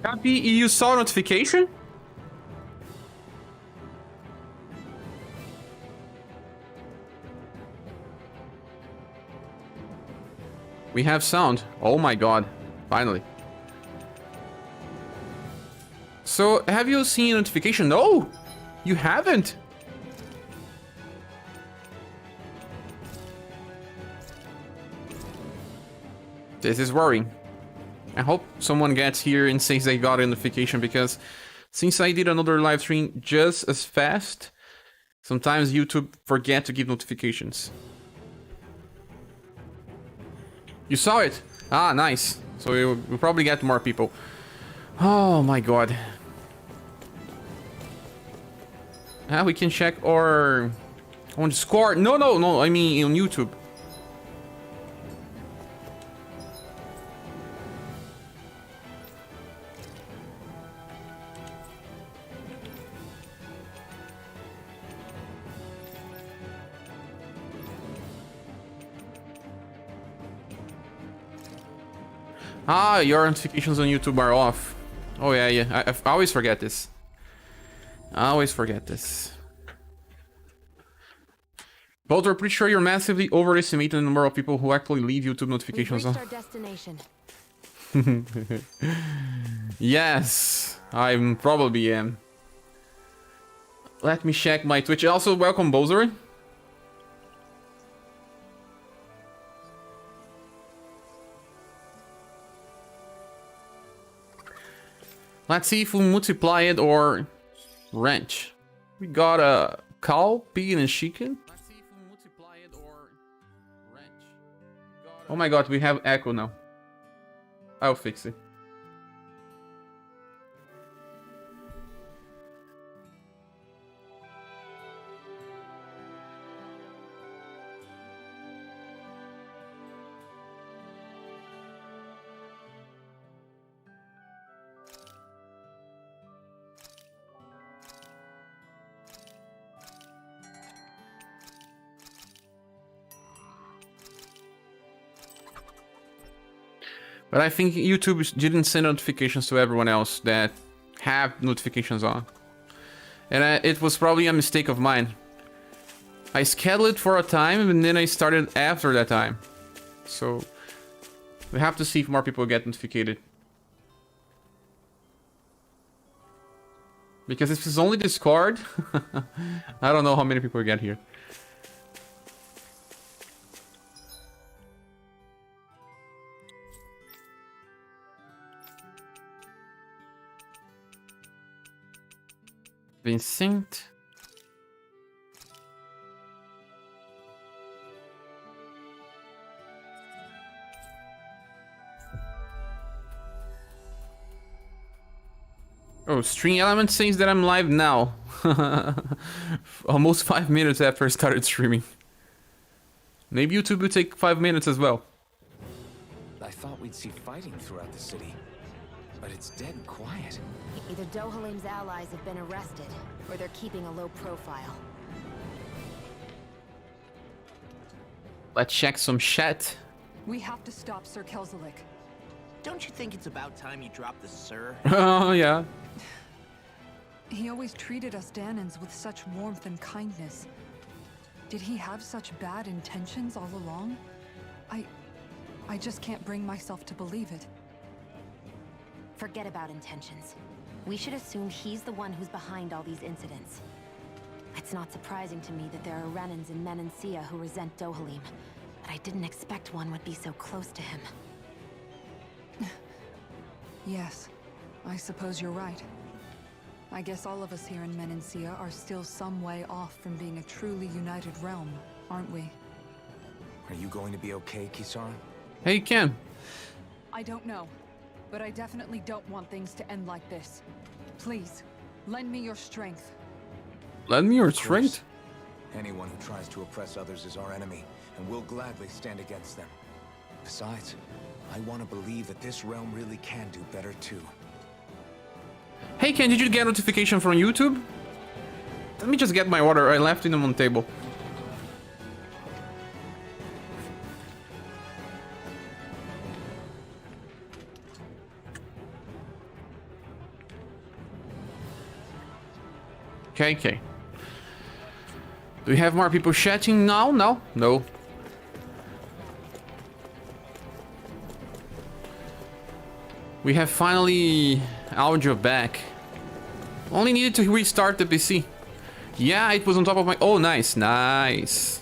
Happy, you saw a notification? We have sound. Oh my god. Finally. So, have you seen a notification? No! You haven't! This is worrying. I hope someone gets here and says they got a notification, because since I did another live stream just as fast, sometimes YouTube forget to give notifications. You saw it? Ah, nice. So we'll probably get more people. Oh my god. Ah, we can check our on Discord. No, I mean on YouTube. Ah, your notifications on YouTube are off. Oh yeah. I always forget this. I always forget this. But we're pretty sure you're massively overestimating the number of people who actually leave YouTube notifications on. Our destination. Yes, I probably am. Let me check my Twitch. Also, welcome Bowser. Let's see if we multiply it or wrench. We got a cow, pig, and a chicken. Let's see if we multiply it or wrench. Oh my god, we have echo now. I'll fix it. But I think YouTube didn't send notifications to everyone else that have notifications on. And it was probably a mistake of mine. I scheduled it for a time and then I started after that time. So we have to see if more people get notified. Because if it's only Discord, I don't know how many people get here. Vincent. Oh, Stream Element says that I'm live now. Almost 5 minutes after I started streaming. Maybe YouTube will take 5 minutes as well. I thought we'd see fighting throughout the city, but it's dead quiet. Either Dohalim's allies have been arrested, or they're keeping a low profile. Let's check some chat. We have to stop Sir Kelzelik. Don't you think it's about time you drop the sir? Oh, yeah. He always treated us Danans with such warmth and kindness. Did he have such bad intentions all along? I just can't bring myself to believe it. Forget about intentions. We should assume he's the one who's behind all these incidents. It's not surprising to me that there are Renans in Menancia who resent Dohalim, but I didn't expect one would be so close to him. Yes, I suppose you're right. I guess all of us here in Menancia are still some way off from being a truly united realm, aren't we? Are you going to be okay, Kisara? Hey, Ken. I don't know, but I definitely don't want things to end like this. Please, lend me your strength. Lend me your strength? Anyone who tries to oppress others is our enemy, and we'll gladly stand against them. Besides, I want to believe that this realm really can do better too. Hey Ken, did you get a notification from YouTube? Let me just get my water. I left it on the table. Okay, okay. Do we have more people chatting now? No, no. We have finally audio back. Only needed to restart the PC. Yeah, it was on top of my... Oh, nice, nice.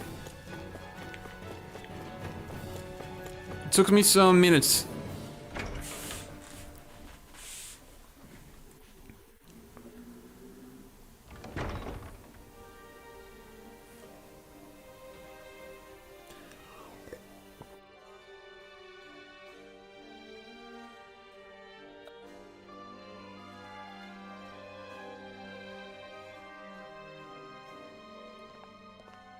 It took me some minutes.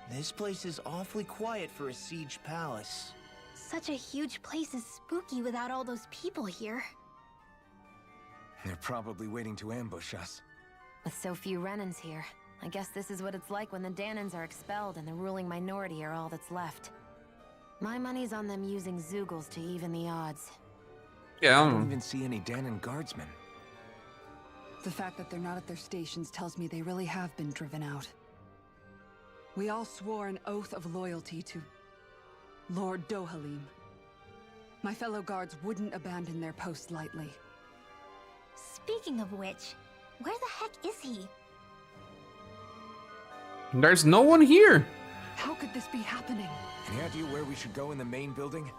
This place is awfully quiet for a siege palace. Such a huge place is spooky without all those people here. They're probably waiting to ambush us. With so few Renans here, I guess this is what it's like when the Danans are expelled and the ruling minority are all that's left. My money's on them using Zeugles to even the odds. Yeah, I don't even see any Danan guardsmen. The fact that they're not at their stations tells me they really have been driven out. We all swore an oath of loyalty to Lord Dohalim. My fellow guards wouldn't abandon their post lightly. Speaking of which, where the heck is he? There's no one here. How could this be happening? Any idea where we should go in the main building?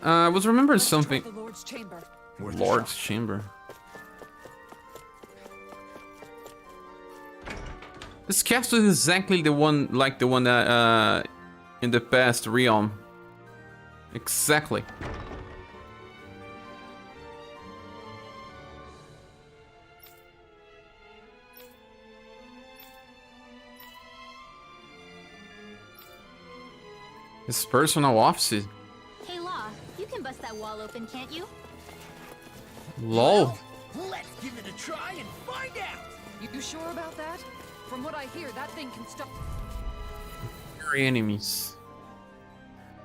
I was remembering Let's try something. the Lord's chamber. Worth a Lord's shot. chamber. This castle is exactly the one, like the one that in the past realm. Exactly. His personal offices. Hey Law, you can bust that wall open, can't you? Lol. Let's give it a try and find out! You sure about that? From what I hear, that thing can stop. Your enemies.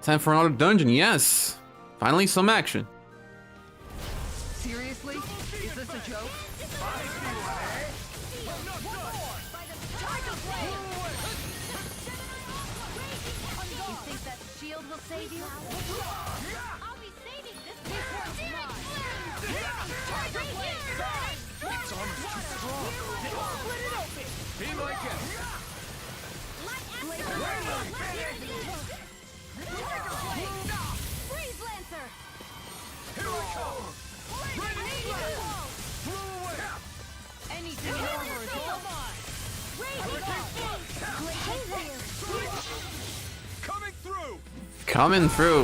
Time for another dungeon, yes! Finally some action. Seriously? Is this a joke? You think that shield will save you? I'll be saving this one! Its armor's too strong. Split it open! Be like it. Freeze Lancer! Here we come. Flew away. Anything in armor is all Coming through. Coming through.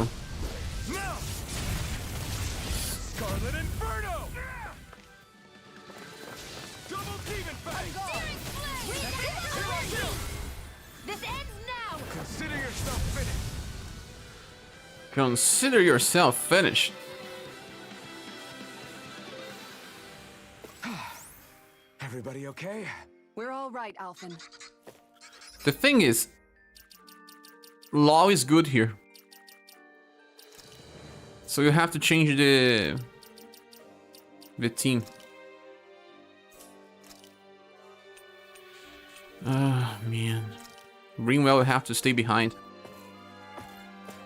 Now. Scarlet Inferno. Double Demon Fang. This ends now! Consider yourself finished. Consider yourself finished. Everybody okay? We're all right, Alphen. The thing is, Law is good here. So you have to change the team. Ah, man. Greenwell will have to stay behind.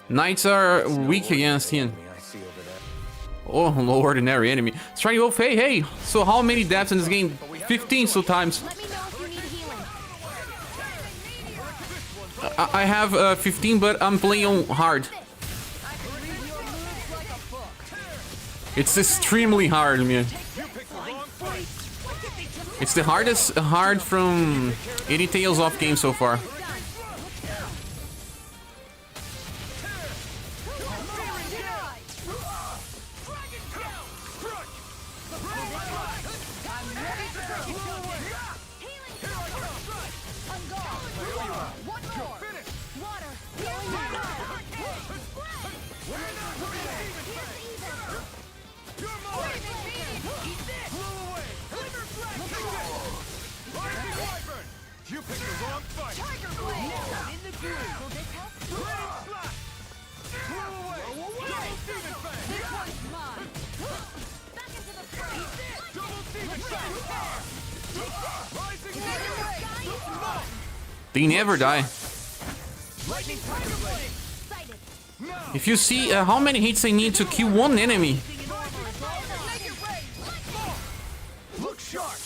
Knights are weak against him. I see over there. Oh, low ordinary enemy. Strike wolf, hey, hey! So how many deaths in this game? 15 sometimes. Let me know if you need healing. I have 15, but I'm playing on hard. It's extremely hard, man. It's the hardest hard from any Tales of game so far. You picked the wrong fight. In the groove! Will this help? Flew away. Double Demon Fang. This one's mine! Back into the fray! Double Demon Fang. They never die. If you see how many hits I need to kill one enemy. Look sharp.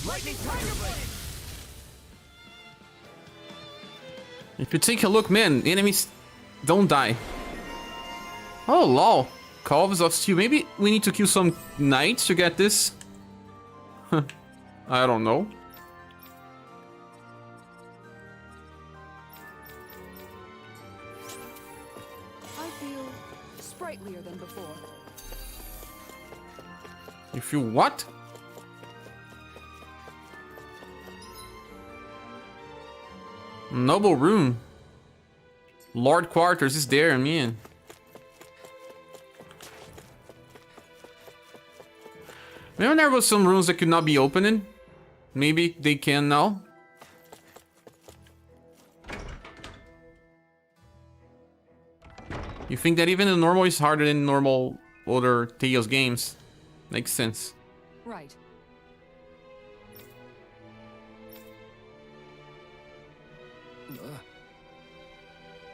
Lightning If you take a look, man, enemies don't die. Oh, lol. Calves of Steel. Maybe we need to kill some knights to get this? I don't know. I feel sprightlier than before. You feel what? Noble room. Lord quarters is there, man. Remember there was some rooms that could not be opening? Maybe they can now. You think that even the normal is harder than normal other Tales games? Makes sense. Right.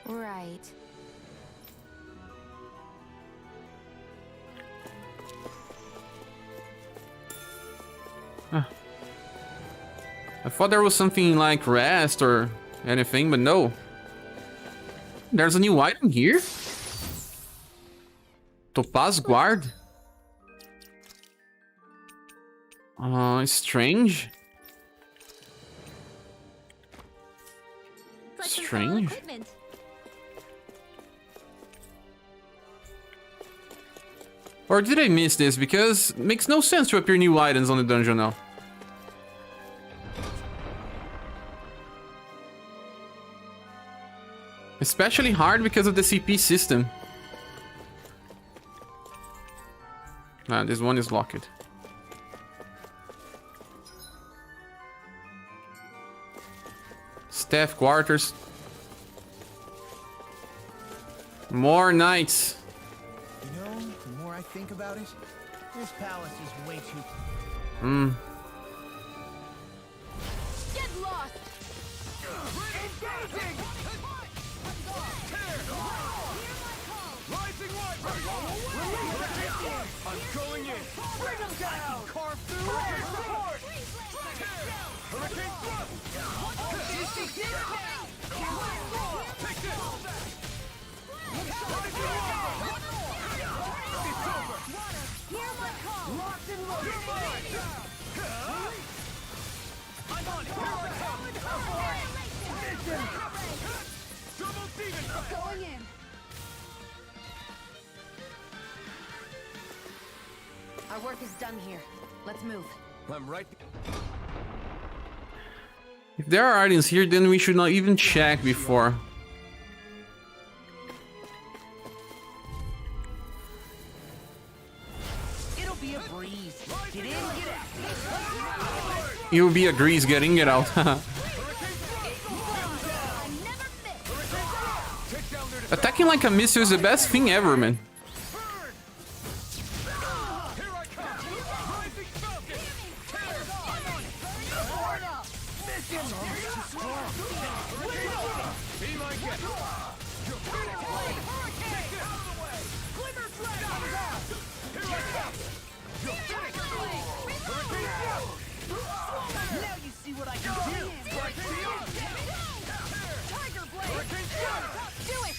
Right. I thought there was something like rest or anything, but no. There's a new item here? Topaz Guard? Strange. Strange. Or did I miss this? Because it makes no sense to appear new items on the dungeon now. Especially hard because of the CP system. Ah, this one is locked. Staff quarters. More knights. You know, the more I think about it, this palace is way too... Get lost! I'm going in. Bring them down. Carve through. Hurricane thrust. Take this. It's over. Hear my call! Locked and loaded. I'm on it. Here I come. Mission. Double demon. Going in. Our work is done here. Let's move. I'm right. If there are items here, then we should not even check before. It'll be a breeze. Get in, get out. It will be a grease getting it out. Attacking like a missile is the best thing ever, man. Now you see what I can do. Tiger Blade! Do it!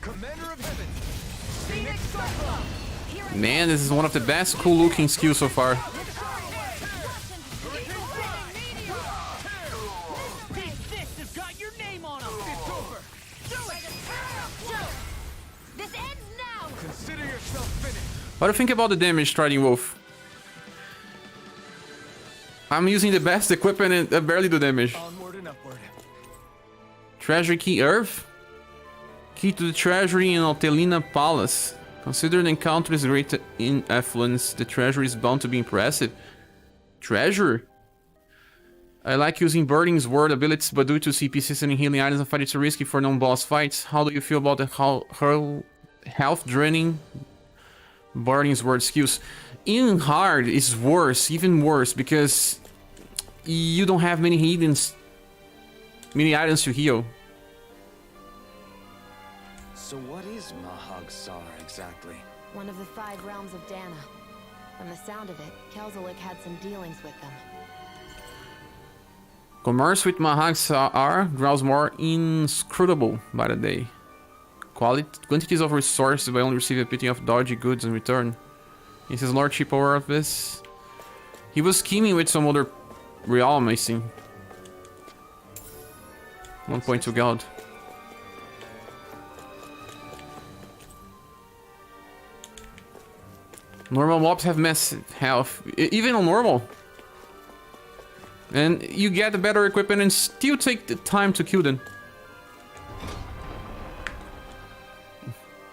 Commander of Heaven. Phoenix Cyclone! Here I Man, this is one of the best cool looking skills so far. These fists have got your name on them. It's over. This ends now! Consider yourself finished. What do you think about the damage, Striding Wolf? I'm using the best equipment and I barely do damage. Onward and upward. Treasury Key Earth? Key to the treasury in Altelina Palace. Considering the encounter is great in affluence, the treasury is bound to be impressive. Treasure? I like using Birding's word abilities, but due to CP system and healing items, I find it too risky for non-boss fights. How do you feel about the health draining Birding's word skills? in hard is worse, even worse, because you don't have many items to heal. So what is Mahag Sar exactly? One of the 5 realms of Dana. From the sound of it, Kelzelik had some dealings with them. Commerce with Mahag Sar grows more inscrutable by the day. Quantities of resources by only receive a pitting of dodgy goods in return. Is his lordship aware of this? He was scheming with some other realm, I see. 1.2 gold. Normal mobs have massive health, even on normal. And you get better equipment and still take the time to kill them.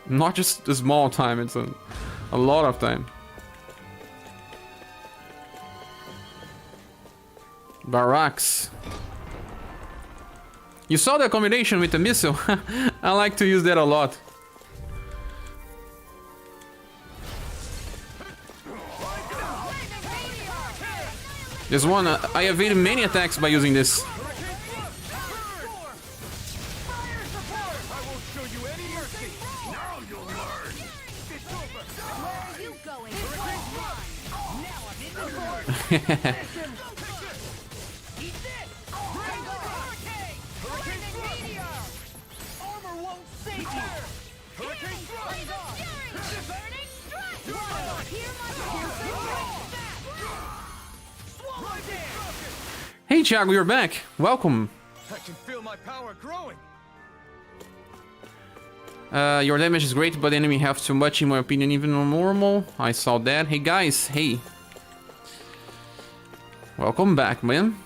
Not just a small time, it's a lot of time. Barracks. You saw the combination with the missile? I like to use that a lot. This one, I evaded many attacks by using this. Hey Thiago, you're back. Welcome. I can feel my power growing. Your damage is great, but the enemy have too much in my opinion, even on normal. I saw that. Hey guys, hey. Welcome back, man.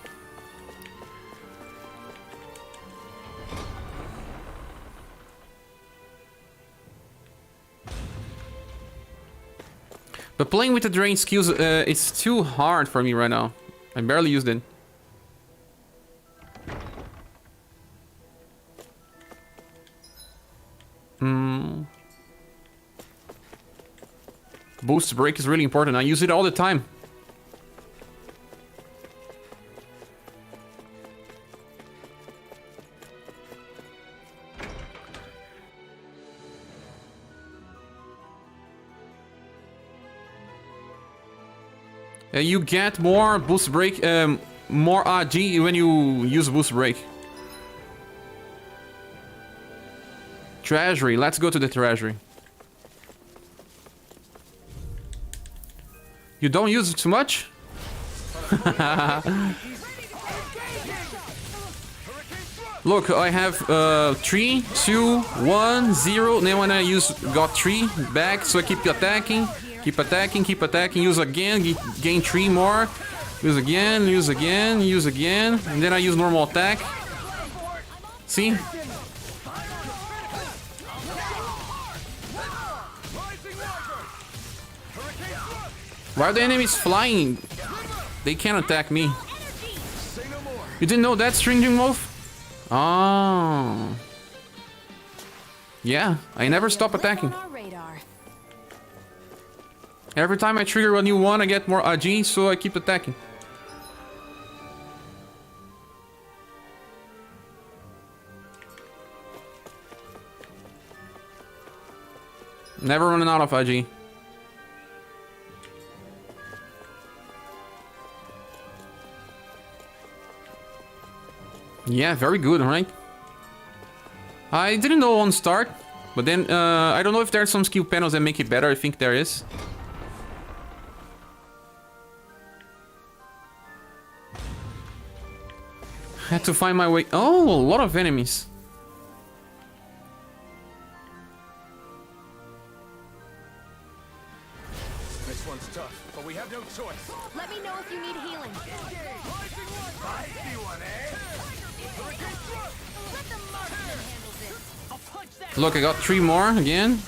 But playing with the drain skills, it's too hard for me right now. I barely used it. Boost break is really important. I use it all the time. You get more boost break, more RG when you use boost break. Treasury. Let's go to the treasury. You don't use it too much? Look, I have 3, 2, 1, 0. Then when I got 3 back, so I keep attacking, keep attacking, keep attacking. Use again, gain 3 more. Use again, use again, use again, and then I use normal attack. See? Why are the enemies flying? They can't attack me. You didn't know that, stringing move? Oh. Yeah, I never stop attacking. Every time I trigger a new one, I get more AG, so I keep attacking. Never running out of AG. Yeah, very good, right? I didn't know on start, but then I don't know if there's some skill panels that make it better. I think there is. Had to find my way. Oh, a lot of enemies. This one's tough, but we have no choice. Let me know if you need healing. I see one, eh? Let the marksman handle this. Look, I got 3 more again.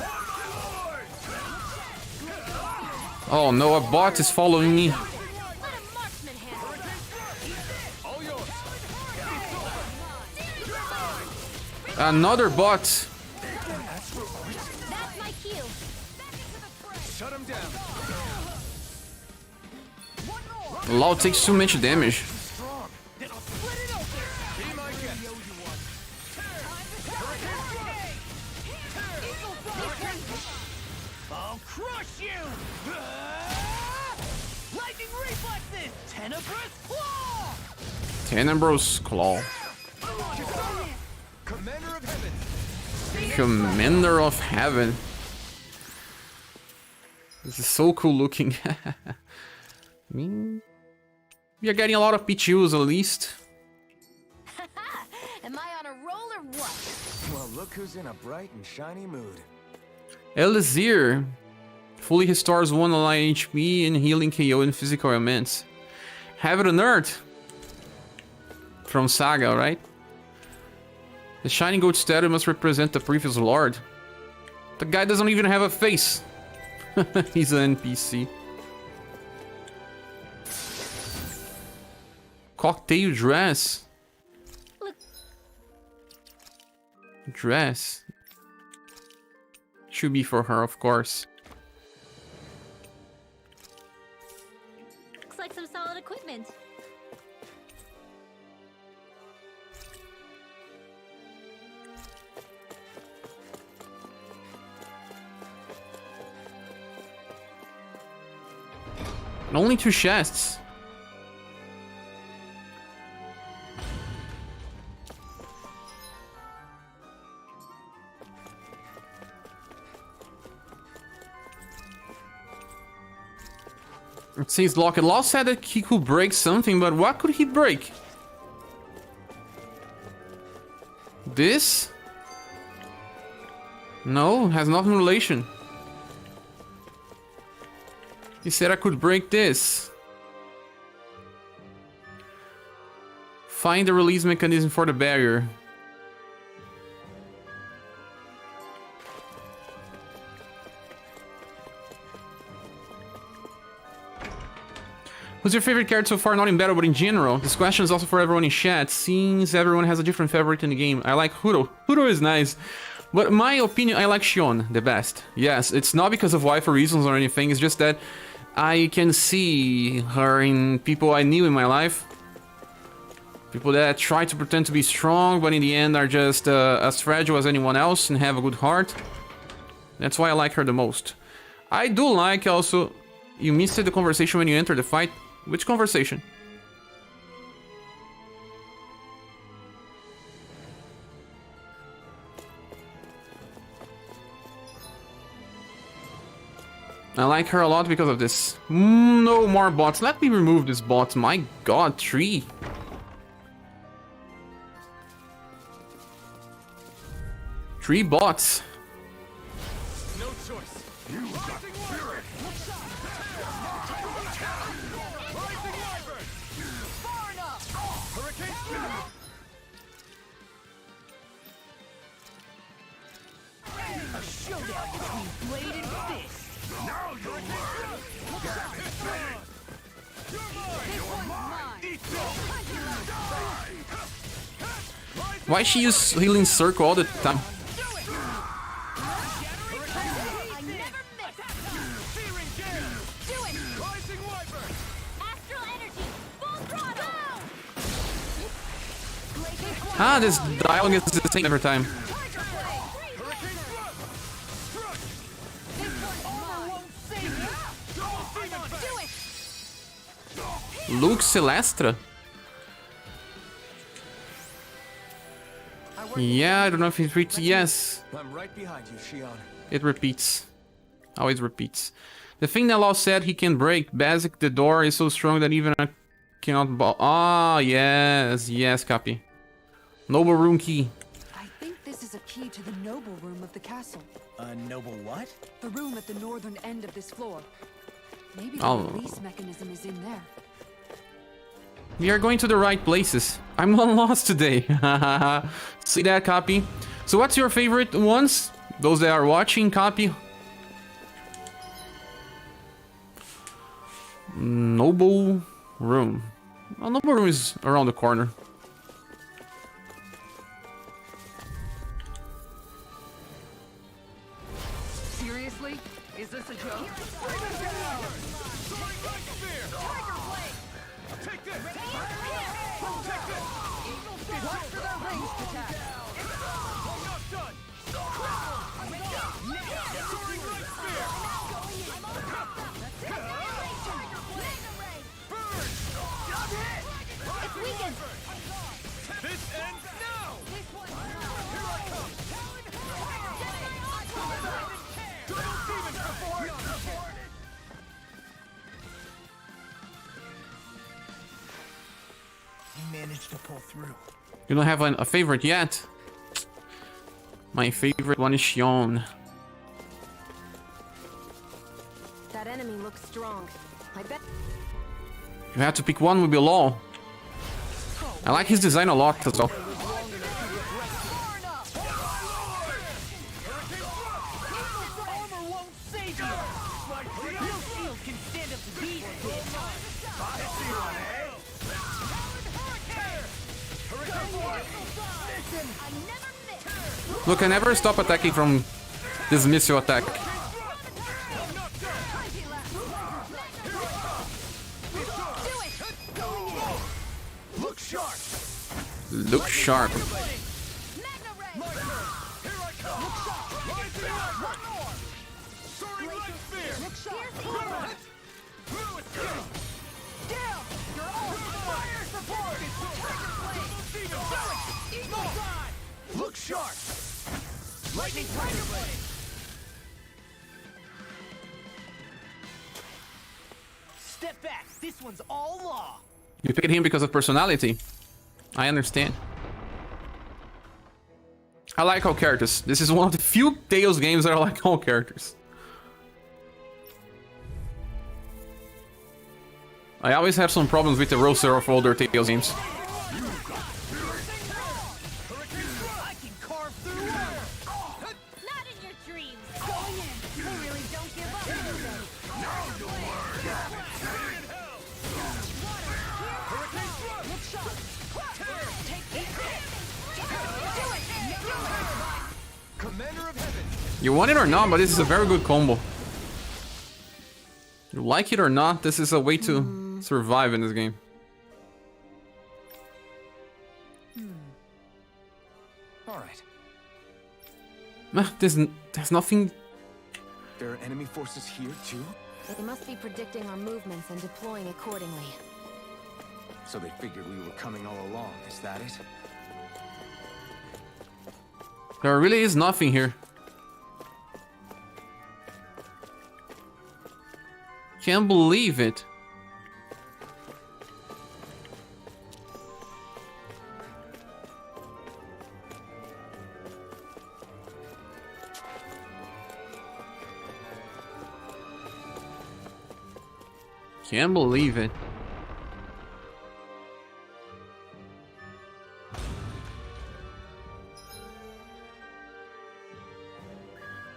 Oh no, a bot is following me. Let a marksman handle this. All yours. Another bot. That's my cue. Shut him down. Law takes too much damage. Strong. Then I'll split it open. Be my guest. I'll crush you. Lightning reflexes. Tenebrous claw. Tenebrous Claw. Commander of Heaven. Commander of Heaven. This is so cool looking. I mean, we are getting a lot of PTUs at least. Am I on a roll or what? Well, look who's in a bright and shiny mood. Elixir fully restores 1 ally HP and healing KO and physical ailments. Heaven and Earth from Saga, right? The shining gold statue must represent the previous lord. The guy doesn't even have a face. He's an NPC. Cocktail dress. Dress. Should be for her, of course. Looks like some solid equipment. Only 2 chests. It says Lockett. Law said that he could break something, but what could he break? This? No, has nothing relation. He said I could break this. Find the release mechanism for the barrier. Who's your favorite character so far? Not in battle, but in general. This question is also for everyone in chat, since everyone has a different favorite in the game. I like Huro. Huro is nice. But in my opinion, I like Shion the best. Yes, it's not because of waifu reasons or anything, it's just that I can see her in people I knew in my life. People that try to pretend to be strong, but in the end are just as fragile as anyone else and have a good heart. That's why I like her the most. I do like also... You missed the conversation when you entered the fight. Which conversation? I like her a lot because of this. No more bots. Let me remove this bot. My god, 3. Three bots. No choice. You got spirit. Rising Wyvern. Far enough. Hurricane spin. A showdown between blade and fist. Now you'll learn. You're mine. Eat this. Why she use healing circle all the time? Ah, this dialogue is the same every time. Luke Celestra? Yeah, I don't know if it repeats. Yes, I'm right behind you, Shion. it repeats. Always repeats. The thing that Law said he can break. Basic, the door is so strong that even I cannot ball. Ah, yes, yes, copy. Noble room key. I think this is a key to the noble room of the castle. A noble what? The room at the northern end of this floor. Maybe the Oh. release mechanism is in there. We are going to the right places. I'm not lost today. See that, copy? So what's your favorite ones? Those that are watching, copy. Noble room. Well, noble room is around the corner. Seriously? Is this a joke? managed to pull through. You don't have a favorite yet? My favorite one is Shion. That enemy looks strong. I bet. You have to pick one, will be Law. I like his design a lot as well. Armor won't save you. Your shield can stand up to these hits. Look, I never stop attacking from this missile attack. Look sharp! Look sharp. Look sharp! Lightning Step back. This one's all law. You picked him because of personality. I understand. I like all characters. This is one of the few Tales games that I like all characters. I always have some problems with the roster of older Tales games. Not in your dreams. Going in. They really don't give up. Commander of Heaven! You want it or not, but this is a very good combo. You like it or not, this is a way to survive in this game. Alright. There's nothing. There are enemy forces here too? They must be predicting our movements and deploying accordingly. So they figured we were coming all along, is that it? There really is nothing here. Can't believe it. Can't believe it.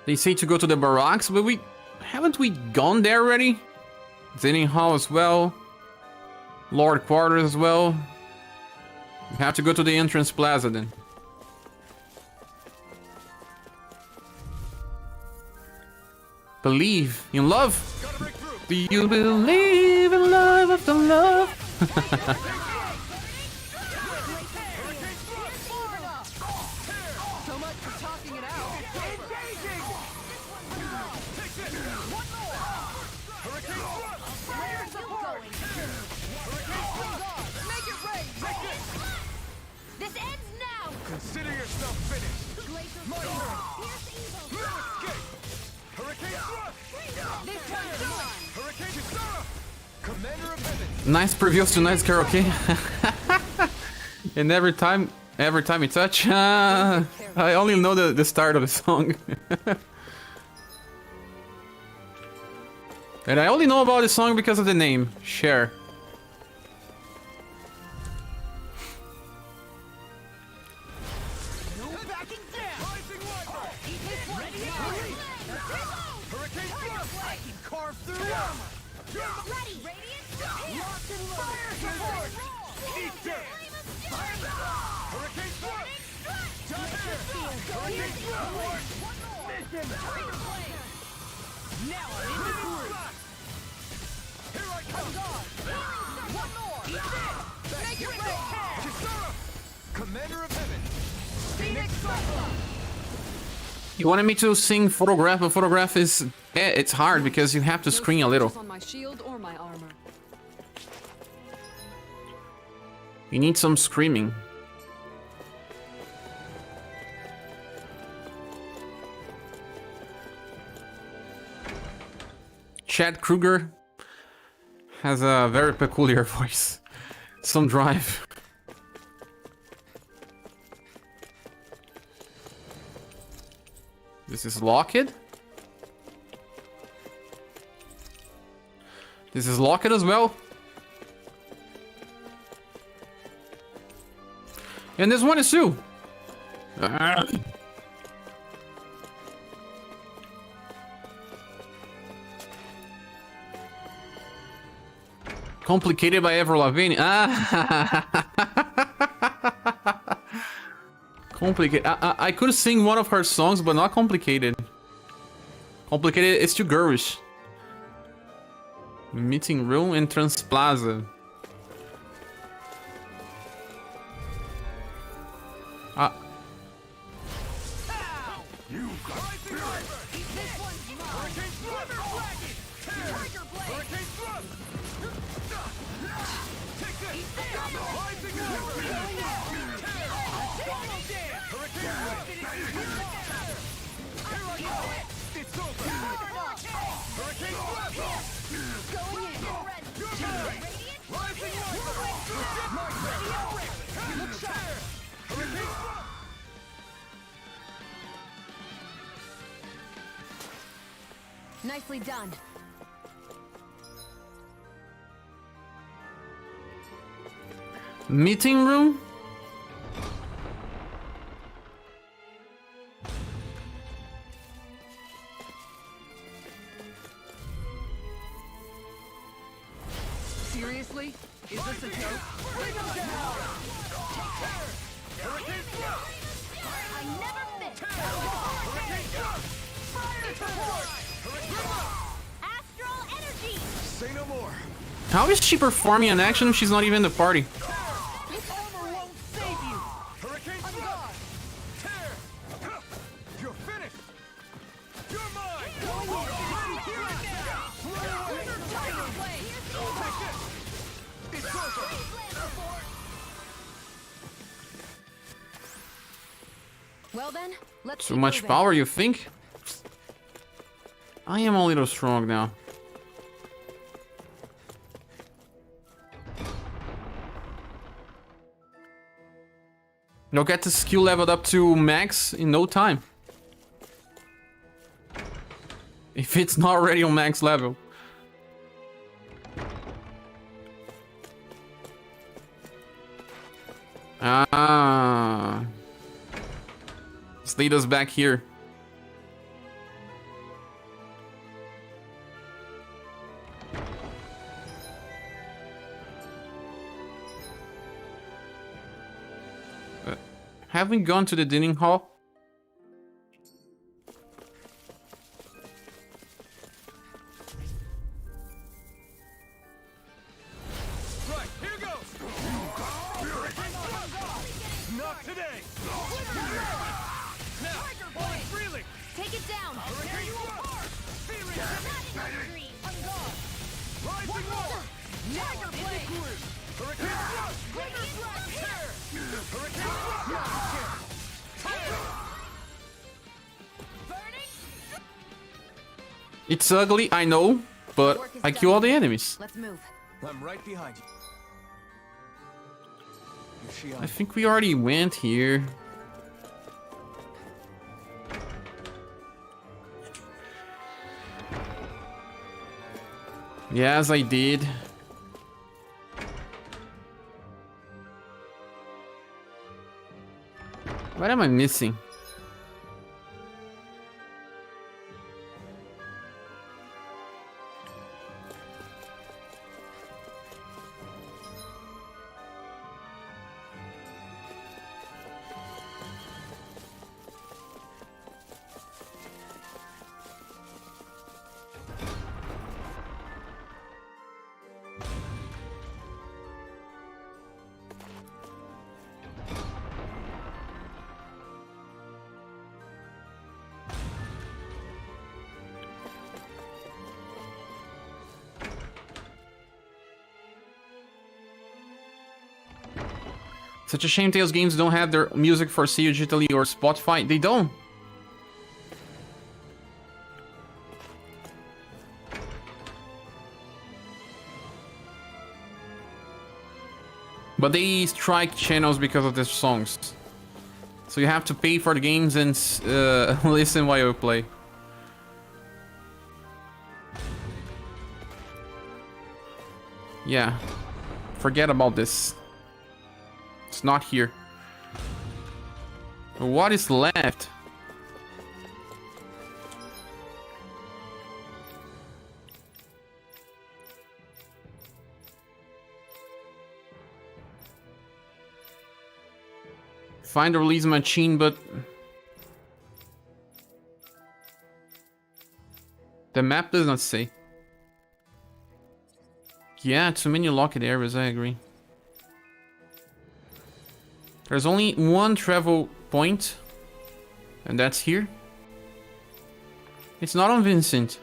They say to go to the barracks, but haven't we gone there already? Dining hall as well. Lord quarters as well. We have to go to the entrance plaza then. Believe in love. Do you believe in love after love? So much for talking it out. Engaging! One more! Hurricane thrust! Fire support! Hurricane Make it rain! This ends now. Consider yourself finished! Glacier My turn! Fierce evil. No escape! Hurricane thrust! This one's mine. Hurricane Kisara! Commander of Heaven! Nice previews to nice karaoke. And every time you touch, I only know the start of the song. And I only know about the song because of the name, Cher. No backing down! Rising Wiper! Ready and release! Hurricane thrust! I can carve through armor! Ready. Radiant. Locked and loaded! Fire support! Eat dirt! Hurricane thrust! Hurricane thrust! Mission! Now I'm in the groove! Here I come! One more! Eat this! Make it rain! Kisara! Commander of Heaven! Phoenix Cyclone! You wanted me to sing Photograph, but Photograph is... it's hard because you have to scream a little. On my shield or my armor. You need some screaming. Chad Kruger has a very peculiar voice. Some drive. This is locked. This is locked as well. And this one is too. Complicated by Avril Lavigne. Complicated. I could sing one of her songs, but not complicated. Complicated is too girlish. Meeting room, entrance plaza. Nicely done. Meeting room? Seriously? Is this a joke? Bring him down! Take care! Hurricane thrust! I never miss. Hurricane thrust! Fire support! Astral energy. Say no more. How is she performing an action if she's not even in the party? This armor won't save you! Hurricane thrust! Tear! You're finished! You're mine! Here I go! Tiger blade! Take this! It's over! Well then, let's Too keep much moving. power, you think? I am a little strong now. You'll get the skill leveled up to max in no time. If it's not already on max level. Ah. Let's lead us back here. Have we gone to the dining hall? Right, here goes! Not today! Now, hold freely! Take it down. Hurricane thrust! Feeling rising roar! Tiger blade! Hurricane thrust! Tear! Hurricane thrust! It's ugly, I know, but Work is I kill done. all the enemies. Let's move. I'm right behind you. Your I shield. think we already went here. Yes, I did. What am I missing? Such a shame Tales games don't have their music for See digitally or Spotify. They don't. But they strike channels because of their songs. So you have to pay for the games and listen while you play. Yeah. Forget about this. It's not here. What is left? Find the release machine, but the map does not say. Yeah, too many locked areas, I agree. There's only one travel point, and that's here. It's not on Vincent.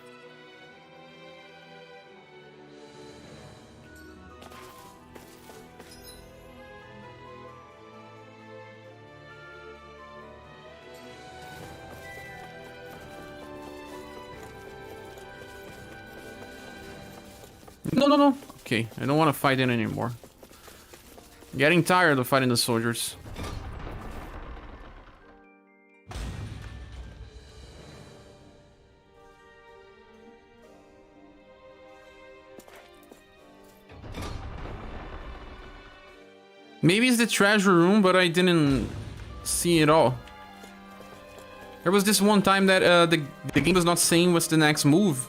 No, no, no. Okay, I don't want to fight it anymore. Getting tired of fighting the soldiers. Maybe it's the treasure room, but I didn't see it all. There was this one time that the game was not saying what's the next move,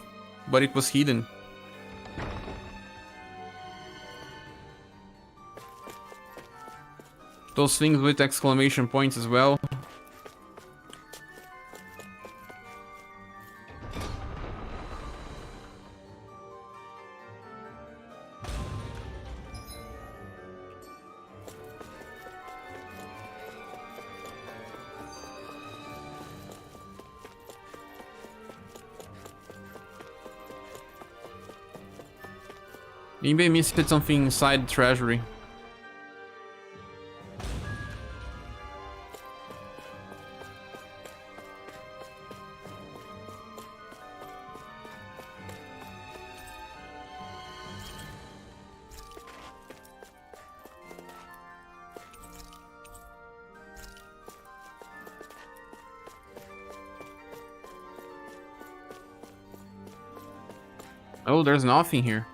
but it was hidden. Those things with exclamation points as well. Maybe I missed something inside the treasury. Oh, there's nothing here.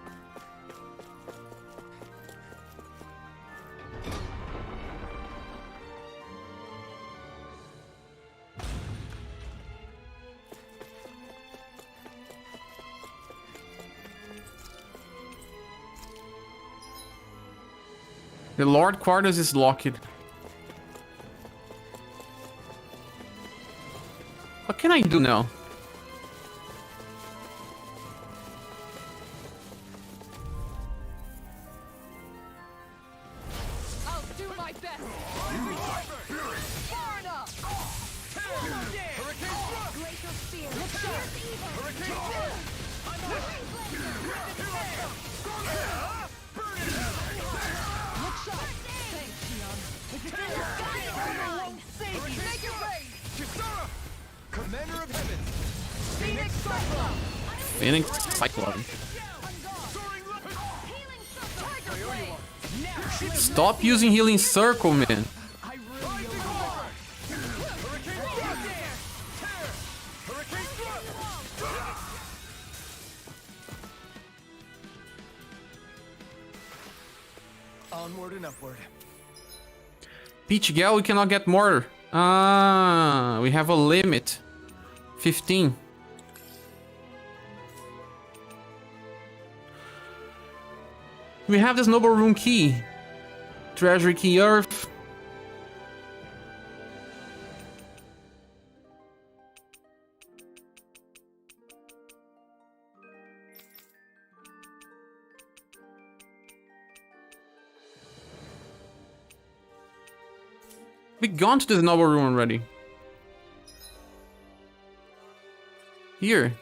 The Lord Quarters is locked. What can I do now? I'll do my best. Far enough. Hurricane struck. Glacial spear. Hurricane struck. Make it rain! Kisara! Commander of Heaven! Phoenix Cyclone! Phoenix Cyclone. Stop using healing circle, man. Onward and upward. Peach Gal, we cannot get more. Ah, we have a limit. 15. We have this noble room key. Treasury key Earth. We gone to this noble room already. Here.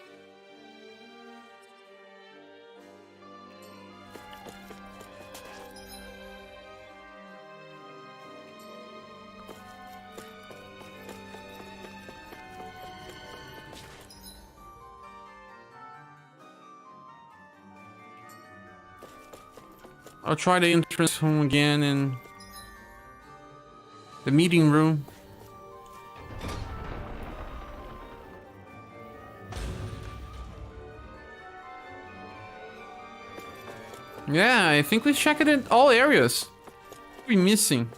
I'll try the entrance room again and the meeting room. Yeah, I think we checked it in all areas. What are we missing?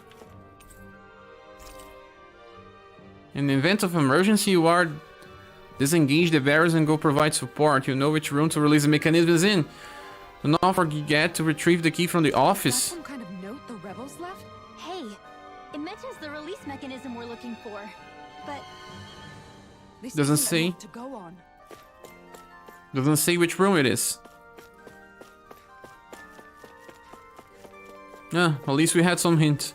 In the event of emergency, you are disengage the barriers and go provide support. You know which room to release the mechanisms in. Do not forget to retrieve the key from the That's office. some kind of note the rebels left? Hey, it mentions the release mechanism we're looking for. But This Doesn't isn't say. enough to go on. Doesn't say which room it is. Yeah, at least we had some hint.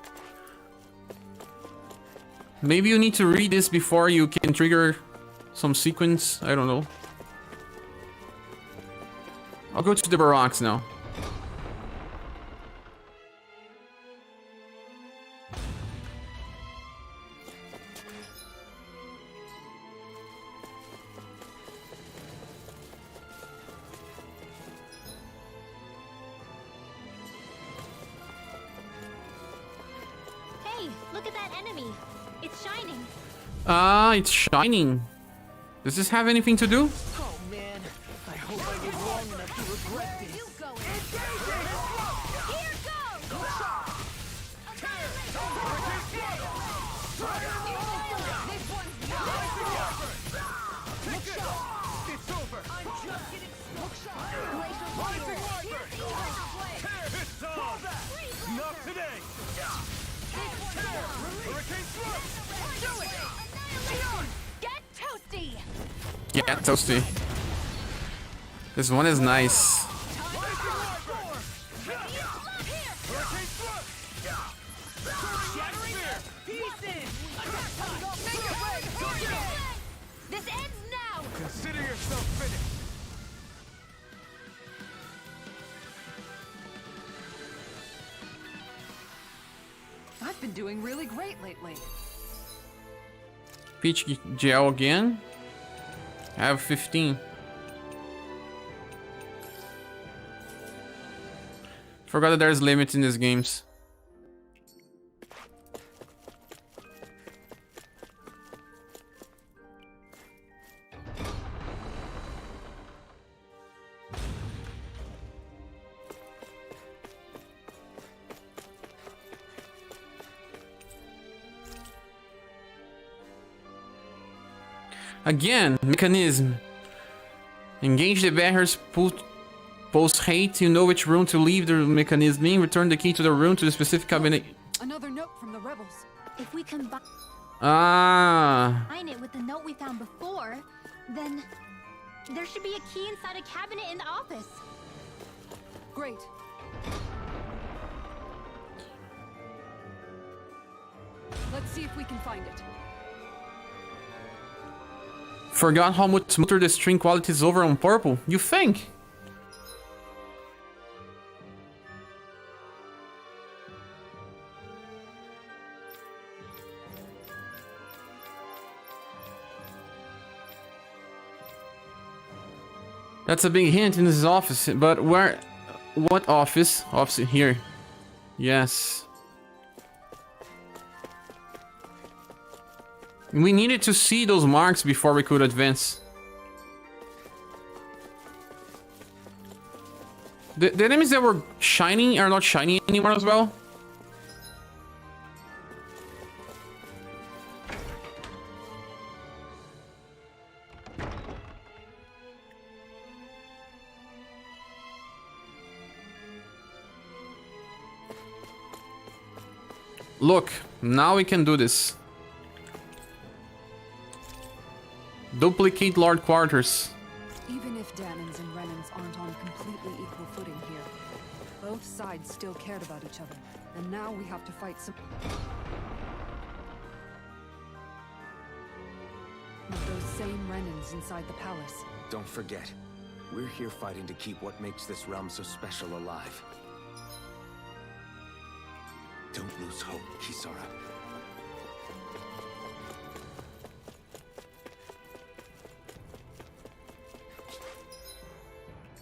Maybe you need to read this before you can trigger some sequence. I don't know. I'll go to the barracks now. hey, look at that enemy. It's shining. Ah, it's shining. Does this have anything to do? Oh man, I hope I live long enough to regret this. You go in. Here goes! It's over. I'm just getting It's on. Not today. Hurricane Slug. Do it. Get toasty! Yeah, toasty. This one is nice. This ends now! Consider yourself finished. I've been doing really great lately. Peach gel again. I have 15. Forgot that there's limits in these games. Again, mechanism. Engage the barriers, post hate. You know which room to leave the mechanism in. Return the key to the room to the specific cabinet. Another note from the rebels. If we combine Ah, it with the note we found before, then there should be a key inside a cabinet in the office. Great. Let's see if we can find it. forgot how much smoother the string quality is over on purple. You think? That's a big hint in his office, but where? What office? Office here. Yes. We needed to see those marks before we could advance. The enemies that were shining are not shiny anymore as well. Look, now we can do this. Duplicate Lord Quarters. Even if Danons and Renans aren't on completely equal footing here, both sides still cared about each other, and now we have to fight some of those same Renans inside the palace. Don't forget, we're here fighting to keep what makes this realm so special alive. Don't lose hope, Kisara.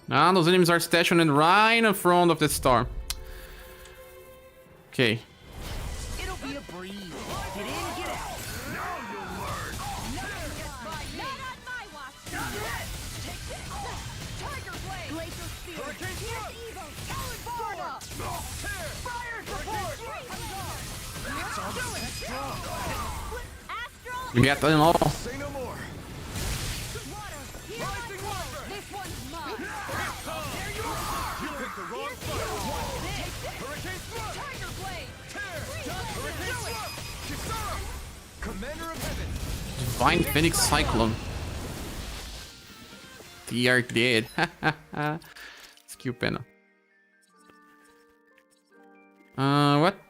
Ah, those enemies are stationed right in front of the star. Okay. It'll be a breeze. Get in, get out. Now you'll learn. Nothing gets by me. Not on my watch. Take this. Tiger Blade. Glacial Spear. Hurricane Here's Slug. Evo. Talon Ball. You get them all. Say no more. Rising water! This one's mine! There you are! You picked the wrong fight! Hurricane Thrust! Tiger Blade! Tear! Hurricane Thrust! Kisara! Commander of Heaven! Divine Phoenix Cyclone. They are dead. Skill panel.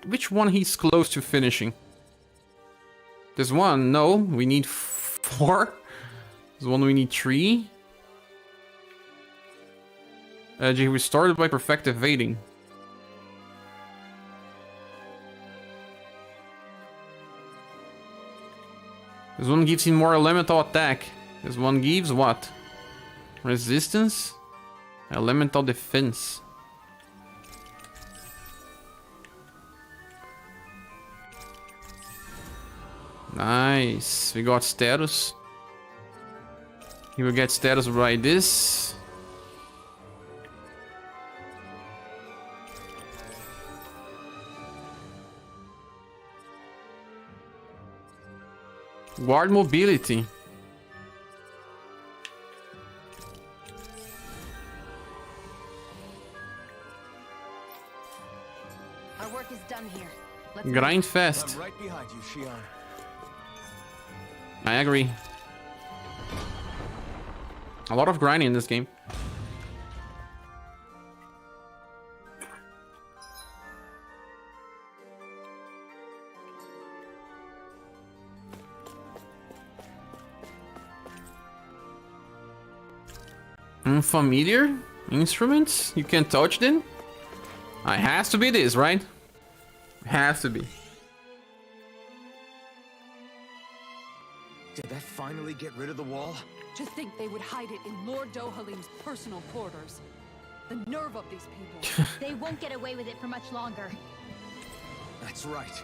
Which one he's close to finishing? There's one. No, we need 4. There's one we need 3. He restored by perfect evading. This one gives him more elemental attack. This one gives what? Resistance? Elemental defense. Nice. We got status. He will get status by this. Guard mobility. Our work is done here. Let's Grind fast. I'm right behind you, Shion. I agree. A lot of grinding in this game. Unfamiliar instruments? You can't touch them? It has to be this, right? Has to be. Did that finally get rid of the wall? To think they would hide it in Lord Dohalim's personal quarters. The nerve of these people. They won't get away with it for much longer. That's right.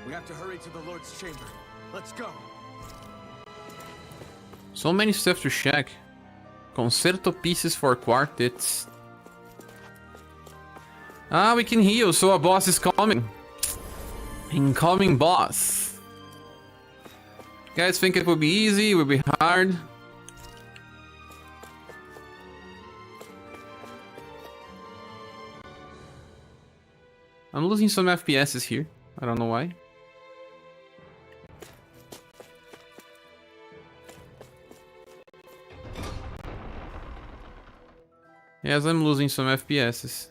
We have to hurry to the Lord's chamber. Let's go. So many stuff to check. Concerto pieces for quartets. Ah, we can heal, so a boss is coming. Incoming boss. Guys think it will be easy, will be hard. I'm losing some FPSs here. I don't know why. Yes, I'm losing some FPSs.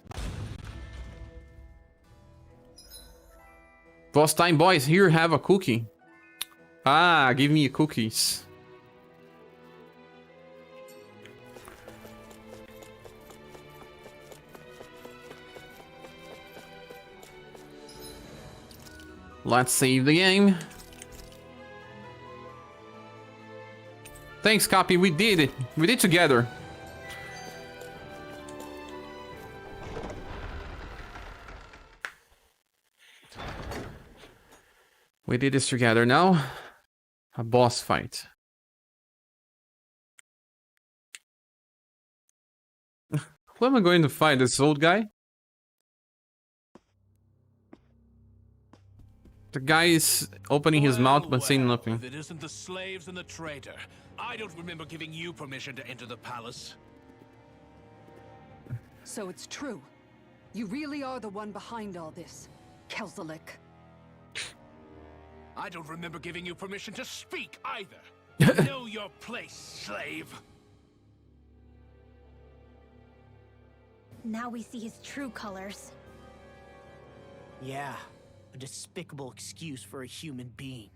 Boss time, boys. Here, have a cookie. Ah, give me cookies. Let's save the game. Thanks, Copy. We did it. We did it together. We did this together now. A boss fight. Who am I going to fight? This old guy? The guy is opening his mouth but saying nothing. If it isn't the slaves and the traitor. I don't remember giving you permission to enter the palace. So it's true. You really are the one behind all this, Kelzelik. I don't remember giving you permission to speak either. Know your place, slave. Now we see his true colors. Yeah, a despicable excuse for a human being.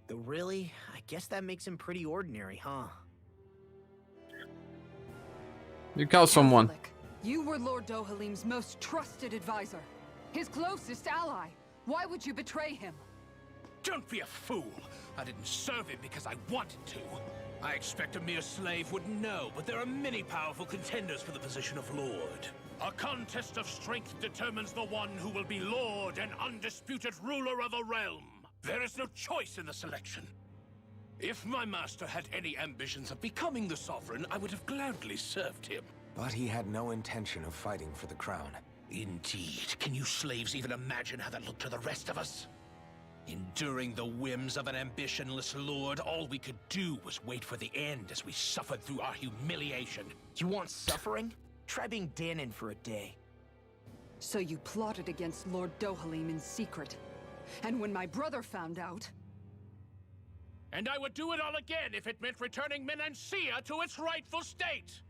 Though really, I guess that makes him pretty ordinary, huh? You call someone. Kelzelik, you were Lord Dohalim's most trusted advisor. His closest ally. Why would you betray him? Don't be a fool. I didn't serve him because I wanted to. I expect a mere slave would know, but there are many powerful contenders for the position of Lord. A contest of strength determines the one who will be Lord and undisputed ruler of a realm. There is no choice in the selection. If my master had any ambitions of becoming the sovereign, I would have gladly served him. But he had no intention of fighting for the crown. Indeed. Can you slaves even imagine how that looked to the rest of us? Enduring the whims of an ambitionless lord, all we could do was wait for the end as we suffered through our humiliation. You want suffering? Try being Danon for a day. So you plotted against Lord Dohalim in secret. And when my brother found out... And I would do it all again if it meant returning Menancia to its rightful state!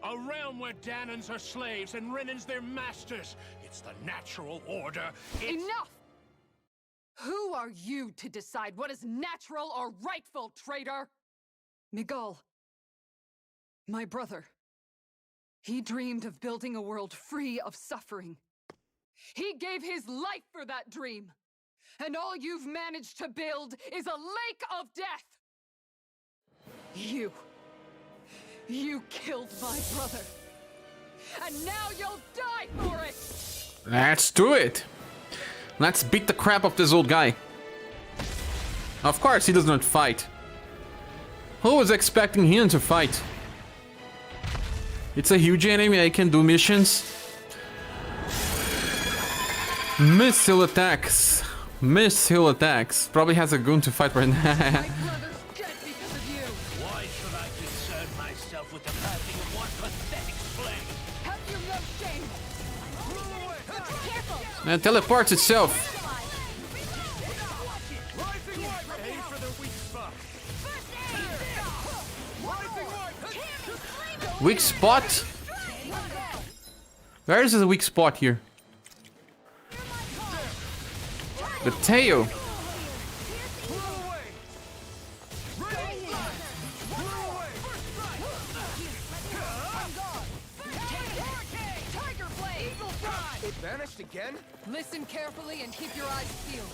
A realm where Danons are slaves and Renans their masters. It's the natural order. Enough! Who are you to decide what is natural or rightful, traitor? Miguel, my brother. He dreamed of building a world free of suffering. He gave his life for that dream. And all you've managed to build is a lake of death! You killed my brother. And now you'll die for it! Let's do it. Let's beat the crap of this old guy. Of course, he does not fight. Who was expecting him to fight? It's a huge enemy. I can do missions. Missile attacks. Missile attacks. Probably has a gun to fight right now. My brother's dead because of you! Why should I concern myself with the passing of one pathetic slave? Have you no shame? Careful! It teleports itself. Aim for the weak spot. Weak spot? Where is the weak spot here? The tail. It vanished again? Listen carefully and keep your eyes peeled.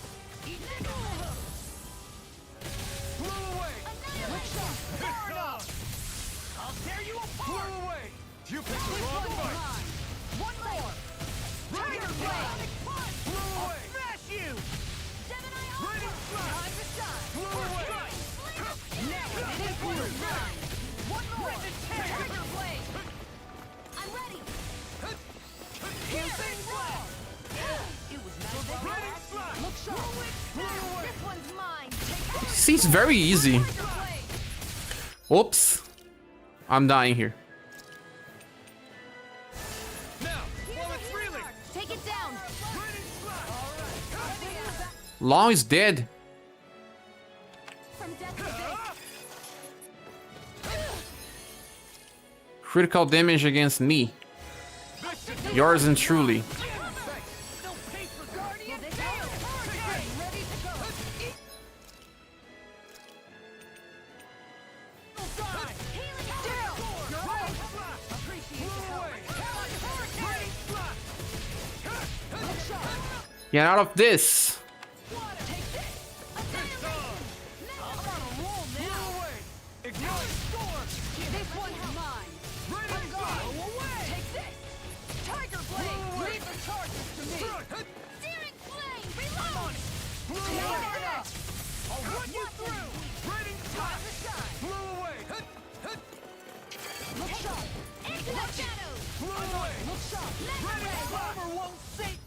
Blew away! I'll tear you apart! Blew away! You picked the wrong fight! One more! Tiger Blast! Blew away! Smash you! Raining Slash! Blew away! One more! Tiger Blade! I'm ready! Piercing Blast! It was magic. Raining Slash! Look sharp! Blew away! This one's mine! Seems very easy. Oops. I'm dying here. Now, while it's reeling! Take it down! Raining Slash! Law is dead. From death to death! Critical damage against me. Yours and truly. Get out of this. This one's mine! I'm gone! Take this! Tiger Blade! Leave the charges to me! Searing flame! Reload! I'll run you through! Raining Slash! Blew away! Look sharp! Into the shadows! Blew away! Look sharp! Raining Slash! Won't save.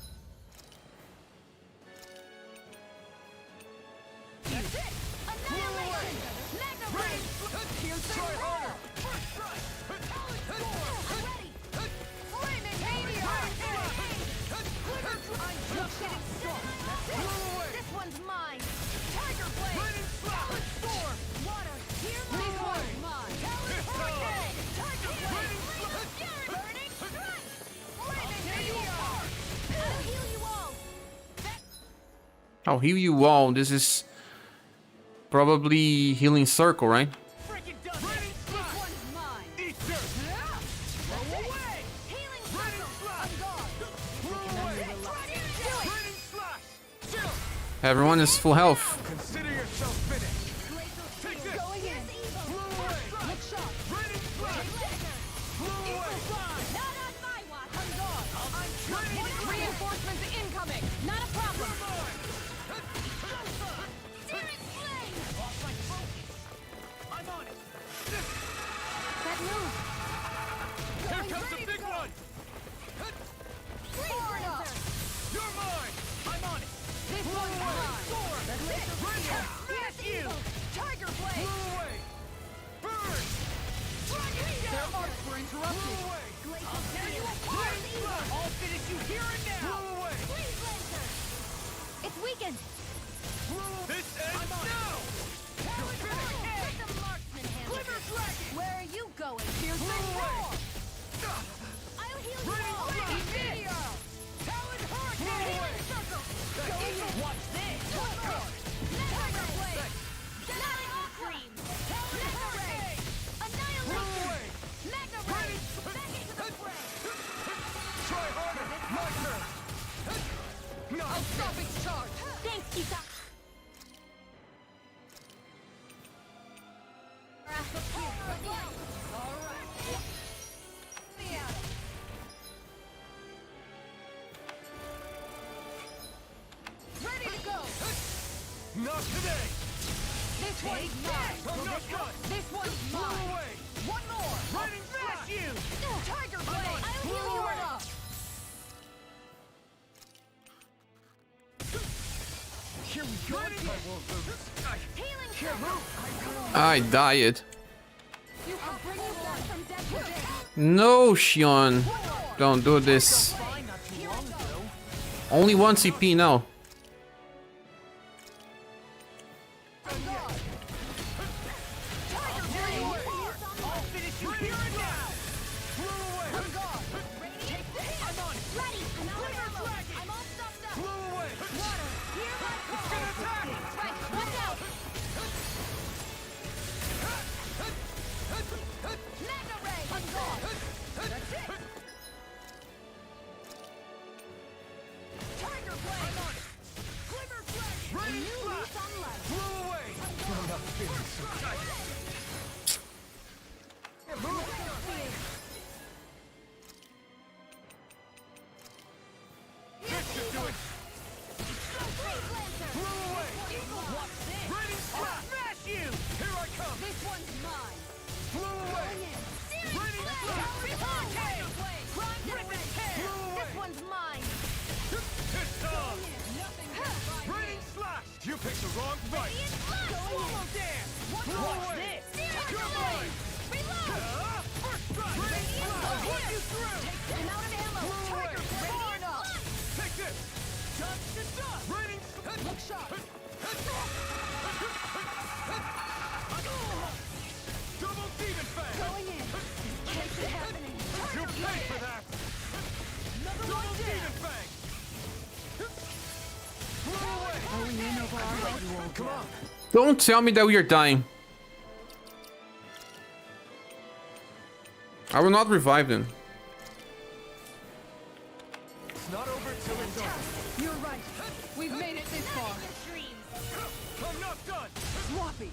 That's it! Annihilation! Mega Ray! Try harder! I'm ready! Flaming meteor! Look getting strong! That's it! This one's mine! Tiger Blade! Raining Slash! Storm! Water! Hear my This voice! one's mine! Hurricane! Tiger Blade! Burning strike! Flaming meteor! I'll heal you all! I'll heal you all. This is probably healing circle, right? Freaking done! Raining This Slash! one's mine! Eat dirt! Blow away! Healing Raining circle! Slash! I'm gone! Blew away! Raining Slash! Chill! Everyone is full health. Consider yourself finished! Take this! Going in! Blew away! Look sharp! Raining Slash! Blew away! Not on my watch! I'm gone! Reinforcements incoming! Not a problem! Mine! Searing flame! Lost my focus. I'm on it. That move! Here comes the big one! Freeze Lancer! You're mine! I'm on it. This one's Stopping charge! Thanks, Kisa. Ready to go! Not today! This one's mine! I'm not done! This one's mine! Away. One more! Running smash you! Tiger Blade! I'll heal you up! Here we go! I won't lose! I died. I'll bring you back from death to death. No, Shion. Don't do this. Only 1 CP now. You picked the wrong fight! Swallow dance! Watch this! You're mine! First strike! I'll put you through! I'm out of ammo. Tiger Blade. far enough! Take this! Touch the dust! Raining look sharp! Double demon fang! Going in. What's happening? You pay for that! Double demon fang! Come on! Don't tell me that we are dying. I will not revive them. It's not over till it's over. You're right. We've made it this far. I'm not done! Sloppy.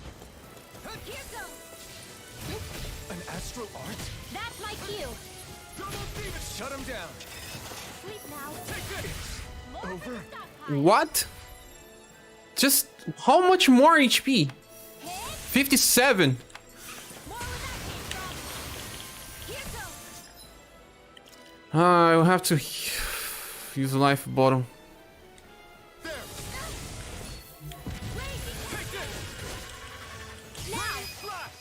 An astral art? That's my cue. Double demon! Shut him down! Sleep now. Take this! Over? What? Just how much more HP? 57. I will have to use life bottle. There! Take this! Now! Flash!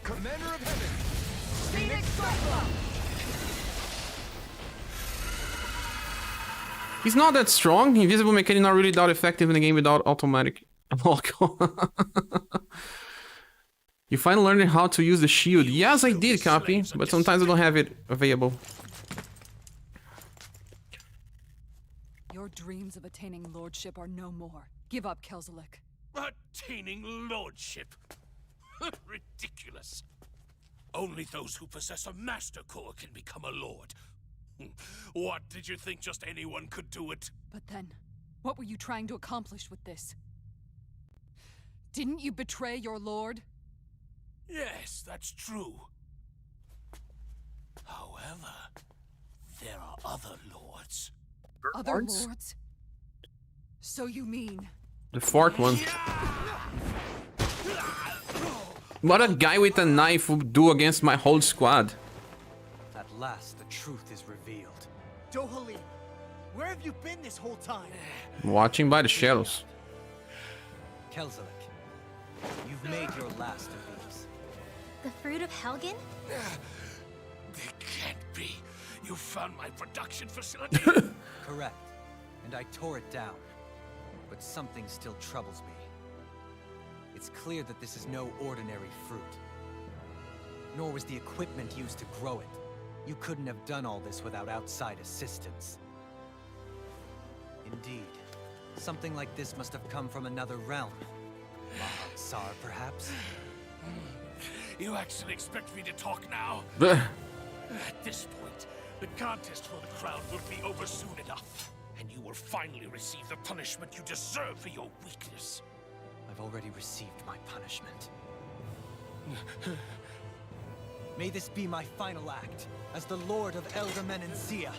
Commander of Heaven! Phoenix Cyclone! He's not that strong. Invisible mechanic not really that effective in the game without automatic lock. You finally learned how to use the shield. Yes, I did, copy, but sometimes I don't have it available. Your dreams of attaining lordship are no more. Give up, Kelzelik. Attaining lordship. Ridiculous. Only those who possess a master core can become a lord. What, did you think just anyone could do it? But then, what were you trying to accomplish with this? Didn't you betray your lord? Yes, that's true. However, there are other lords. Other Lords? lords? So you mean... The fourth one. What a guy with a knife would do against my whole squad. At last, the truth is revealed. Dohalim, where have you been this whole time? Watching by the shadows. Kelzelik, you've made your last of these. The fruit of Helgen? It can't be. You found my production facility? Correct. And I tore it down. But something still troubles me. It's clear that this is no ordinary fruit. Nor was the equipment used to grow it. You couldn't have done all this without outside assistance. Indeed. Something like this must have come from another realm. Tsar, perhaps? You actually expect me to talk now? Blech. At this point, the contest for the crown will be over soon enough. and you will finally receive the punishment you deserve for your weakness. I've already received my punishment. May this be my final act as the Lord of Elder Menencia.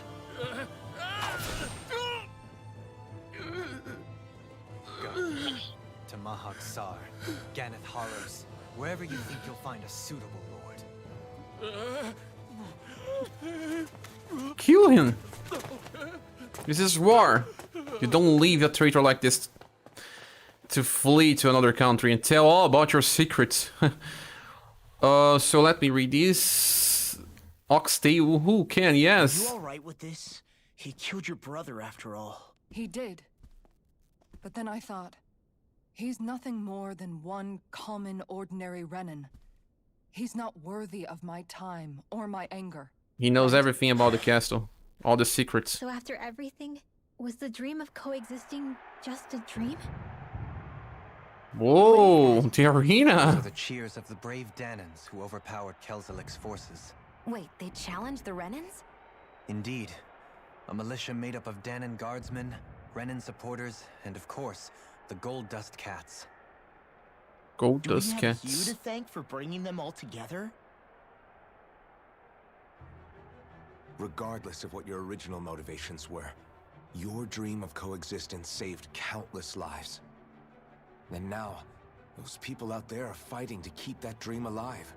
Go to Mahak Sar, Ganeth Hollows, wherever you think you'll find a suitable lord. Kill him. This is war. You don't leave a traitor like this to flee to another country and tell all about your secrets. So let me read this. Oxtail, who can? Yes. Are you alright with this? He killed your brother after all. He did. But then I thought, he's nothing more than one common, ordinary Renan. He's not worthy of my time or my anger. He knows everything about the castle. All the secrets. So after everything, was the dream of coexisting just a dream? Whoa, the Those are arena. the cheers of the brave Danans who overpowered Kelzelik's forces. Wait, they challenged the Renans? Indeed. A militia made up of Danan guardsmen, Renan supporters, and of course, the Gold Dust Cats. Gold Do we Dust have Cats. you to thank for bringing them all together? Regardless of what your original motivations were, your dream of coexistence saved countless lives. And now, those people out there are fighting to keep that dream alive.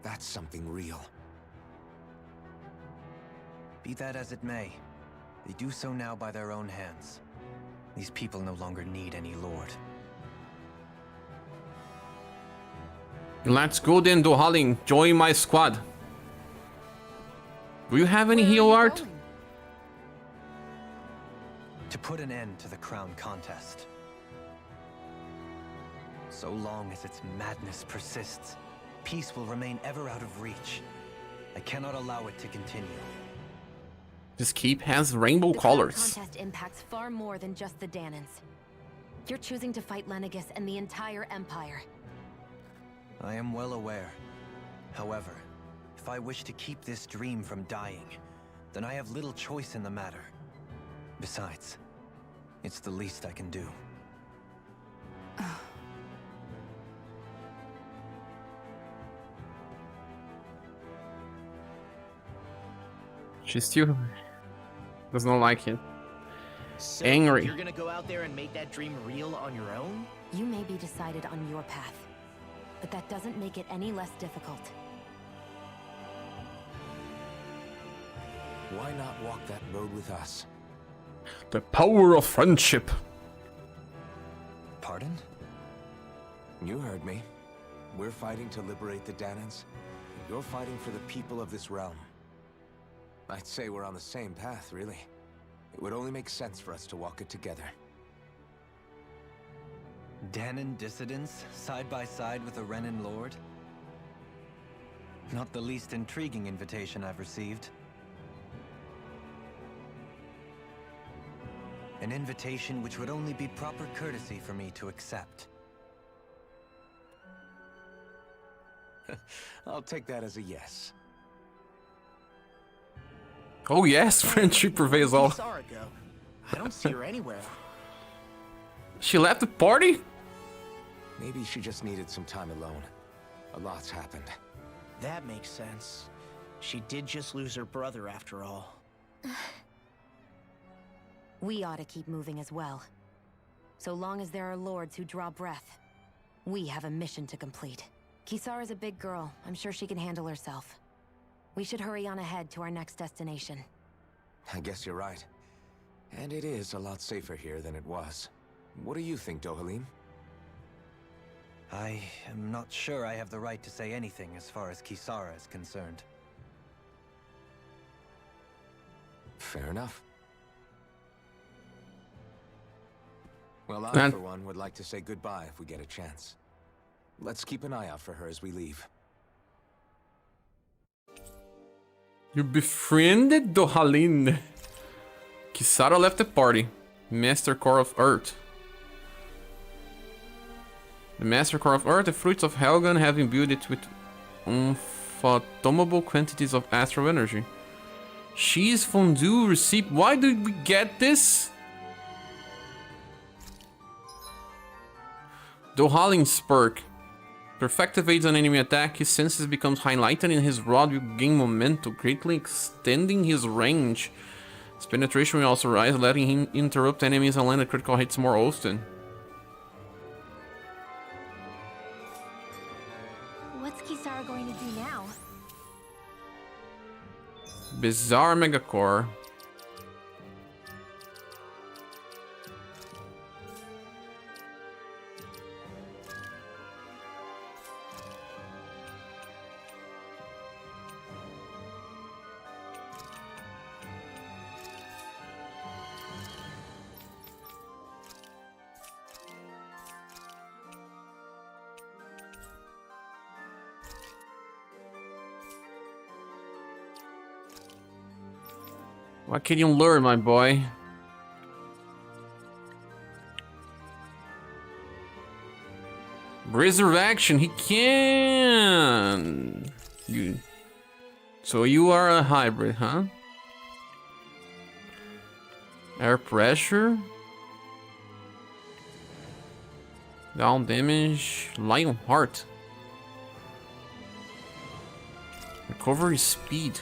That's something real. Be that as it may, they do so now by their own hands. These people no longer need any lord. Let's go then, Dohalim. Join my squad. Do you have any heal art? To put an end to the crown contest. So long as its madness persists, peace will remain ever out of reach. I cannot allow it to continue. This keep has rainbow The crown colors. contest impacts far more than just the Danans. You're choosing to fight Lenegus and the entire Empire. I am well aware. However, if I wish to keep this dream from dying, then I have little choice in the matter. Besides, it's the least I can do. She still does not like it. So, Angry. You're gonna go out there and make that dream real on your own? You may be decided on your path, but that doesn't make it any less difficult. Why not walk that road with us? The power of friendship. Pardon? You heard me. We're fighting to liberate the Danans. You're fighting for the people of this realm. I'd say we're on the same path, really. It would only make sense for us to walk it together. Danan dissidents, side by side with a Renan lord? Not the least intriguing invitation I've received. An invitation which would only be proper courtesy for me to accept. I'll take that as a yes. Oh yes, friendship prevails all. Sara go? I don't see her anywhere. She left the party? Maybe she just needed some time alone. A lot's happened. That makes sense. She did just lose her brother after all. We ought to keep moving as well. So long as there are lords who draw breath, we have a mission to complete. Kisara's a big girl. I'm sure she can handle herself. We should hurry on ahead to our next destination. I guess you're right. And it is a lot safer here than it was. What do you think, Dohalim? I am not sure I have the right to say anything as far as Kisara is concerned. Fair enough. Well, I, And- for one, would like to say goodbye if we get a chance. Let's keep an eye out for her as we leave. You befriended Dohalim. Kisara left the party. Master Core of Earth. The Master Core of Earth, the fruits of Helgen have imbued it with unfathomable quantities of astral energy. Cheese fondue receipt. Why did we get this? Dohalin's perk. Perfect evades an enemy attack. His senses becomes highlighted and his rod will gain momentum, greatly extending his range. His penetration will also rise, letting him interrupt enemies and land critical hits more often. What's Kisara going to do now? Bizarre Megacore. What can you learn, my boy? Resurrection, he can. So you are a hybrid, huh? Air pressure. Down damage. Lion heart. Recovery speed.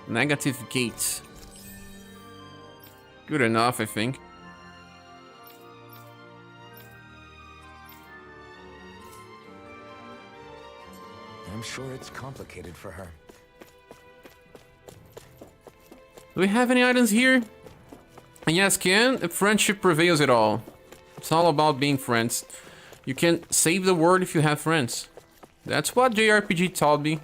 Negative gates. Good enough, I think. I'm sure it's complicated for her. Do we have any items here? And yes, Ken, friendship prevails it all. It's all about being friends. You can save the world if you have friends. That's what JRPG taught me.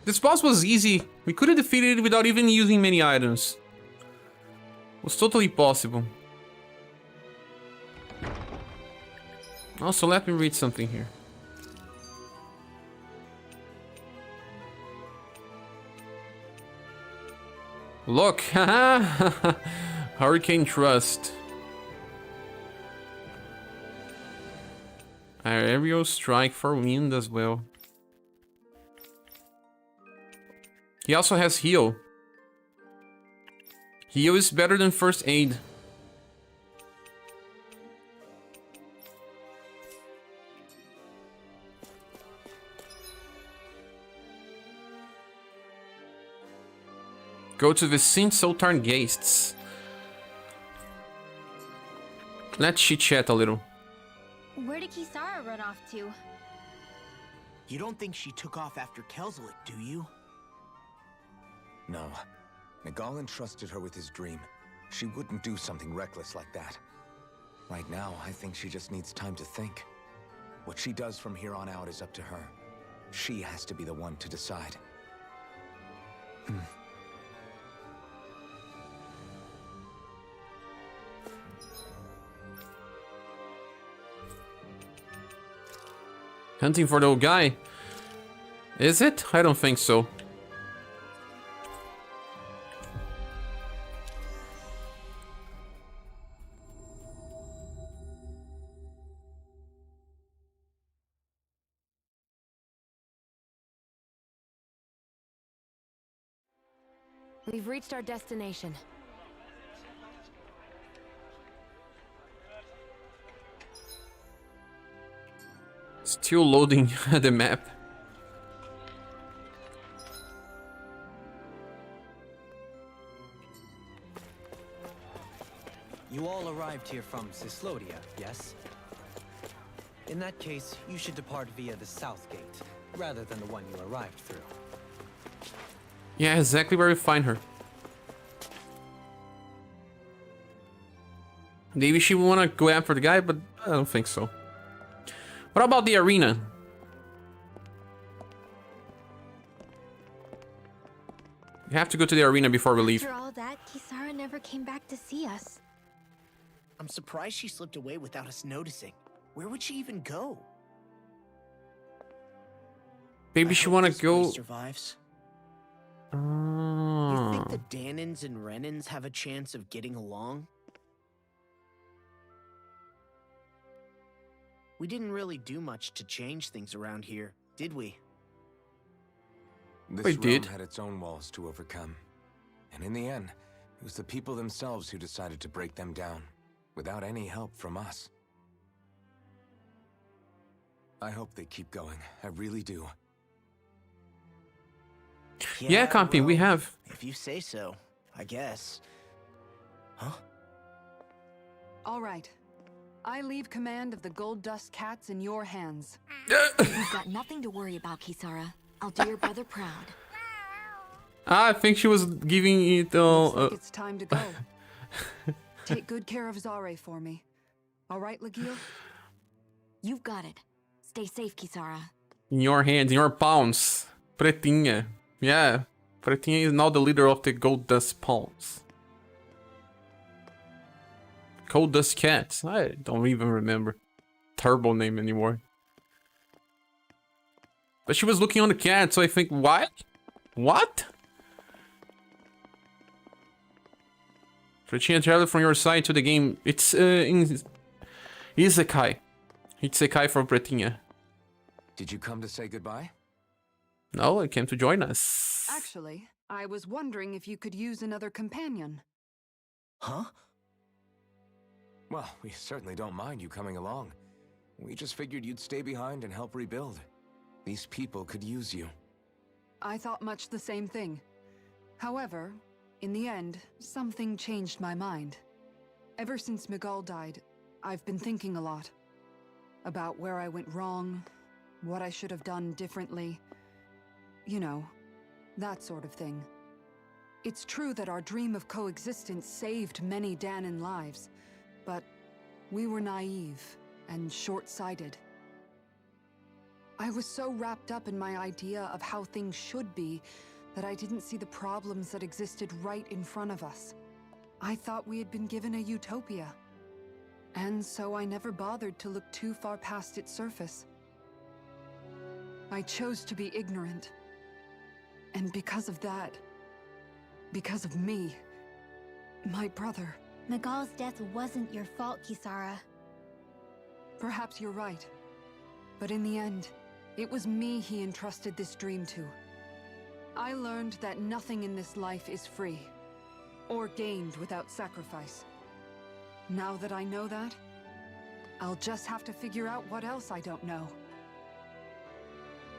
This boss was easy. We could have defeated it without even using many items. It was totally possible. Also, let me read something here. Look, haha, Hurricane Trust. Aerial strike for wind as well. He also has heal. Heal is better than first aid. Go to the Sint Sultan Geists. Let's chit-chat a little. Where did Kisara run off to? You don't think she took off after Kelzelik, do you? No. Nagal entrusted her with his dream. She wouldn't do something reckless like that. Right now, I think she just needs time to think. What she does from here on out is up to her. She has to be the one to decide. Hunting for the old guy? Is it? I don't think so. We've reached our destination. Still loading the map. You all arrived here from Cislodia, yes? In that case, you should depart via the south gate, rather than the one you arrived through. Yeah, exactly where we find her. Maybe she will want to go after the guy, but I don't think so. What about the arena? We have to go to the arena before we leave. After all that, Kisara never came back to see us. I'm surprised she slipped away without us noticing. Where would she even go? Maybe I she hope wanna this go. place survives. You think the Danans and Renans have a chance of getting along? We didn't really do much to change things around here, did we? This We realm did. had its own walls to overcome. And in the end, it was the people themselves who decided to break them down, without any help from us. I hope they keep going. I really do. Yeah, Compy, we well, have. If you say so, I guess. Huh? All right. I leave command of the Gold Dust Cats in your hands. You've got nothing to worry about, Kisara. I'll do your brother proud. I think she was giving it Looks like it's time to go. Take good care of Zare for me. All right, Legil? You've got it. Stay safe, Kisara. in your hands, in your palms. Pretinha. Yeah. Pretinha is now the leader of the Gold Dust Palms. Gold Dust Cats. I don't even remember. Turbo name anymore. But she was looking on the cat, so I think, what? What? Pretinha traveled from your side to the game. It's in Isekai. Isekai from Pretinha. Did you come to say goodbye? No, I came to join us. Actually, I was wondering if you could use another companion. Huh? Well, we certainly don't mind you coming along. We just figured you'd stay behind and help rebuild. These people could use you. I thought much the same thing. However, in the end, something changed my mind. Ever since Miguel died, I've been thinking a lot. About where I went wrong, what I should have done differently. You know, that sort of thing. It's true that our dream of coexistence saved many Danan lives, but we were naive and short-sighted. I was so wrapped up in my idea of how things should be that I didn't see the problems that existed right in front of us. I thought we had been given a utopia. And so I never bothered to look too far past its surface. I chose to be ignorant. And because of that, because of me, my brother... Miguel's death wasn't your fault, Kisara. Perhaps you're right. But in the end, it was me he entrusted this dream to. I learned that nothing in this life is free, or gained without sacrifice. Now that I know that, I'll just have to figure out what else I don't know.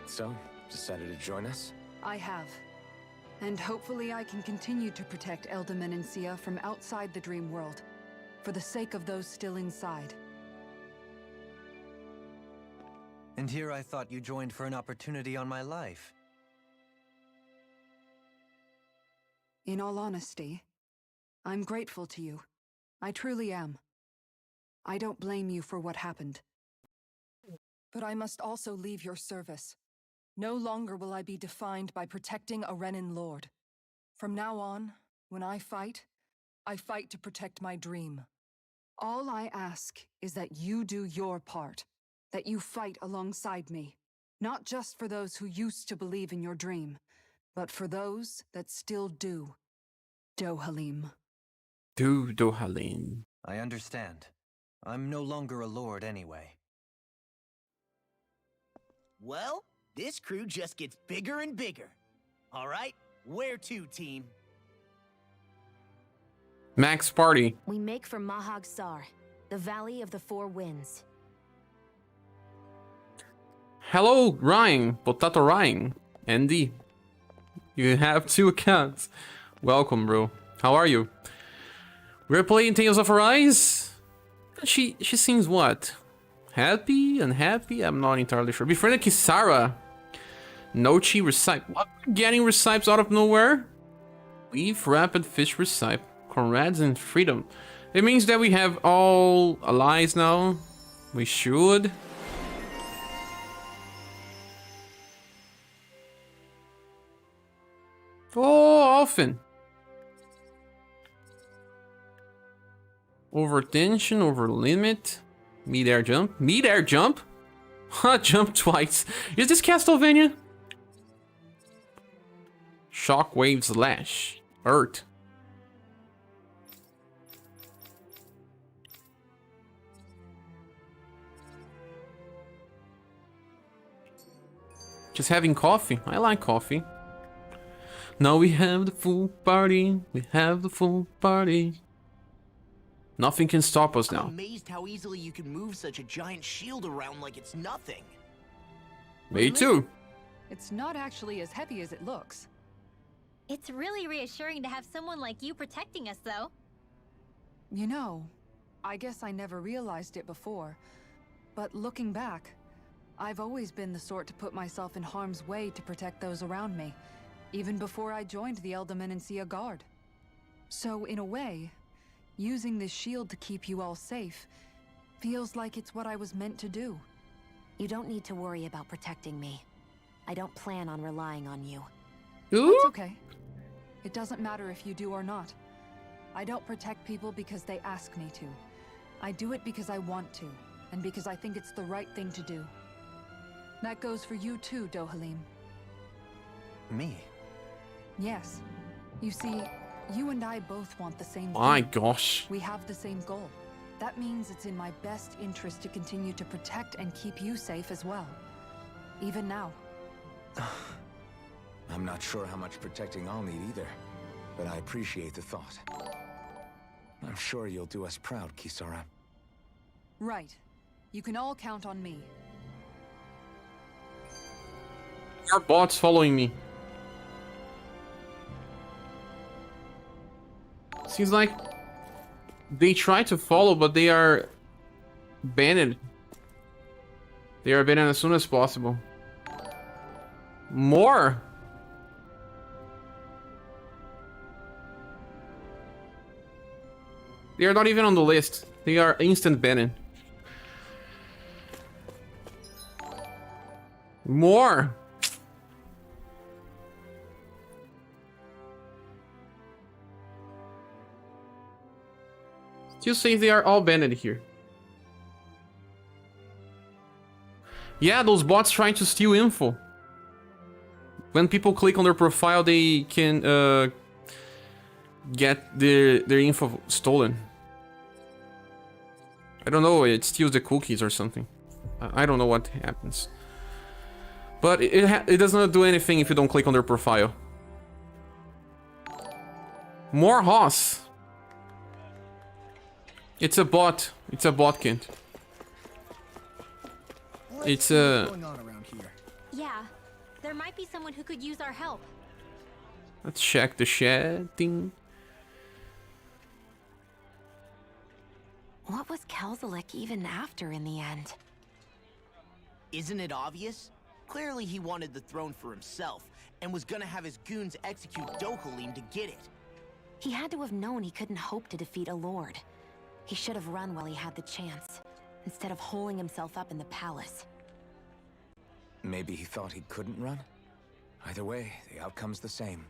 So, decided to join us? I have. And hopefully I can continue to protect Elda Menencia from outside the dream world, for the sake of those still inside. And here I thought you joined for an opportunity on my life. In all honesty, I'm grateful to you. I truly am. I don't blame you for what happened. But I must also leave your service. No longer will I be defined by protecting a Renan lord. From now on, when I fight to protect my dream. All I ask is that you do your part, that you fight alongside me, not just for those who used to believe in your dream, but for those that still do. Dohalim. Dohalim. I understand. I'm no longer a lord anyway. Well, this crew just gets bigger and bigger. All right, where to, team? Max Party. We make for Mahag Sar, the Valley of the Four Winds. Hello, Ryan. Potato Ryan. Andy. You have 2 accounts. Welcome, bro. How are you? We're playing Tales of Arise. She seems what? Happy? Unhappy? I'm not entirely sure. Befriended Kisara. Nochi Recipe. What? Getting recipes out of nowhere? Leaf Rapid Fish Recipe. Comrades in Freedom. It means that we have all allies now. We should. Oh, often. Over tension, over limit. Mid-air jump. Mid-air jump? Ha, jump twice. Is this Castlevania? Shockwave slash. Earth. Just having coffee. I like coffee. Now we have the full party. We have the full party. Nothing can stop us I'm now. amazed how easily you can move such a giant shield around like it's nothing. Me too. It's not actually as heavy as it looks. It's really reassuring to have someone like you protecting us, though. You know, I guess I never realized it before. But looking back, I've always been the sort to put myself in harm's way to protect those around me, even before I joined the Elder Guard. So in a way, using this shield to keep you all safe feels like it's what I was meant to do. You don't need to worry about protecting me. I don't plan on relying on you. Ooh. That's okay. It doesn't matter if you do or not. I don't protect people because they ask me to. I do it because I want to, and because I think it's the right thing to do. That goes for you too, Dohalim. Me? Yes. You see, you and I both want the same My thing. gosh. We have the same goal. That means it's in my best interest to continue to protect and keep you safe as well. Even now. I'm not sure how much protecting I'll need either, but I appreciate the thought. I'm sure you'll do us proud, Kisara. Right. You can all count on me. Are bots following me? Seems like they try to follow, but they are banned. They are banned as soon as possible. More? They are not even on the list. They are instant banning. More? Still says they are all banned here. Yeah, those bots trying to steal info. When people click on their profile, they can get their info stolen. I don't know, it steals the cookies or something. I don't know what happens. But it does not do anything if you don't click on their profile. More Hoss. It's a bot. It's a botkin. It's a... What's going on around here? Yeah, there might be someone who could use our help. Let's check the chatting. What was Kelzelik even after in the end? Isn't it obvious? Clearly he wanted the throne for himself, and was gonna have his goons execute Dohalim to get it. He had to have known he couldn't hope to defeat a lord. He should have run while he had the chance, instead of holding himself up in the palace. Maybe he thought he couldn't run? Either way, the outcome's the same.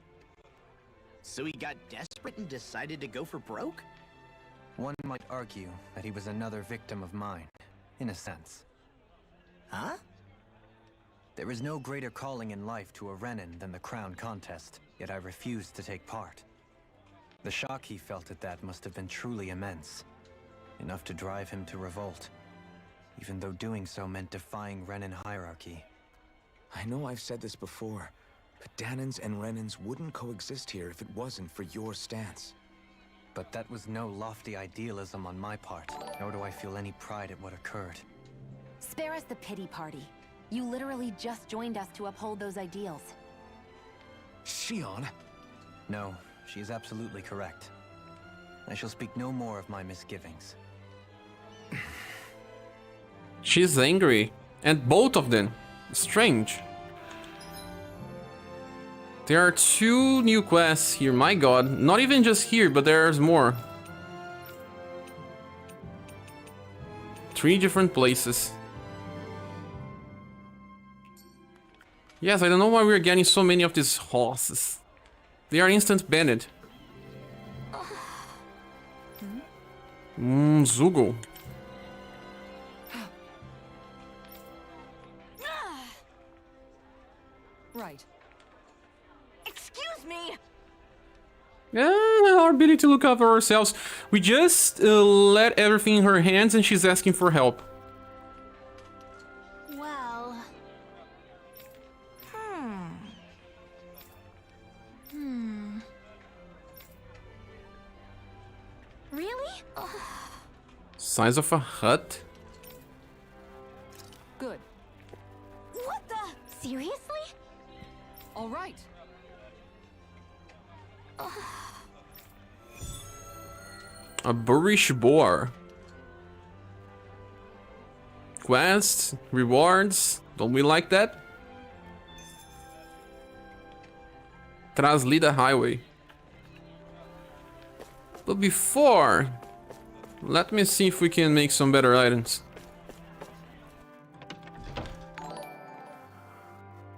So he got desperate and decided to go for broke? One might argue that he was another victim of mine, in a sense. Huh? There is no greater calling in life to a Renin than the crown contest, yet I refused to take part. The shock he felt at that must have been truly immense, enough to drive him to revolt, even though doing so meant defying Renin hierarchy. I know I've said this before, but Danans and Renins wouldn't coexist here if it wasn't for your stance. But that was no lofty idealism on my part, nor do I feel any pride at what occurred. Spare us the pity party. You literally just joined us to uphold those ideals. Shion? No, she is absolutely correct. I shall speak no more of my misgivings. She's angry. And both of them. Strange. There are 2 new quests here, my god. Not even just here, but there's more. 3 different places. Yes, I don't know why we're getting so many of these horses. They are instant banned. Zugo. Right. Excuse me? Our ability to look after ourselves. We just let everything in her hands and she's asking for help. Well... Really? Size of a hut? Good. What the? Seriously? All right. A boorish boar. Quests, rewards. Don't we like that? Traslida Highway. But before, let me see if we can make some better items.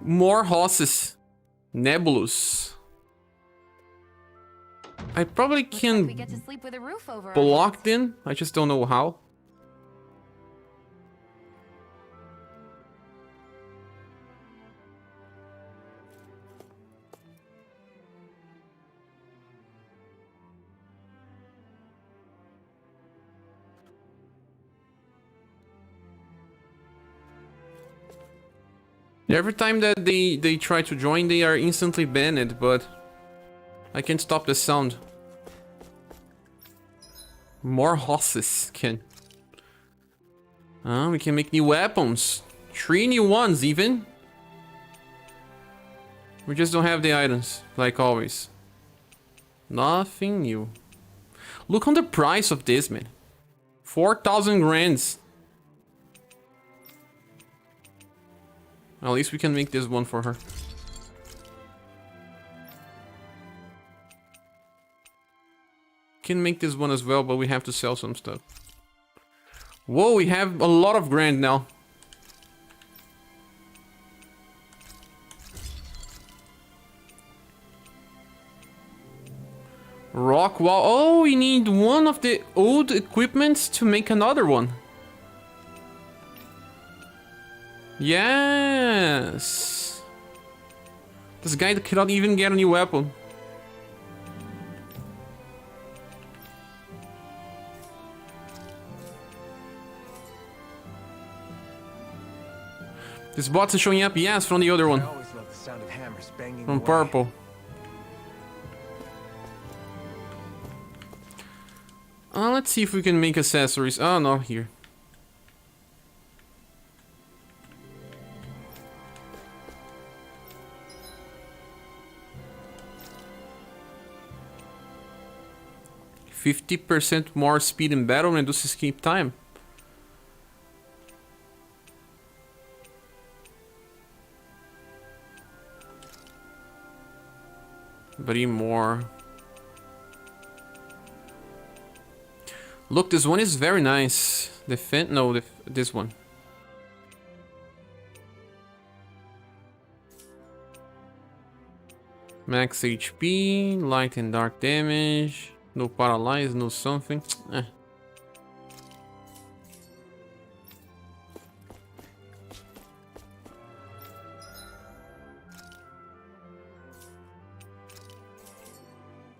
More horses. Nebulous. I probably Looks like we can get to sleep with a roof over our block heads. in. I just don't know how. Every time that they try to join, they are instantly banned, but I can't stop the sound. More horses can. We can make new weapons. 3 new ones even. We just don't have the items, like always. Nothing new. Look on the price of this, man. 4,000 grands. At least we can make this one for her. Can make this one as well, but we have to sell some stuff. Whoa, we have a lot of grand now. Rock wall. Oh, we need one of the old equipments to make another one. Yes. This guy cannot even get a new weapon. This bot is showing up, yes, from the other one. I always love the sound of hammers banging From away. purple. Let's see if we can make accessories. Oh, no, here. %50 more speed in battle reduces escape time. But even more. Look, this one is very nice. This one. Max HP, light and dark damage, no paralyze, no something.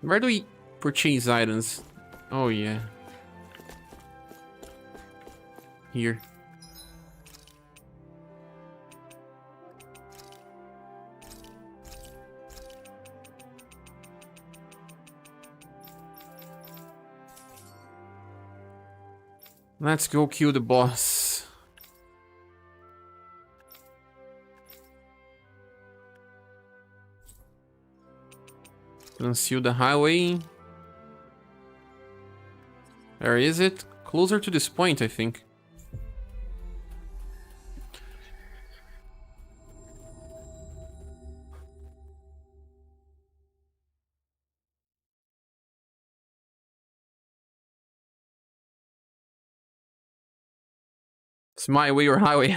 Where do we purchase items? Oh yeah. Here. Let's go kill the boss. Conceal the highway. Where is it? Closer to this point, I think. It's my way or highway.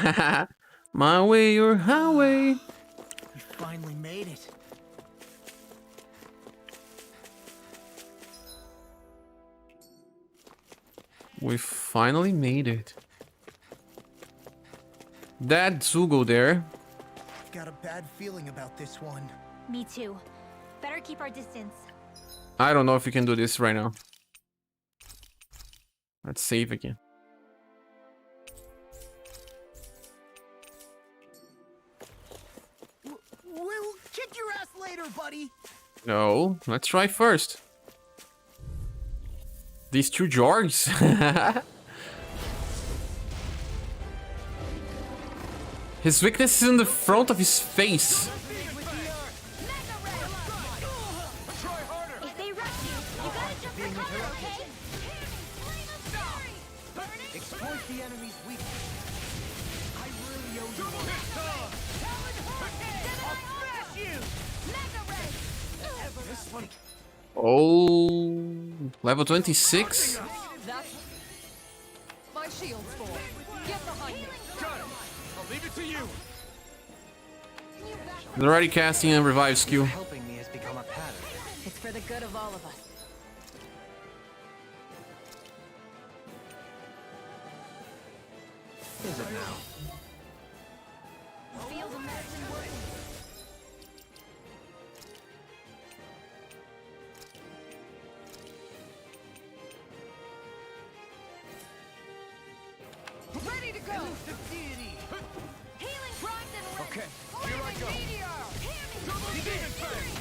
My way or highway. We finally made it. We finally made it. That Zugo there. I've got a bad feeling about this one. Me too. Better keep our distance. I don't know if we can do this right now. Let's save again. We'll kick your ass later, buddy. No, let's try first. These two Jorgs. His weakness is in the front of his face. If they rush you, you gotta jump for cover, okay? Flame of fury! Burning Exploit the enemy's weakness. I really owe you. I'll smash you! This one. Oh, level 26. That's my shield's for. Get behind me. Got it. I'll leave it to you. They're already casting a revive skill. Helping me has become a pattern. It's for the good of all of us. Is it now? Feel the medicine working. Ready to go. Deity. Healing primed and ready. Okay, here I go. Double demon fang.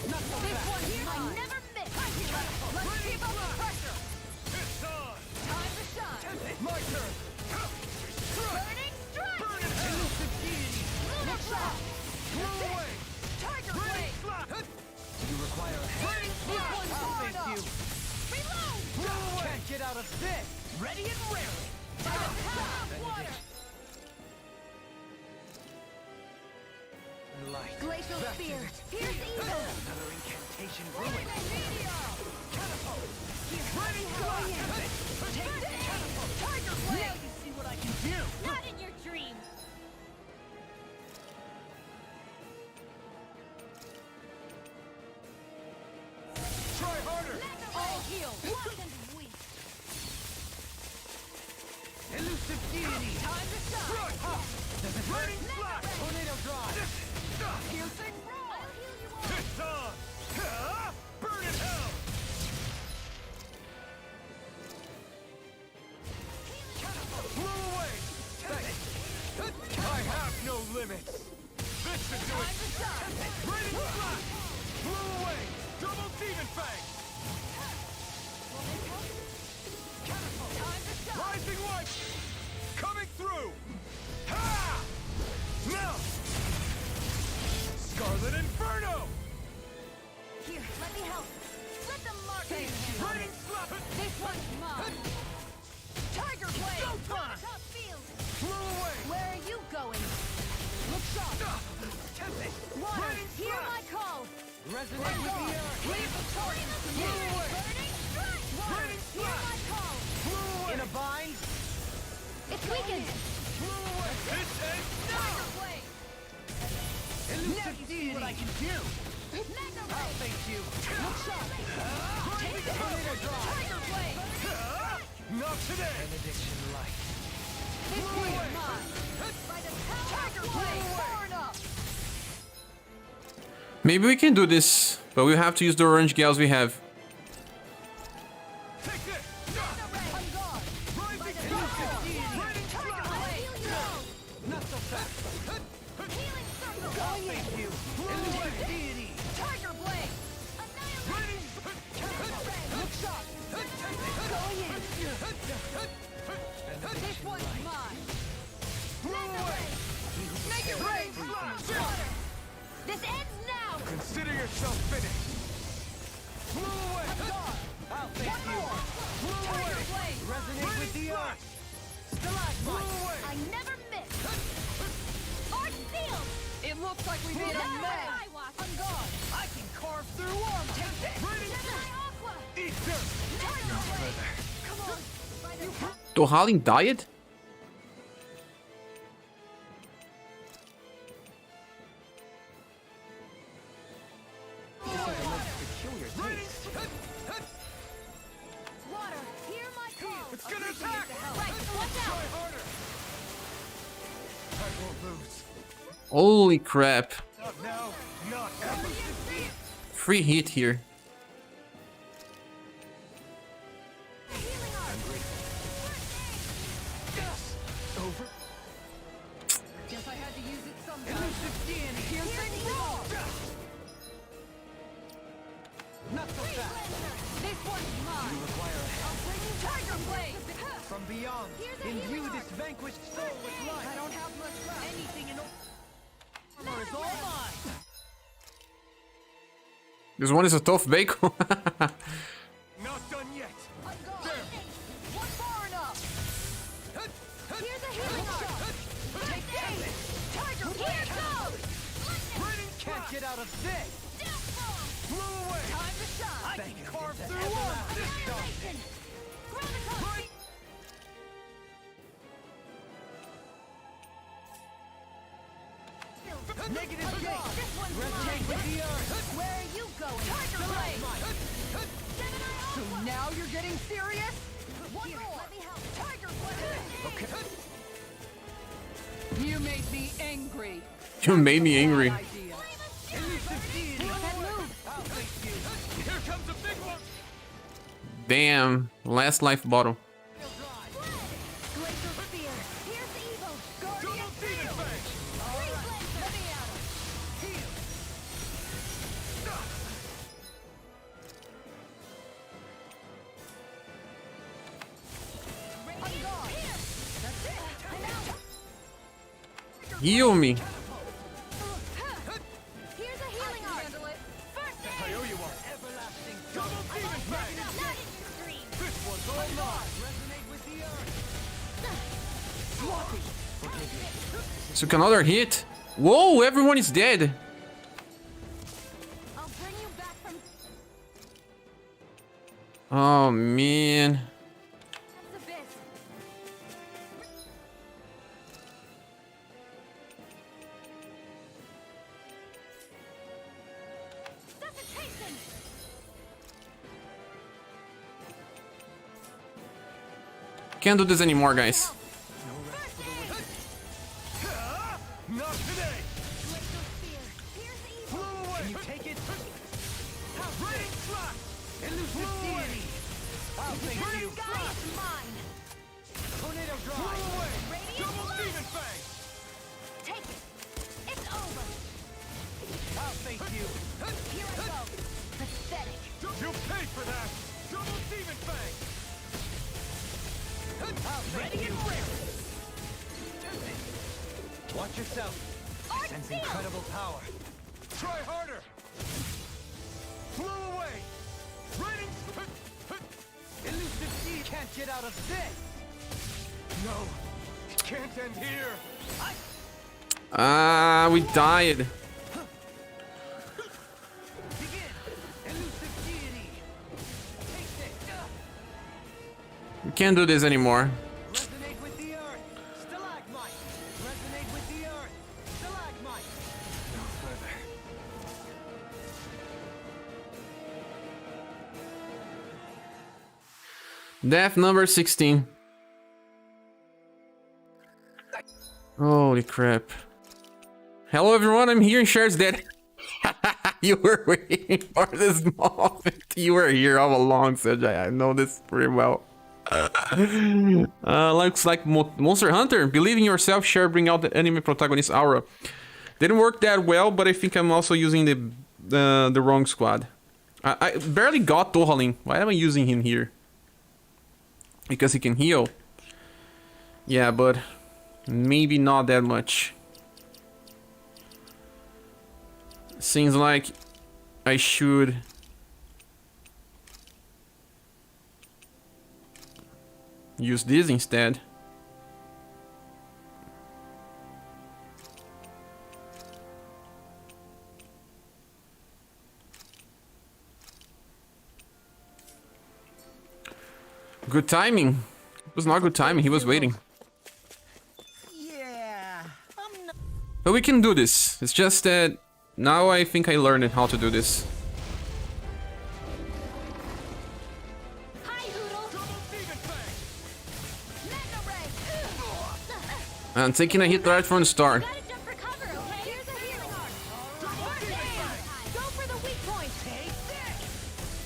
This one here, I never miss. Let's keep up the pressure. It's on. Time to shine. My turn. Burning strike. Burn in hell. Elusive deity. Lunar shot. Blow away. Tiger Raining blade. slap. You require a hand. Raining This slap. one's I'll hard face up. you. Reload. Blow away. Can't get out of this. Ready and raring. Water. Light. Glacial spear. Pierce evil. Another incantation ruined. Raining slap. Take this. Tiger blade. Now you see what I can do. Not in your dreams. Try harder. All healed. Locked and weak. Elusive deity. Time to shine. Run. Raining slap. Tornado drive. Piercing. I'll heal you all. It's on. Burn in hell. Blow away. I have no limits. This should do it. Raining slap. Blow away. Double demon fang. Rising light. Coming through. Ha! Now. Scarlet Inferno. Here, let me help. Let them mark me. Raining slap. This one's mine. Tiger blade. Showtime. Top field. Blow away. Where are you going? Look sharp. Water, Raining hear slap. my call. Resonate with the earth. Leave the torch. Blow away. Burning strike. Water, Raining hear slap. my call. Blow away. In a bind. It's weakened. Blow away. This ends now. Tiger blade. Elusive deity. What I can do. Mega I'll ray. face you. Look sharp. Take this. Tornado drive. Tiger blade. Not today. Benediction light. This one's mine. By the power Tiger blade. Burn up. Maybe we can do this, but we have to use the orange gals we have. Take this. Mega ray. On guard. Rising the elusive power. deity. Tiger blade. Heal you all. Not so fast. Healing circle. I'll face you. Elusive deity. Tiger blade. Raining. Look sharp. Going in. This one's mine. Blow away. Make it rain. Water. This ends now. Consider yourself finished. Blow away. I'll face One you. more. Blow Tiger away. blade. Resonate with the earth. Blow Stalagmite. away. I never miss. Arch field. It looks like we made a Now mess. I watch. On guard. I can carve through arm. Take this. Gemini Aqua. Eat dirt. Tiger blade. Come on. By the power. Tohaling diet? Peculiar taste. Water. Hear my call. It's gonna attack. Right. Watch Try out. harder. I won't lose. Holy crap. Not now. Not not ever. Free hit here. Yes. Over. Guess I had to use it sometime. Here's the roar! Not so fast. This one's mine. You require a hand. I'll bring you Tiger Blade! From beyond, imbue this vanquished soul with life. I don't have much left. Anything in armor is all mine. This one is a tough bacon. Not done yet. I'm gone. One far enough. Here's a healing shot. Take aim. Tiger Blade. Here goes. Can't get out of this. Blew away. Time to shine. I can carve through one. This dog. Right. Negative gate. This one's Breathtaking with the earth. Where are you going? Tiger Blade. So now you're getting serious? One more. Let me help. Tiger Blade. Okay. You made me angry. You made me angry. Bad idea. That move. Here comes a big one. Damn. Last life bottle. Glacial Spear. Here's the evil. Double demon fang. Let me at him. I'm gone. That's it. I'm out. Heal me. Here's a healing art. Handle it. First I aid. owe you one. Everlasting Double demon fang. Not in your dreams. This one's all mine. Resonate with the earth. Took another hit. Whoa, everyone is dead. I'll bring you back from Oh man. the abyss. Suffocation. Can't do this anymore, guys. Not today. Glacial Spear. Here's the evil. Blew away. You take it. Rain slash. Elusive deity. I'll thank you. Sky is mine. Tornado Blew drive. away. Radiant Double blast. demon fang. Take it. It's over. I'll thank you. Here I go. Pathetic. You'll pay for that. Double demon fang. I'll thank you. Watch yourself. Art Sense seal. incredible power. Try harder. Blew away. Raining. Elusive deity can't get out of this. No. Can't end here. Ah, we died. Begin. Elusive deity. Take this. We can't do this anymore. Resonate with the earth. Stalagmite. Resonate with the earth. Stalagmite. No further. Death number 16. Holy crap. Hello everyone, I'm here and Cher's dead. You were waiting for this moment. You were here all along, Sergey. I know this pretty well. Looks like Monster Hunter. Believe in yourself, Cher, bring out the anime protagonist aura. Didn't work that well, but I think I'm also using the wrong squad. I barely got Dohalim. Why am I using him here? Because he can heal. Yeah, but maybe not that much. Seems like I should use this instead. Good timing. It was not good timing. He was waiting. Yeah, I'm not. But we can do this. It's just that now I think I learned how to do this. Hi, Hoodle. Double demon fang. Mega Ray. I'm taking a hit right from the start. Gotta jump for cover, okay? Here's a healing art. Double demon fang. for the weak point. Take this.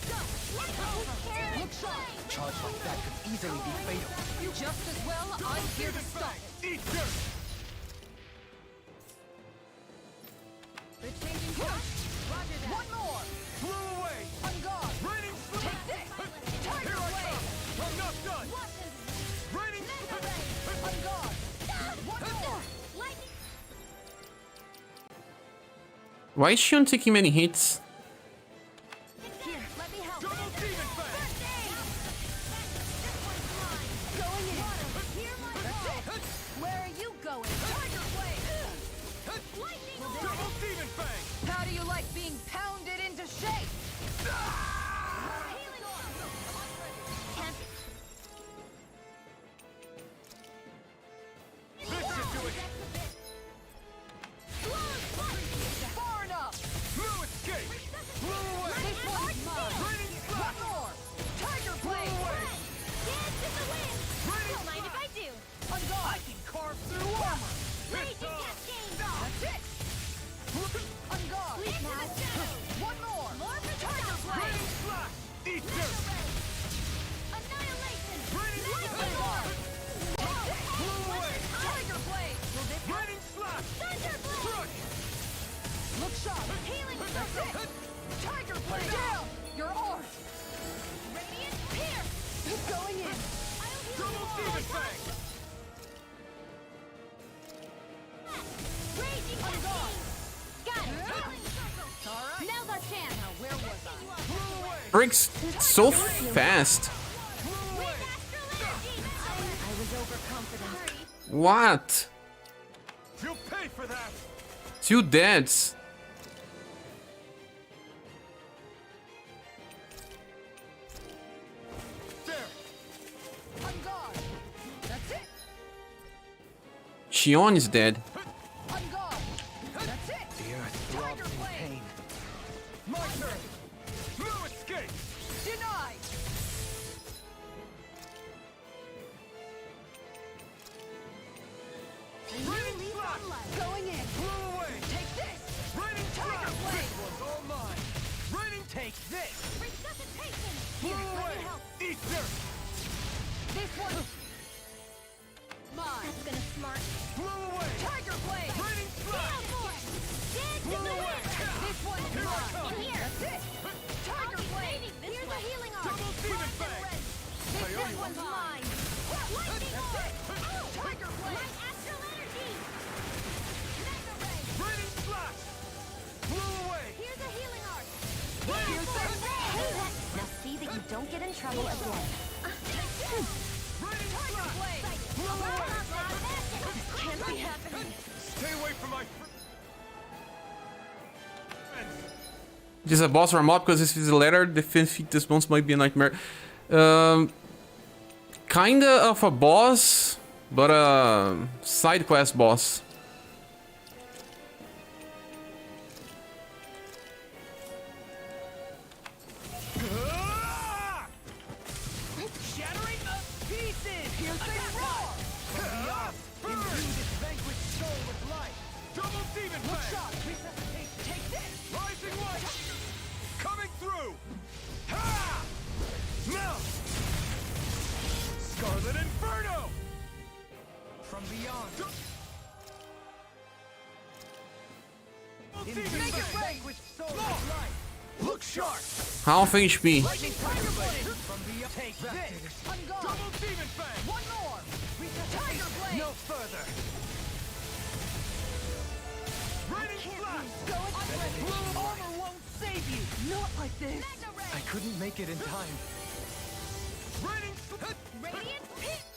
Go. Look sharp. Charge like that could easily be fatal. You just as well. I'm here to stop it. Eat dirt! They're changing course. Roger that. One more. Blew away! On guard. Raining Take this. Tiger Here I blade. come! I'm not done! Raining On guard. One more. Lightning. Why is she not taking many hits? Here, let me help. Double demon fang! First aid. This one's mine. Going in. Hear my call. Where are you going? Tiger blade. Lightning. Double demon fang! How do you like being pounded into shape? Healing orb. Can't. This should do it! Far enough. No escape! Blew away! This one's mine. Raining One slash! more. Tiger blade. Dance in the wind. Don't mind if I do. On guard. I can carve through armor! Raging cascade. That's it. On guard. Into the shadows. One more. More for Tiger blade. Raining slash! Eat dirt! Annihilation. On Lightning. guard. Blew away! Tiger blade. Raining slash! Thunder blade. Crush! Look sharp. Healing That's circle. it. Tiger blade. Down. Your arms. Radiant pierce. Going in. I'll heal Double you demon all. fang! Raging On guard. cascade. Got it. Healing circle. All right. Now's our chance. Now where was I? Blew away! Breaks so fast. With astral energy. I was overconfident. What? You'll pay for that! 2 deads. There! On guard. That's it. Shion is dead. On guard. That's it. The earth Tiger throbs in blade. pain. My turn! No escape! Denied. Raining slash! Going in. Blew away! Take this. Raining Tiger slash! blade. This one's all mine! Raining take this! Resuscitation. Blew Here, let me away! help. Eat dirt! This one. Mine. That's gonna smart. Blew away! Tiger blade. Raining slash! Dance in Blew the away! wind. This one's Here I mine. come! In here. That's it. Tiger blade. Here's a healing arm. Double demon fang! This one's mine. Lightning orb. Tiger blade. My astral energy. Mega ray. Raining slash! Blew away! Here's a healing arm. Raining slash! Now see that you don't get in trouble again. Raining slash! Blade. Blew away! Can't be happening. Stay away from my friends! Just a boss or a mob, because this is a letter. Defeat this monster might be a nightmare. Kinda of a boss, but a side quest boss. Ah! Shattering the pieces! Here's the roar. Imbue this vanquished soul with life! Double demon Look fang! sharp. Resuscitate. Take this. Rising light! Coming through! Ha! Now! Scarlet Inferno! From beyond. Double Imbue demon this fang! vanquished soul with life. Look sharp! Half HP. Lightning tiger blade. From beyond. Take this. On guard. Double demon fang! One more. Tiger blade. No further. Raining slash! Go unready. Armor won't save you. Not like this. Mega ray. I couldn't make it in time. Raining slash! Radiant pierce.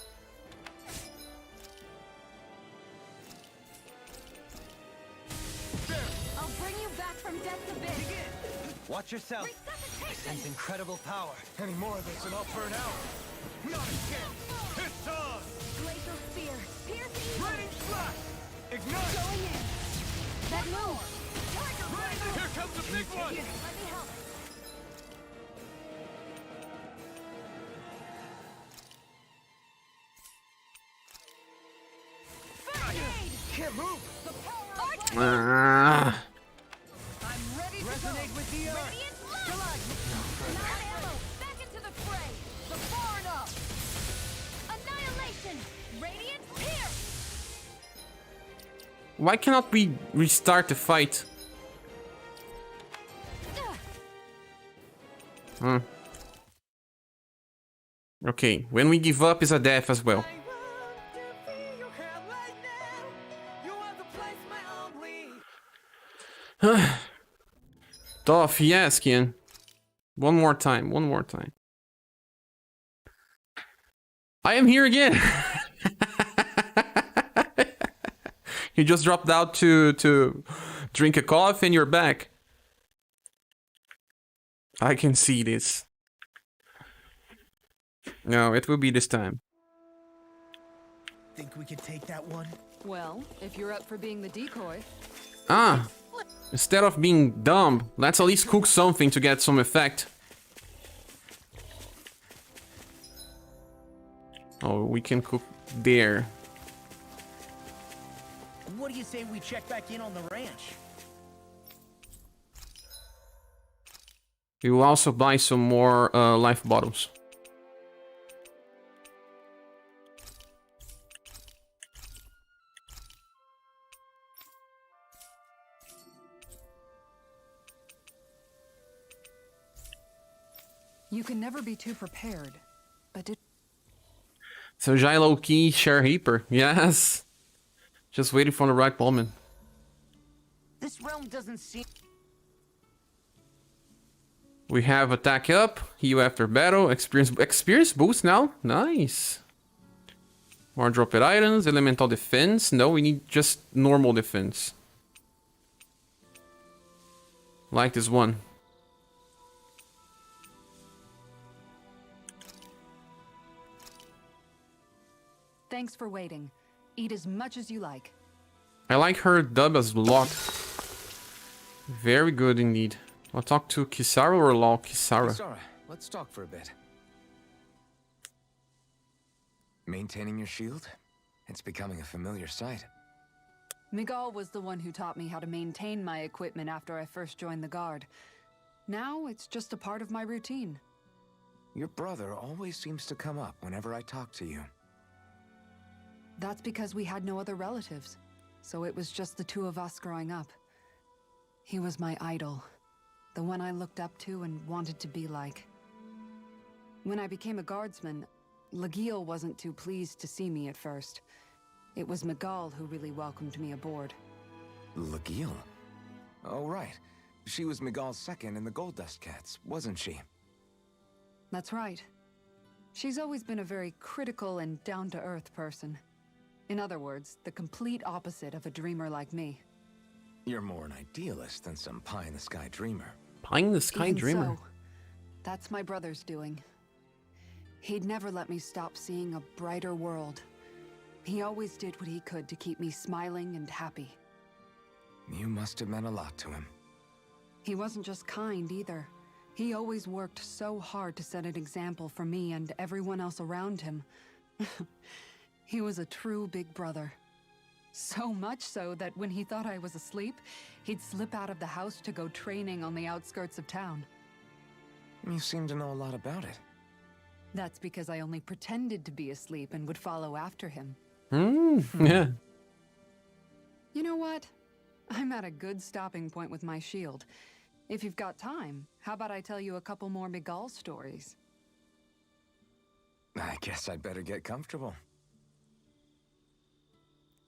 There! I'll bring you back from death's abyss. Watch yourself. I Resuscitation. sense incredible power. Any more of this and I'll burn out! Not again! It's on! Glacial spear. Piercing. Raining slash! Ignite! Going in. That move. Here comes the big one! Let me help. Can't move! Ah. I'm ready to Resonate with the Radiant launch! Not ammo! Back into the fray! The far enough! Annihilation! Radiant here! Why cannot we restart the fight? Okay, when we give up is a death as well. Tough, yes, Kian. One more time, one more time. I am here again! You just dropped out to drink a coffee and you're back. I can see this. No, it will be this time. Think we could take that one? Well, if you're up for being the decoy. Ah! Instead of being dumb, let's at least cook something to get some effect. Oh, we can cook there. What do you say we check back in on the ranch? We will also buy some more life bottles. You can never be too prepared. But So Jai low-key share heaper. Yes. Just waiting for the right moment. This realm doesn't seem... We have attack up, heal after battle, experience boost now. Nice. More dropped items, elemental defense. No, we need just normal defense. Like this one. thanks for waiting. Eat as much as you like. I like her dub as locked. Very good indeed. I'll talk to Kisara or Law Kisara. Kisara, let's talk for a bit. Maintaining your shield? It's becoming a familiar sight. Miguel was the one who taught me how to maintain my equipment after I first joined the Guard. Now it's just a part of my routine. Your brother always seems to come up whenever I talk to you. That's because we had no other relatives, so it was just the two of us growing up. He was my idol, the one I looked up to and wanted to be like. When I became a guardsman, Lagiel wasn't too pleased to see me at first. It was Miguel who really welcomed me aboard. Lagiel? Oh, right. She was Miguel's second in the Gold Dust Cats, wasn't she? That's right. She's always been a very critical and down-to-earth person. In other words, the complete opposite of a dreamer like me. You're more an idealist than some pie-in-the-sky dreamer. Pie-in-the-sky Even dreamer? so, that's my brother's doing. He'd never let me stop seeing a brighter world. He always did what he could to keep me smiling and happy. You must have meant a lot to him. He wasn't just kind either. He always worked so hard to set an example for me and everyone else around him. He was a true big brother. So much so that when he thought I was asleep, he'd slip out of the house to go training on the outskirts of town. You seem to know a lot about it. That's because I only pretended to be asleep and would follow after him. Yeah. You know what? I'm at a good stopping point with my shield. If you've got time, how about I tell you a couple more Miguel stories? I guess I'd better get comfortable.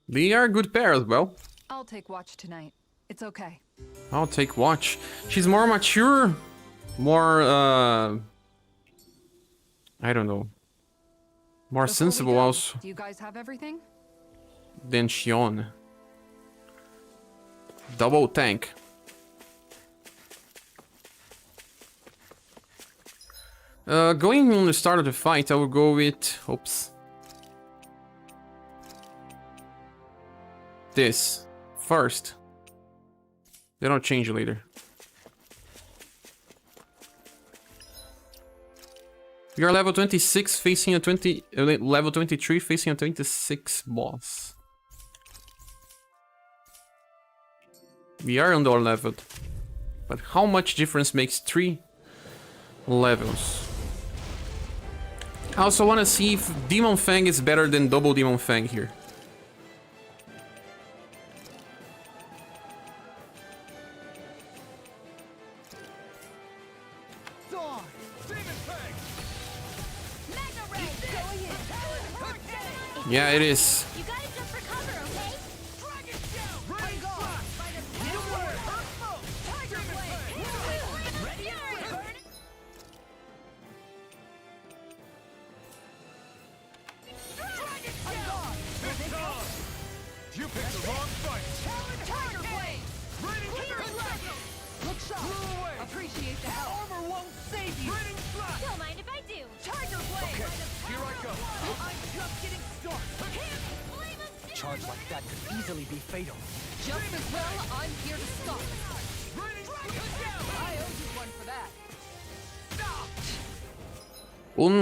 They are a good pair as well. I'll take watch tonight. It's okay. I'll take watch. She's more mature, more, I don't know. More Before we sensible go, also Do you guys have everything? than Shion. Double tank. Going on the start of the fight, I will go with... Oops. This. First. They don't change later. We are level 26 facing a level 23 facing a 26 boss. We are under leveled. But how much difference makes 3 levels? I also want to see if Demon Fang is better than Double Demon Fang here. Yeah, it is. You gotta jump for cover, okay? You picked the wrong fight. Look sharp. Appreciate the help. Armor won't save you. Raining slash. Don't mind if I do. Okay, here I go. I'm just getting started. Charge like that could easily be fatal. Just as well, I'm here to stop. Raining slash. I owe you one for that.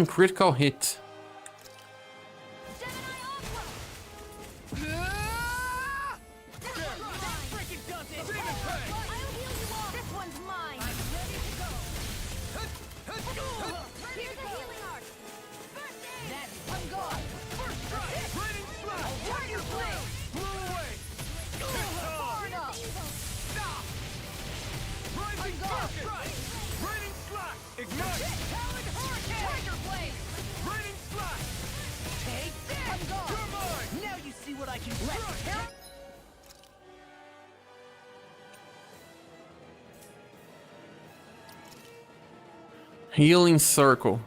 Critical hit. This one's mine. Here's a healing arc. First aid. I'm gone. Raining slash. Tiger blade. Blew away. Far enough. Stop. Rising circuit. Raining slash. Ignite. Tiger blade. Raining slash. Take this! I'm gone. You're mine. Now you see what I can do. Healing Circle.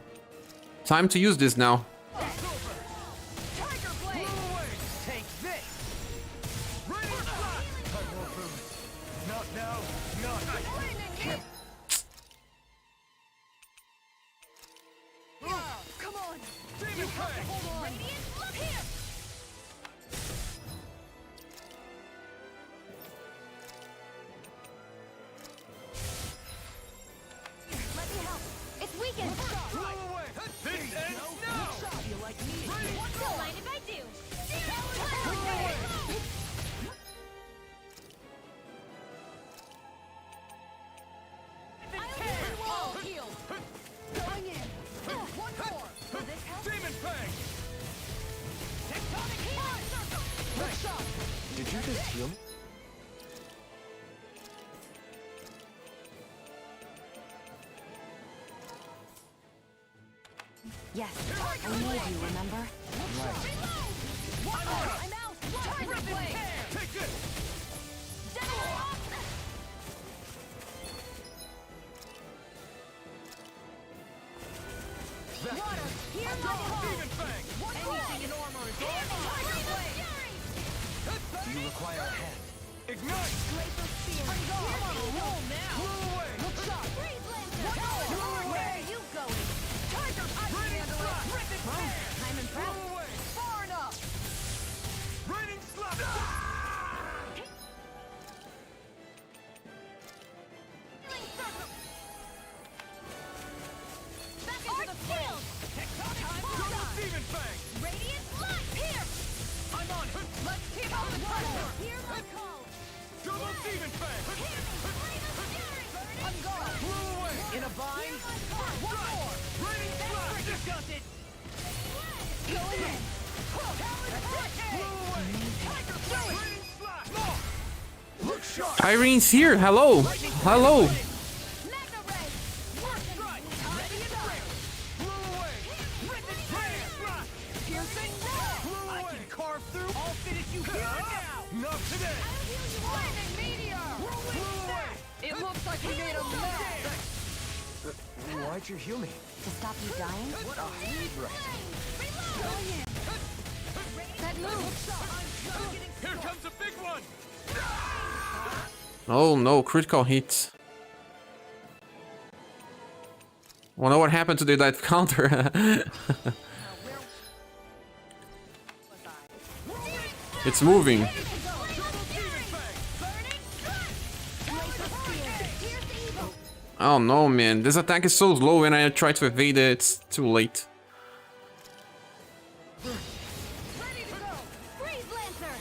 Time to use this now. Tiger blade. Blew away. Take this! Raining slash. I won't lose. Not now. Not. Come on. Demon Fang. Hold on. Radiant, look here. Let me help. It's weakened. Blew away. This ends now. You like me? Don't mind if I do. Blew away. All healed. Going in. One more. Will this help? Demon Fang. Look sharp. Did you just heal me? Yes, I need you, remember? I'm out. Tiger blade. Take this. Water. Here my Double call. Demon Fang. Anything in armor is Tiger blade. Do you require a hand? Ignite. Glacial spear. I'm gone. I'm on a roll now. Blew away. Look sharp. Freeze Lancer. Where are you going? Tiger, I can handle it. Rip it I'm Blew impressed. away. far enough. Raining slap. Back into the field. Double Demon Fang. Radiant light. Here. I'm on it. Let's keep up the pressure. Hear my call. Double Demon Fang. I'm gone. Blew away. In a bind? One more. Raining slash. Does it? Going in. Blew away. Raining slash. Look sharp. Irene's here. Hello. Hello. Mega ray. Blew away. Raining slash. Piercing. Blew I away. can carve through. I'll finish you here now! Not today. Flaming meteor. Blew away. It looks like we made a mess. Why'd you heal me? To stop you dying? What a hate That move. Here comes a big one. Oh no, critical hit. Wanna know what happened to the dive counter? It's moving. Oh no, man. This attack is so slow and I try to evade it, it's too late. Ready to go. Freeze Lancer.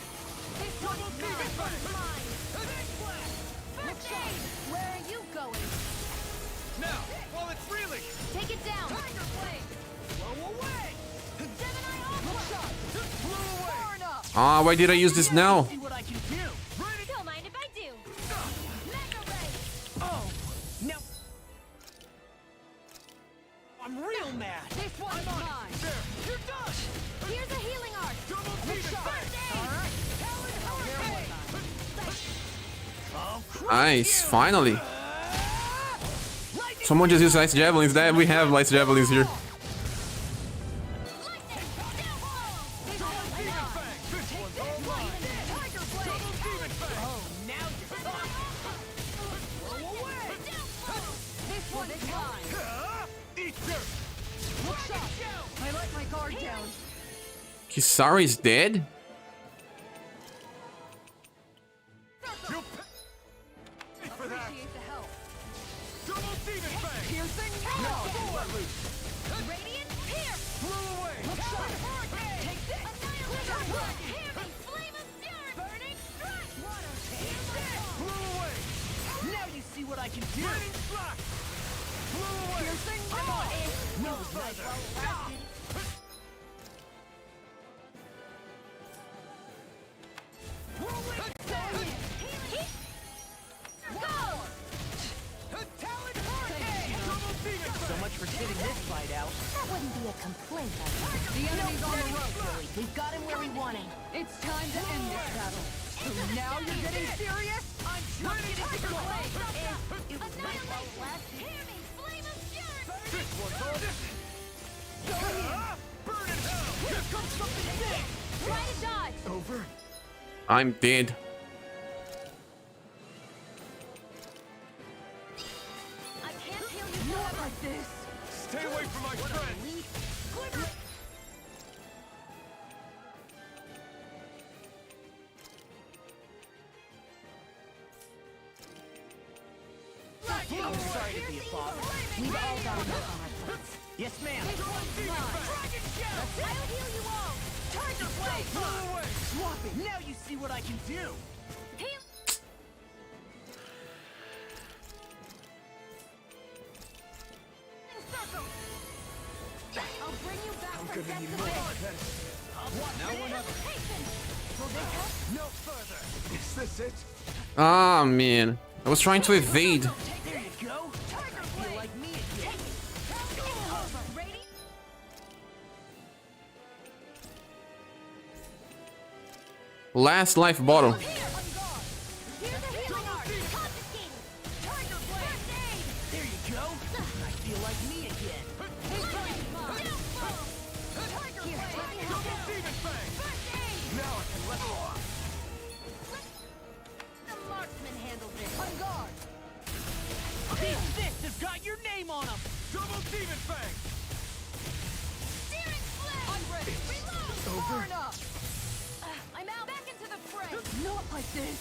This one's mine. First aid. Where are you going? Ah, why did I use this now? See what I can do. Don't mind if I do. Mega ray. Oh, no. I'm real mad. This one's mine. There, you're done! Here's a healing art. Double demon fang! Alright. Nice, finally. Someone just used ice javelins. That we have ice javelins here. I let my guard down. Kisara is dead? Appreciate the help. Double demon fang! Piercing Radiant pierce. Blew away! Take this. Annihilate. Hear me. Flame of fury. Burning strike. Water. Blew away! Now you see what I can do. Burning slack! Blew away! No further. So much for sitting this fight out. That wouldn't be a complaint, I think. The enemy's on the road. We've got him where we want him. It's time to end this battle. So now you're getting serious? I'm trying to take your way. Annihilate. Hear me. Flame of fury. This one's all this! Burn in hell! Here comes something big. Try to dodge. Over? I'm dead. I can't heal you Not forever. like this. Stay away from my friend! I'm sorry to be a bother. We've all got enough on our plates. Yes, ma'am. I'll heal you all. Tiger blade. Blew away! Swap it. Now you see what I can do. Heal. Circle. I'll bring you back from Gonna death need to more life. defense. Now we're not. Will this help? No further! Is this it? Ah, man. I was trying to evade. There you go. Tiger blade. Like me again. Ready? Last life bottle. Here. Here's a healing art. Confiscated. Tiger blade. First aid. There you go. I feel like me again. Double demon fang! First aid. Now I can let go off! The marksman handled this. On guard. These fists have got your name on them. Double demon fang! Searing flame. I'm ready. Reload. Burn up. I'm out. Back into the fray. Not like this.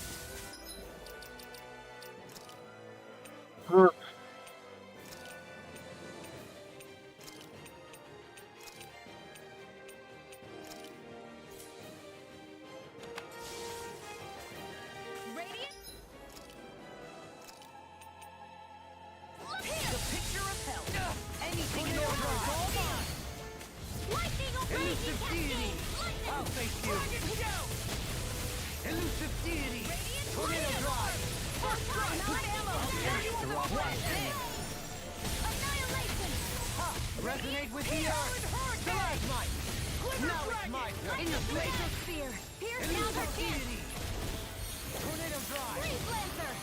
Radiant. The picture of hell. Anything in order is all mine. Lightning will break you, deity. I'll face you. Elusive deity. Tornado drive. First time, not ammo. Annihilation. Resonate with the earth. Stalagmite. Now it's my turn. In the laser sphere. Here's now her Elusive chance. deity. Tornado drive. Freeze Lancer.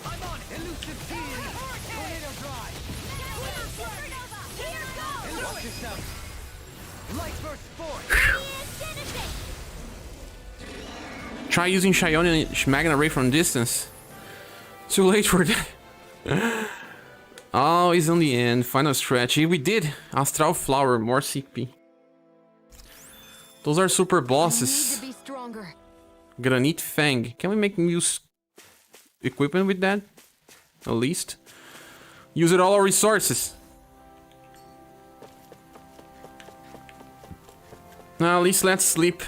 I'm on it. Elusive deity. Tornado drive. Supernova. Here goes. Watch yourself. Light burst forth. Radiant Genesis. Try using Shion and Magna Ray from distance. Too late for that. Oh, it's on the end. Final stretch. We did. Astral Flower, more CP. Those are super Need bosses. to be stronger. Granite Fang. Can we make use equipment with that? At least. Use it all our resources. Now at least let's sleep.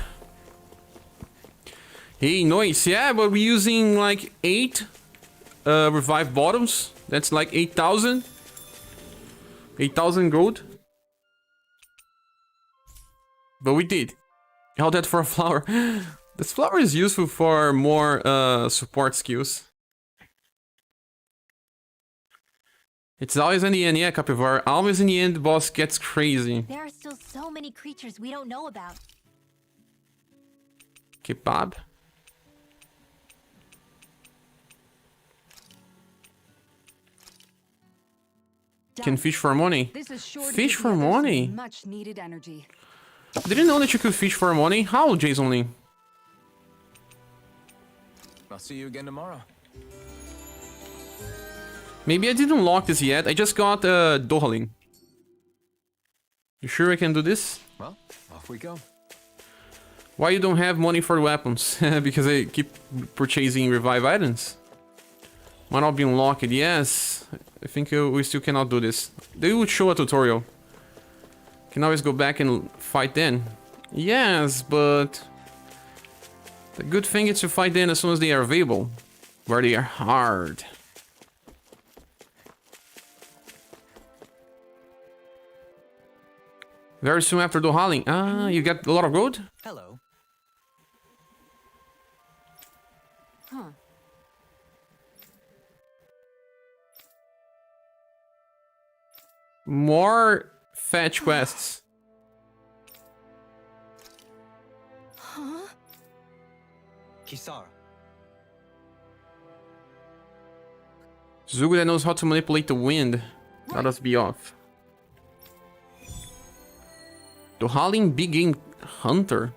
Hey, noise. Yeah, but we're using like 8 revive bottoms. That's like 8,000. 8,000 gold. But we did. All that for a flower. This flower is useful for more support skills. It's always in the end, yeah, Capivara. Always in the end, the boss gets crazy. There are still so many creatures we don't know about. Kebab. Can fish for money. This is sure to Fish give for the others some money? much needed energy. Didn't know that you could fish for money. How, Jason Lee? I'll see you again tomorrow. Maybe I didn't unlock this yet. I just got Dohaling. You sure I can do this? Well, off we go. Why you don't have money for weapons? Because I keep purchasing revive items. Might not be unlocked. Yes. I think we still cannot do this. They would show a tutorial. Can always go back and fight then. Yes, but the good thing is to fight then as soon as they are available. Where they are hard. Very soon after Dohaling. Ah, you got a lot of gold? Hello. Huh. More fetch quests. Huh? Kisara. Zugo that knows how to manipulate the wind. Let us be off. Dohaling Big Game Hunter.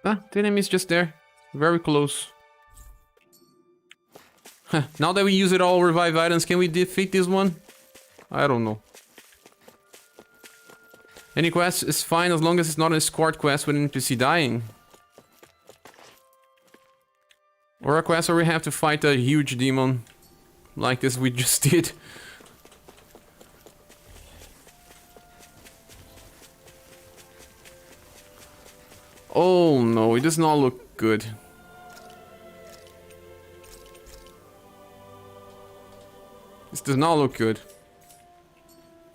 Ah, the enemy is just there. Very close. Huh, now that we use it all revive items, can we defeat this one? I don't know. Any quest is fine as long as it's not an escort quest with an NPC dying. Or a quest where we have to fight a huge demon. Like this we just did. Oh no, it does not look good. This does not look good.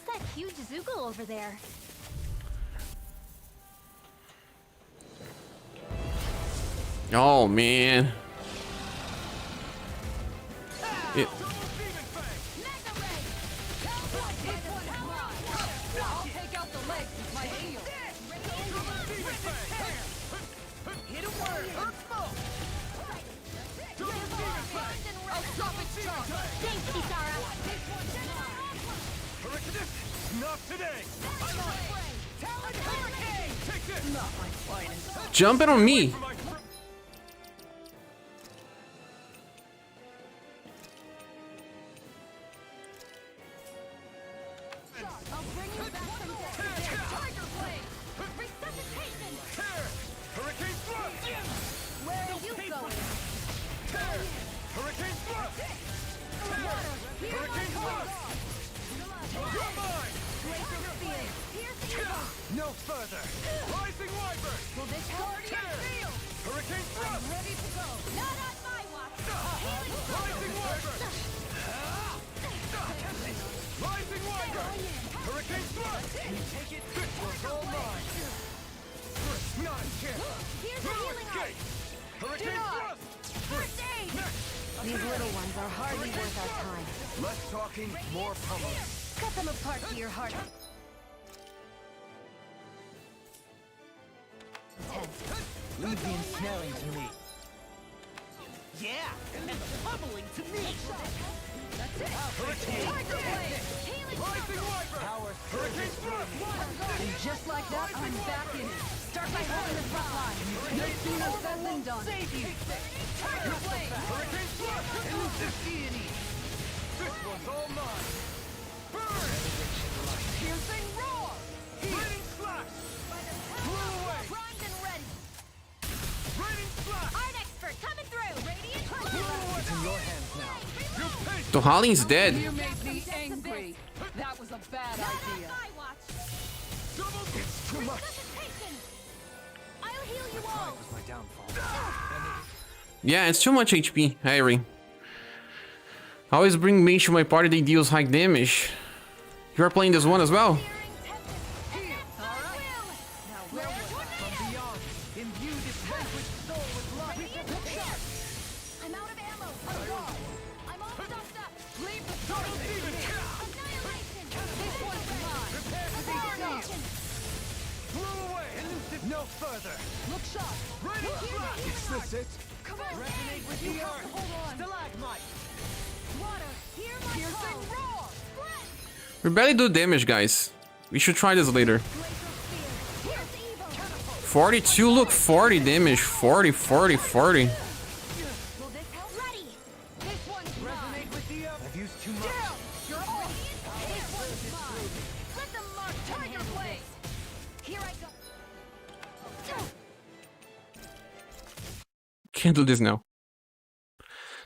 What's that huge Zugal over there? Oh man. It, I'll take out the legs with my heel. Thanks, Kisara. Not today! Take this! Not my finest. jumping on me. I'll bring you back from death. Tiger Blade! Resuscitation! Hurricane thrust! Where are you going? Hurricane thrust! Hurricane thrust! You're mine! No further! Rising Wyvern! Will this guardian field? Hurricane thrust! Ready to go. Not on my watch. Rising Wyvern! Rising Wyvern! Hurricane thrust! Take it! This was all mine! Not a chance! Here's a healing art. Escape! Hurricane thrust! First aid! These little ones are hardly worth our time. Less talking, more pummeling. Cut them apart to your heart. Leave the ensnaring to me. Yeah, and the pummeling to me. That's it. Hurricane! Tiger Blade! Healing Rising Wyvern! Power Hurricane thrust! And just like that, I'm back in it. Start by holding the front line. No sooner said than done. Tiger Blade! Hurricane thrust! This was all mine! Burn! Piercing roar! Raining slash! Blew away! Primed and ready. Raining slash! Art expert coming through. Radiant It's in your hands now. You paid! Dohaling's dead. You made me angry. That was a bad idea. my watch. Double Yeah, it's too much HP, Harry. Always bring mage to my party that deals high damage. You are playing this one as well? I'm out of ammo. I'm all stuffed up. Leave the door. Annihilation. This one's mine. Blew away. Elusive no further. Look sharp. Ready to fly. Is this it? Come on. Resonate with the earth. Hold on. Stalagmite. Water. Hear my Piercing call. roar. Split. We barely do damage, guys. We should try this later. Glacial spear. Here's evil. 42, look, 40 damage. 40, 40, 40. Will this help? Ready. This one's mine. Resonate with the earth. I've used too much. Down. You're all. This one's mine. Let them mark Tiger Blade. Here I go. Can't do this now.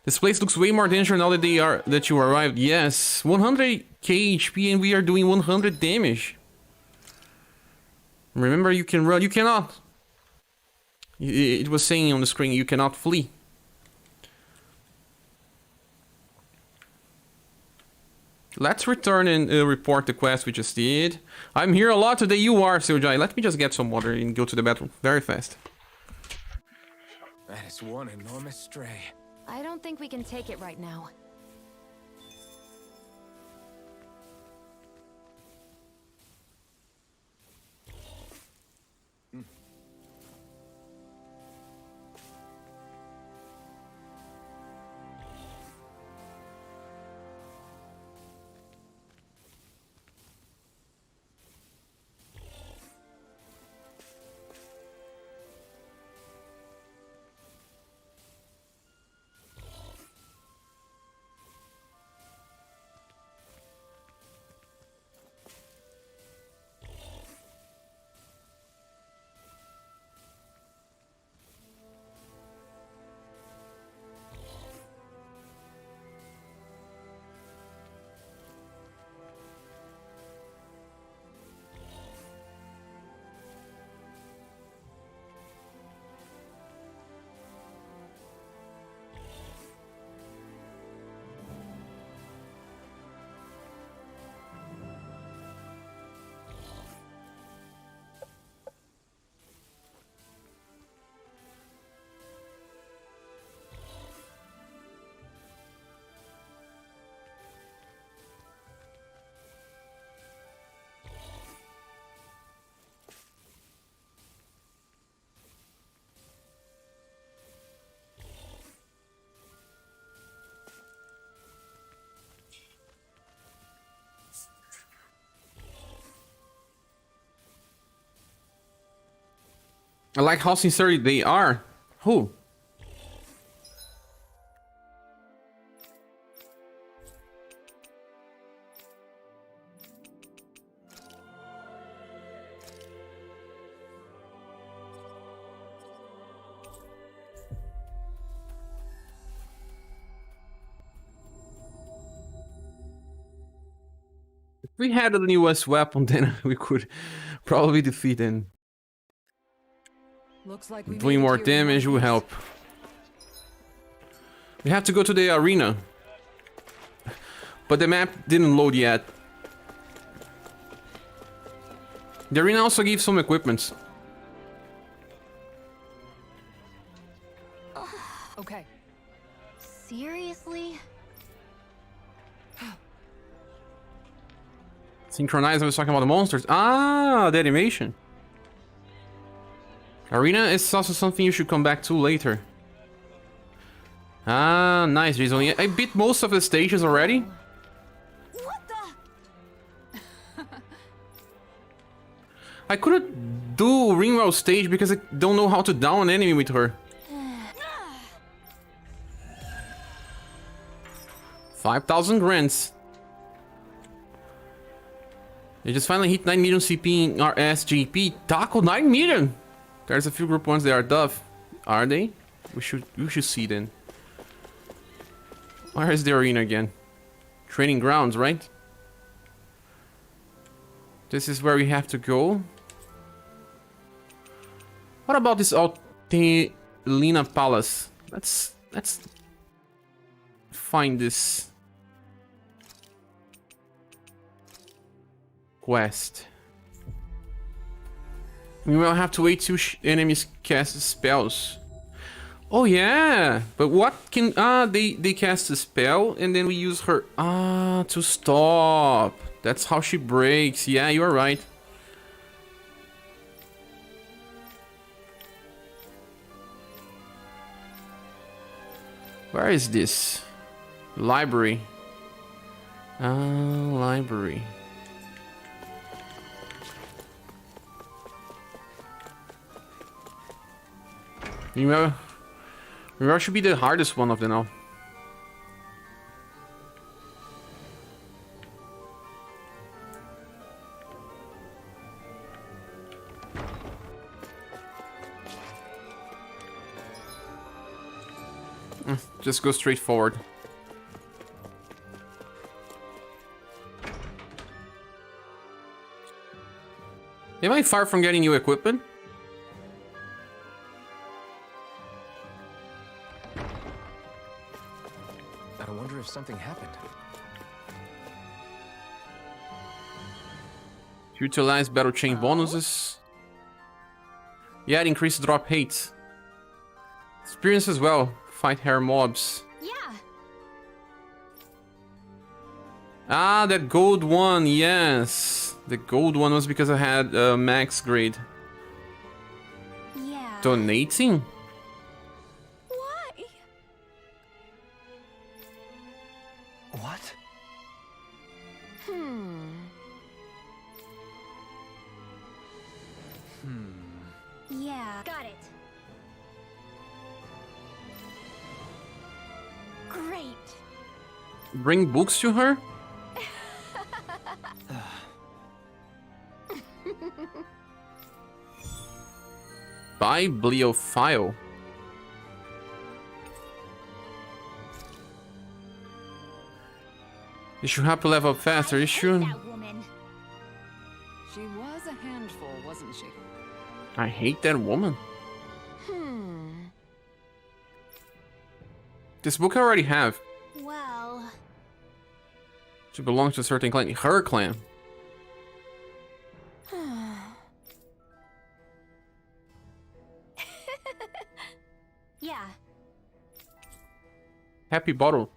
This place looks way more dangerous now that you arrived. Yes, 100k HP and we are doing 100 damage. Remember, you can run. You cannot. It was saying on the screen you cannot flee. Let's return and report the quest we just did. I'm here a lot today. You are, Seojai. Let me just get some water and go to the bathroom very fast. That is one enormous stray. I don't think we can take it right now. I like how sincere they are. Who? If we had a newest weapon, then we could probably defeat them. Looks like we Doing made it more here in damage one will piece. help. We have to go to the arena. But the map didn't load yet. The arena also gives some equipments. Okay. Seriously? Synchronize, I was talking about the monsters. Ah, the animation. Arena is also something you should come back to later. Ah, nice, Jason. I beat most of the stages already. What the? I couldn't do Ringwell stage because I don't know how to down an enemy with her. 5,000 grants. You just finally hit 9 million CP in RSGP. Taco 9 million! There's a few group ones that are tough. Are they? We should see then. Where is the arena again? Training grounds, right? This is where we have to go. What about this Altelina Palace? Let's find this quest. We will have to wait till enemies cast spells. Oh yeah, but what can they cast a spell and then we use her to stop. That's how she breaks. Yeah, you are right. Where is this? Library. Library. Remember, should be the hardest one of them all. Just go straight forward. Am I far from getting new equipment? I wonder if something happened. Utilize battle chain bonuses. Yeah, it increases drop hate. Experience as well. Fight hair mobs. Yeah. Ah, that gold one, yes. The gold one was because I had max grade. Yeah. Donating? Why? What? Yeah. Got it. Great. Bring books to her? Bibliophile. You should have to level up faster, you should. That woman. She was a handful, wasn't she? I hate that woman. This book I already have. Well. She belongs to a certain clan. Her clan. Yeah. Happy bottle.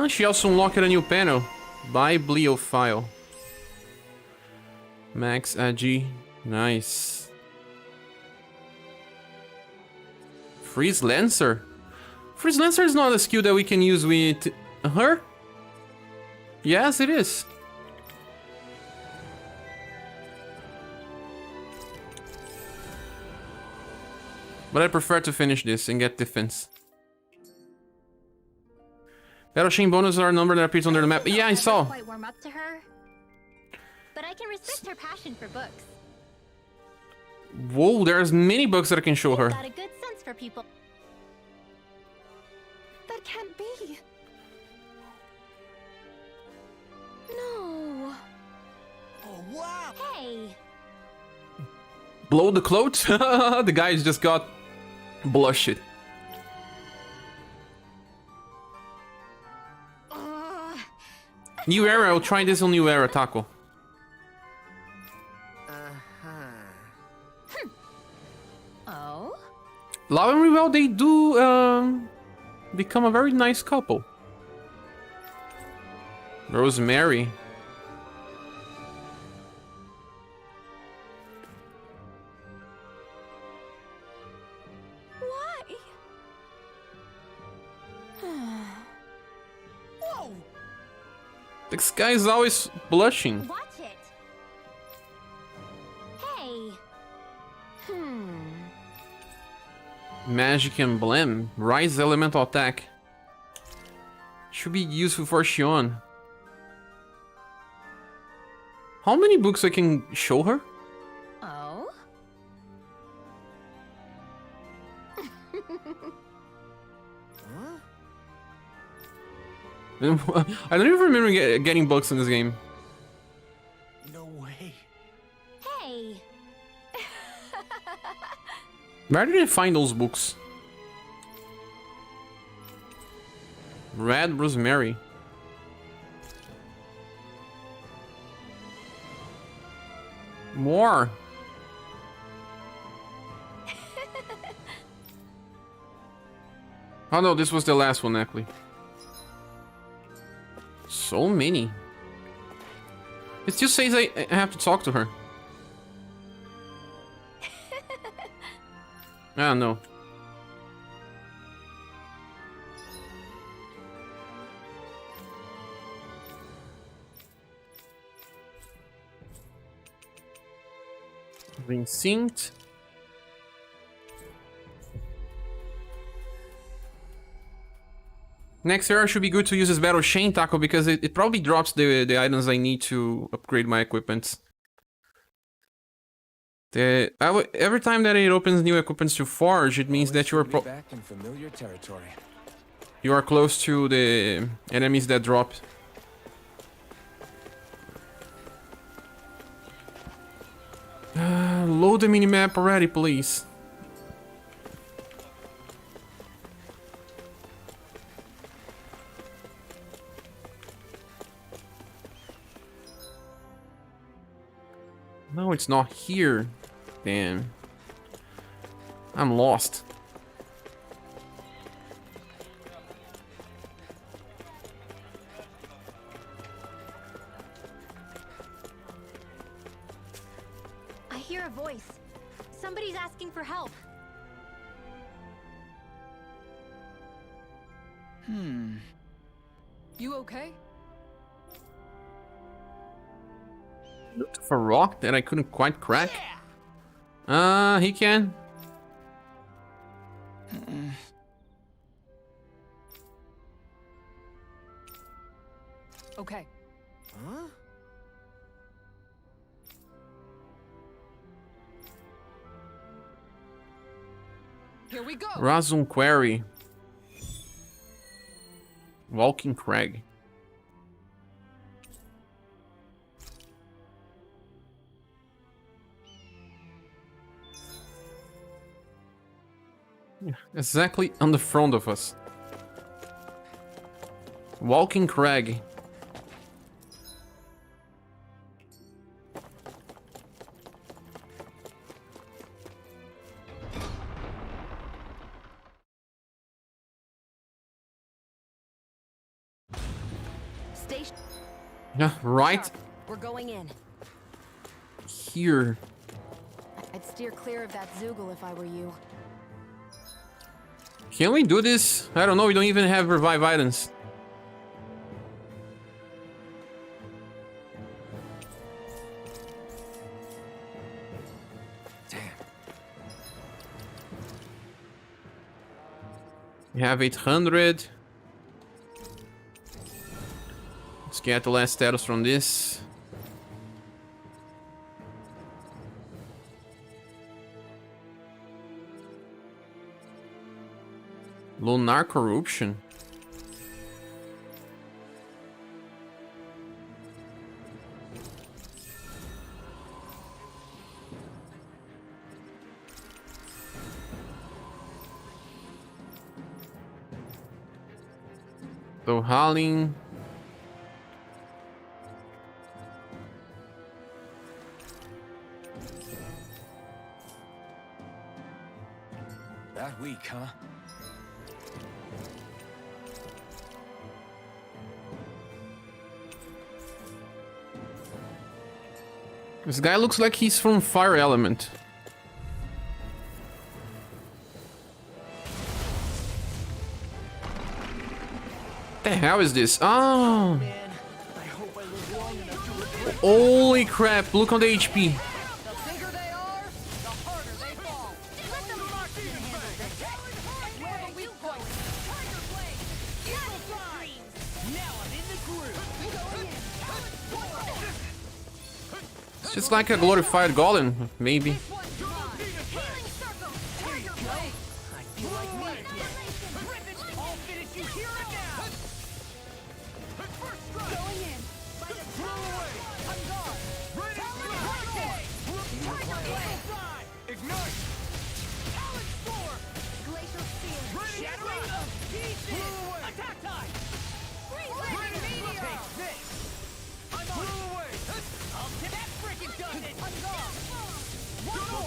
She also unlocked a new panel. Bibliophile. Max AG. Nice. Freeze Lancer. Freeze Lancer is not a skill that we can use with her? Yes, it is. But I prefer to finish this and get defense. Battle chain bonuses are a number that appears under the map. Yeah, I saw. Quite warm up to her, but I can respect her passion for books. Whoa, there's many books that I can show her. Got a good sense for people. That can't be. No. Oh, wow! Hey. Blow the clothes? The guys just got blushed. New era, I'll try this on New Era, Taco. Oh? Lau and Rivel, they do become a very nice couple. Rosemary. Why? Whoa! This guy is always blushing. Watch it. Hey. Magic Emblem. Rise Elemental Attack. Should be useful for Shion. How many books I can show her? Oh? I don't even remember getting books in this game. No way. Hey. Where did I find those books? Red rosemary. More. Oh no, this was the last one actually. So many. It still says I have to talk to her. Ah, no. Being synced. Next era should be good to use this battle chain tackle because it probably drops the items I need to upgrade my equipment. Every time that it opens new equipments to forge, it means that you are back in familiar territory. You are close to the enemies that drop. Load the minimap already, please. No, it's not here. Damn. I'm lost. I hear a voice. Somebody's asking for help. You okay? Looked for a rock that I couldn't quite crack. He can. Okay. Huh? Here we go. Razum Quarry. Walking Crag. Yeah, exactly on the front of us. Walking Crag. Station. Yeah, right We're going in. here. I'd steer clear of that Zoogle if I were you. Can we do this? I don't know, we don't even have revive items. Damn. We have 800. Let's get the last status from this. Lunar corruption. So howling. That weak, huh? This guy looks like he's from Fire Element. The hell is this? Oh! Man, I hope I live long enough to regret. Holy crap, look on the HP. The bigger they are, the harder they fall. Let them mark you and handle this. Where are we going? Tiger Blade! Eagle Fly! Now I'm in the groove. Going in. It's just like a glorified golem, maybe. This one's mine. Healing Circle! Tiger Blade! I feel like me again. Rip it! I'll finish you here and now. First strike! Going in. By the power of God! Ready! Tiger Blade! Ignite! Talon Sword! Glacial Spear! Ready! Shattering of pieces! Blue away! Attack time.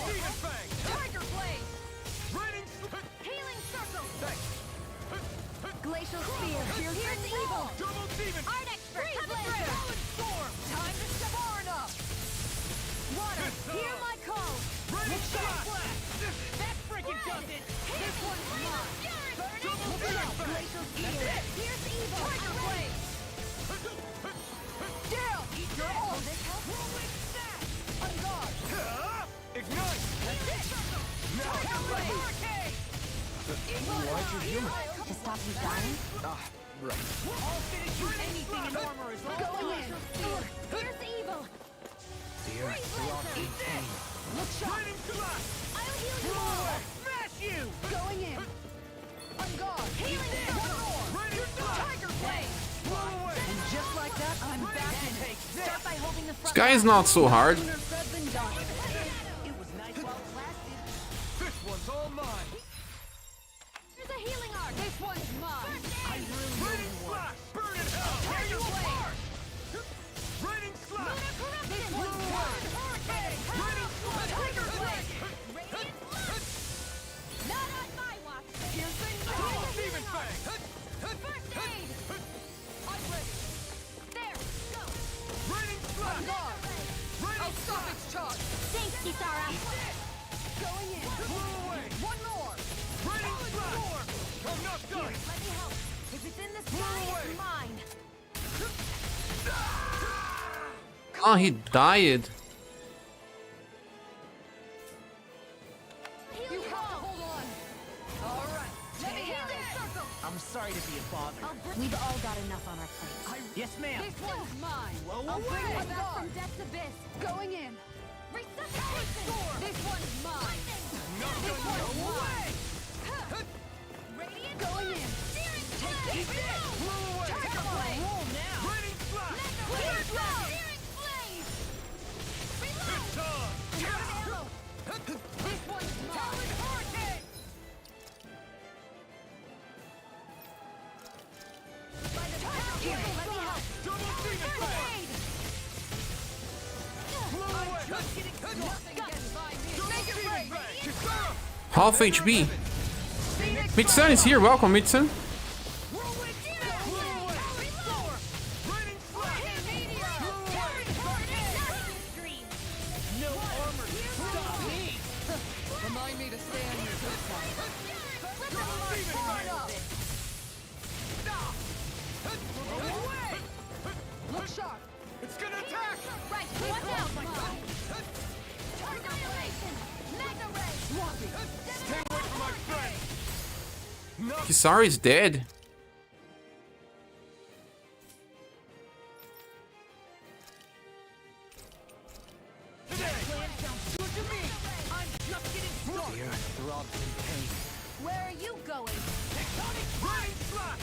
Demon Fang! Tiger Blade! Raining Healing Circle! Thanks! Glacial Spear! Here's evil! Double Demon! Art Expert! Coming through! Storm! Time to Savarna! Water! Hear my call! Raining Slash! That freaking does it! This one's mine! Double Demon Fang! Glacial Spear! Here's evil! Tiger Blade! Down! Eat your own! This helps? Rolling Snap! On guard! Ignite! Tiger Blade! Hurricane! Why'd you heal me? To stop you dying? Right. I'll finish you anything in armor is all Going in. Here's evil! Dear, we're all in pain. Look sharp! Raining Slash! I'll heal you all! Smash you! Going in! On guard! Healing Circle! Raining Slash! Tiger Blade! Blow away! And just like that, I'm back in. Start by holding the front. This guy is not so hard. Sooner said than done. It was nice while it lasted. This one's all mine! There's a healing arc. This one's mine. I really Raining Slash! Burn in hell! Tear you apart! Raining Slash! This one's mine. Hurricane! Raining Slash! Tiger Blade! Not on my watch. Piercing Double Demon Fang! First aid! I'm ready. There, go. Raining Slash! Guard. Raining Stop Slash! its charge. Thanks, Kisara. Going in. Blow away! One more. Raining Slash! I'm not done! Let me help. If it's in the Blow sky, away. it's mine. Oh, he died. You have to hold on. All right. Let me have it. Circle. I'm sorry to be a bother. We've all got enough on our plates. Yes, ma'am. This one's mine. Blow I'll bring away. it back from Death's Abyss. Going in. Resuscitation. This one's mine. Not This done one's yet! mine. Radiant going in. Take this. Blow away! Tiger Blade. Roll now. Raining Slash! Here's love. Blade. It's on! This one's mine. Hurricane. By the power. Here, let me help. Double Demon Fang! Blow away! Just getting nothing gets by me. Double Make it Demon rain. Fang! Kisara! Half HP. Midsun is here. Welcome, Midsun. Raining Slash! No armor can stop me. Remind me to stay on your good side. Look sharp. It's gonna attack! Right, watch out. Annihilation. Mega ray. Stay away from my friend! No! Kisara is dead. Dear, they're all in pain. Where are you going? Raining Slash!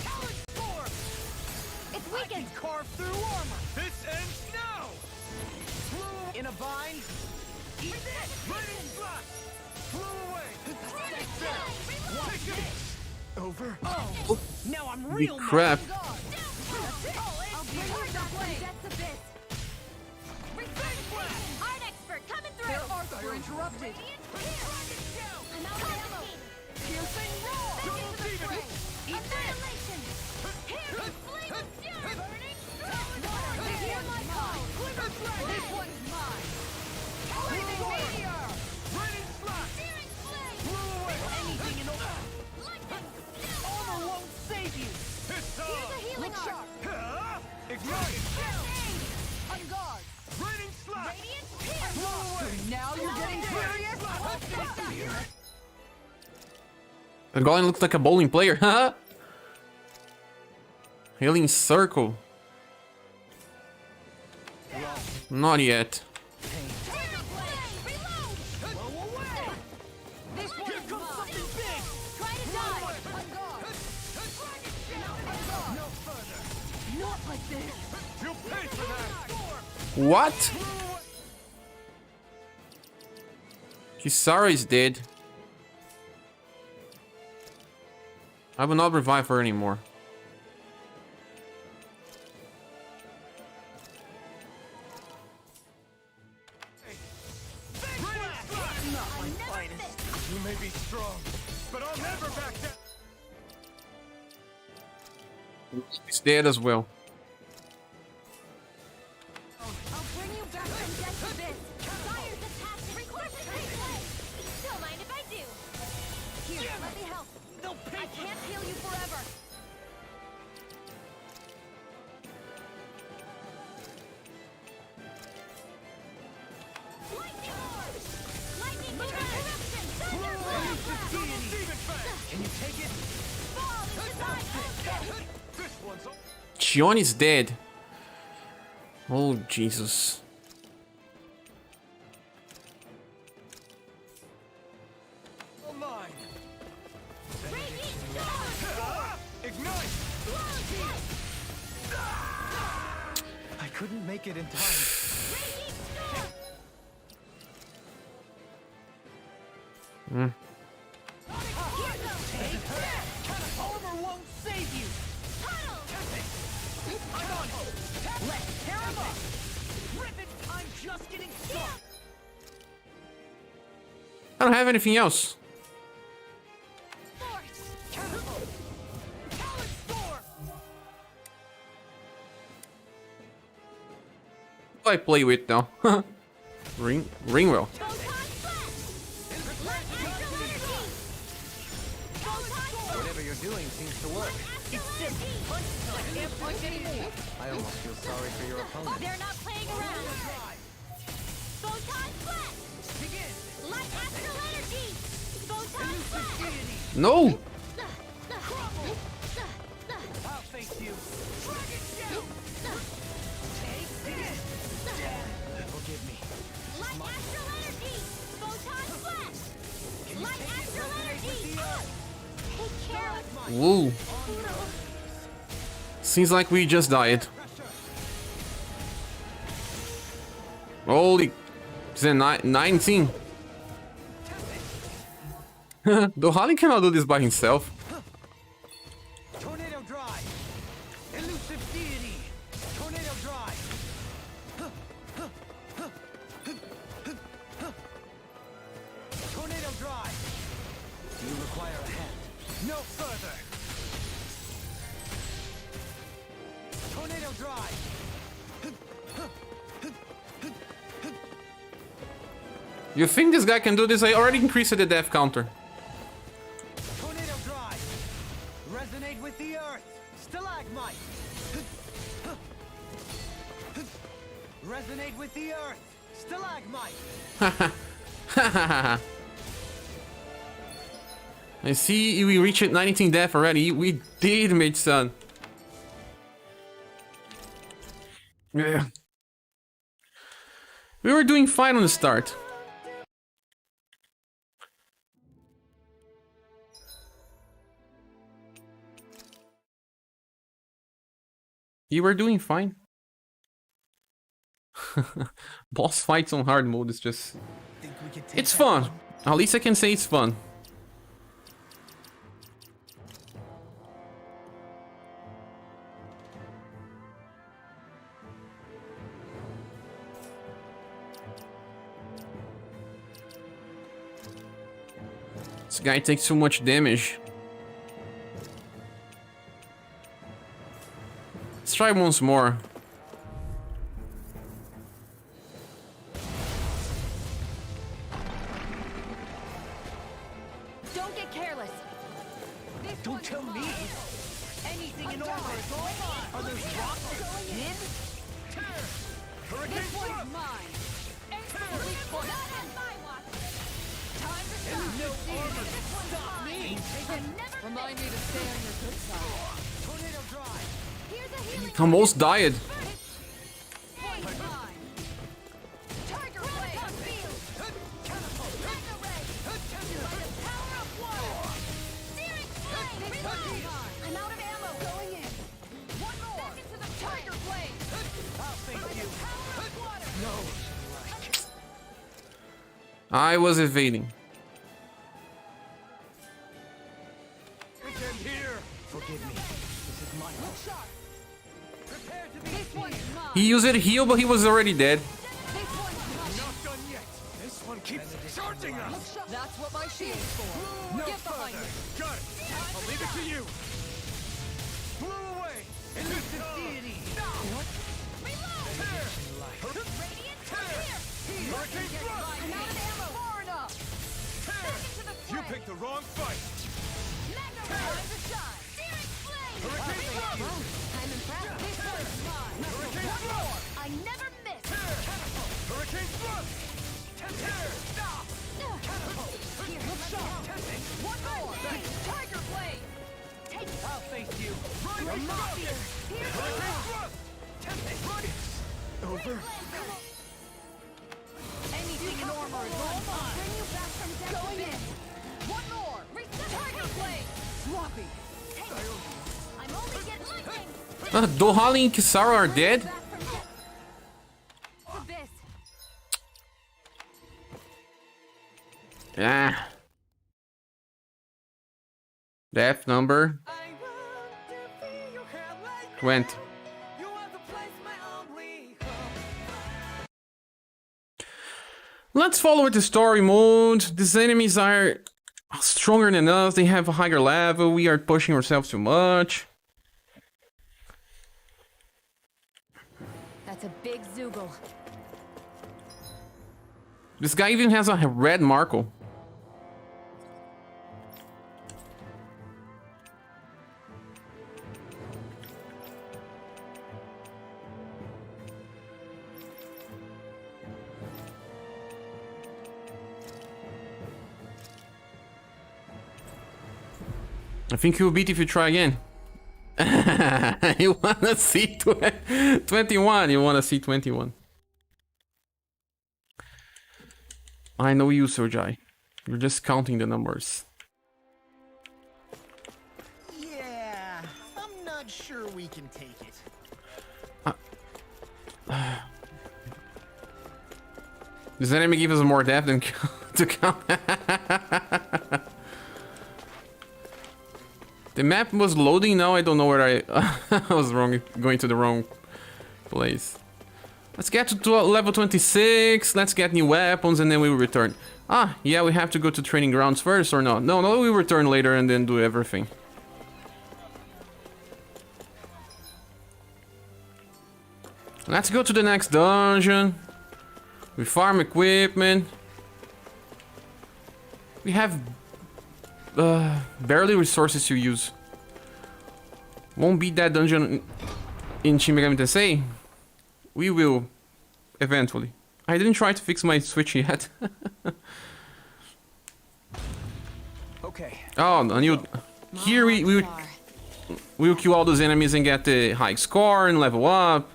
It's weakened. Carve through armor. This ends now! In a bind. Raining Slash! Blow away! Take it! Over. Oh. Now I'm real mad. Crap. I'll bring you back from Death's Abyss. Resuscitation. Art Expert coming through. Their arcs were interrupted. I'm out of ammo. Piercing roll. Double Demon! Annihilation. Here, flame of fury. Burning. Hear my call. This one's mine. Blazing meteor. Raining Slash! Searing flame. Blow away! Anything in armor won't save you. It's Here's a on! healing arc. Ignite! On guard. Raining Slash! Radiant Blow away! Now you're getting serious? The golem looks like a bowling player. Haha. Healing circle. Not yet. This one is mine. Try to die. On guard. No further! Not like this. You'll pay for that! What? Kisara is dead. I will not revive her anymore. strong, but I'll never back down. He's dead as well. I'll bring you back from death to this. Fire's attack requires a replay. Don't mind if I do. Here, let me help. No I patience. can't heal you forever. Lightning orb! Lightning eruption! Thunder blast! Can you take it? Fall into time! This one's all Xion is dead. Oh, Jesus. mine. Raging storm! Ignite! I couldn't make it in time. Raging storm! Here goes! Armor won't save you. Tunnel! I'm on it. Let's tear him up. Rip it. I'm just getting started. I don't have anything else. Force! Talon storm. What do I play with now? Ringwell. Photon flash! Light astral energy! Photon flash! Whatever you're doing seems to work. Astral energy! Punch till I can't punch anymore. I almost feel sorry for your opponent. They're not playing around! Photon flash! Begin. Light astral energy! Photon flash! No! I'll face you. Dragon shoot. Take it. Forgive me. Light astral energy! Photon flash! Light astral energy! Take care of Woo. Seems like we just died. Holy... Is it 19? Dohalim cannot do this by himself. Tornado drive. Elusive deity. Tornado drive. Tornado drive. You require a hand. No further. Tornado drive. You think this guy can do this? I already increased the death counter. Tornado drive. Resonate with the earth. Stalagmite. Resonate with the earth. Stalagmite. I see we reached 19 death already. We did, mate, son. Yeah. We were doing fine on the start. You were doing fine. Boss fights on hard mode is just... Think we could take It's that fun. one? At least I can say it's fun. This guy takes so much damage. Let's try once more. Don't get careless! Don't tell me. Anything in order is all mine. Are those rocks in? This one's mine! Not on my watch! Time to stop! No armor This can one's stop mine! me. And never Remind me to stay on your good side. Tornado drive. Here's a healing Almost died. One's mine! Tiger Blade! Mega Ray! By the power of water! Searing Flame! Reload! I'm out of ammo! Going in! One more! Back into the Tiger Blade! I'll face you. Power of water! No. I was evading. Weekend here. Forgive me. This is my Look sharp! Prepare to be This one's mine! He used it heal, but he was already dead. This one's mine! Not done yet. This one keeps charging us! That's what my shield's for. No Get behind further! me. Got it! I'll leave it to you! Blew away! Elusive deity! Reload! Tear! Radiant, here! Hurricane thrust! I'm out of ammo. Far enough. Tear! Back into the You fray. picked the wrong fight! Magna time to shine. Searing flame. Hurricane thrust! I'm impressed. This one's mine. Hurricane One thrust! more. I never miss. Tear! Hurricane thrust! Tear! Here, look sharp. One more. Tiger blade. Take it. I'll face you. Rising thrust! Here's Hurricane thrust! Over? anything in armor is all mine. Bring you back from death. Going in. One more. Tiger blade. Sloppy. Take it. I'm only getting lightning. Dohali and Kisara are dead? Back from death. Abyss. Ah. Death number 20. Let's follow with the story mode. These enemies are stronger than us. They have a higher level. We are pushing ourselves too much. That's a big Zoogle. This guy even has a red Markle. I think you'll beat if you try again. You wanna see 21? You wanna see 21? I know you, Sojai. You're just counting the numbers. Yeah, I'm not sure we can take it. Does enemy give us more depth than to count? The map was loading now. I don't know where I I was wrong, going to the wrong place. Let's get to level 26. Let's get new weapons and then we will return. Ah, yeah, we have to go to training grounds first or not? No, we return later and then do everything. Let's go to the next dungeon. We farm equipment. We have barely resources to use. Won't beat that dungeon in Shin Megami Tensei. We will eventually. I didn't try to fix my Switch yet. Okay. Oh, a new. Here we'll kill all those enemies and get the high score and level up.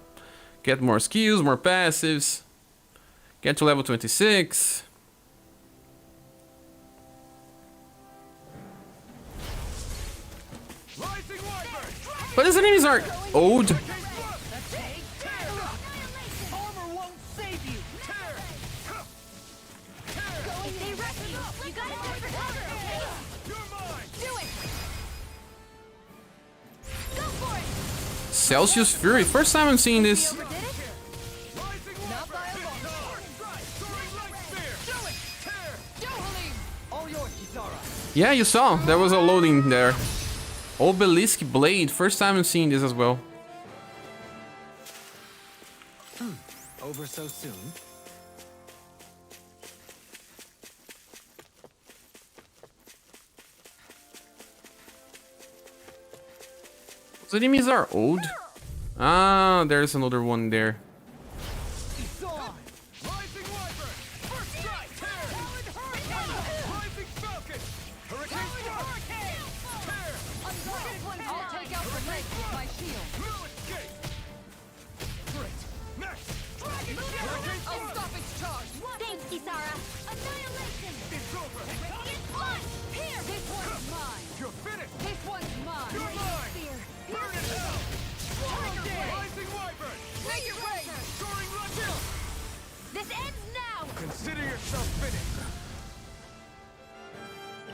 Get more skills, more passives. Get to level 26. But these enemies are old. Armor won't save you. If they wreck you, you gotta go for cover, okay? Do it. Go for it! Celsius Fury. First time I'm seeing this. Overdid it? Not by a long shot. Dohalim. All yours, Kisara. Yeah, you saw. There was a loading there. Obelisk Blade. First time I'm seeing this as well. Over so soon. Those enemies are old. Ah, there's another one there. I'll take out the leg with my shield. I'll stop its charge. Thanks, Kisara. Annihilation! It's over. Radiant blood! Here! This one's mine. You're finished. This one's mine. You're mine. Spear! Burn in hell. Tiger blade. Rising Wyvern. Make it rain. Soaring Rush. This ends now! Consider yourself finished.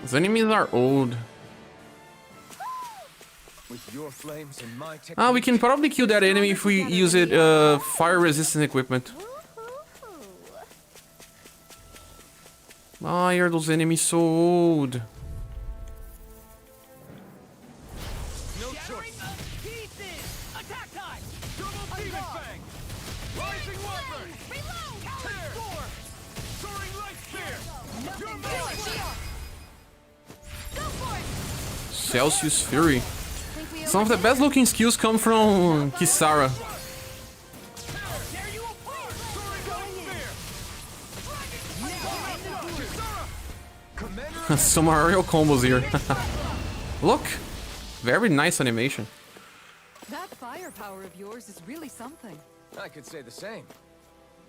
Those enemies are old. With your flames and my technique. Ah, we can probably kill that enemy if we use it fire resistant equipment. Why are those enemies so old? No choice. Attack time! Double demon fang. Rising weapon. Reload! Tear. Soaring light spear. You're mine. Go for it! Celsius Fury. Some of the best looking skills come from Kisara. Tear you apart! Soaring light spear. Some aerial combos here. Look! Very nice animation. That firepower of yours is really something. I could say the same.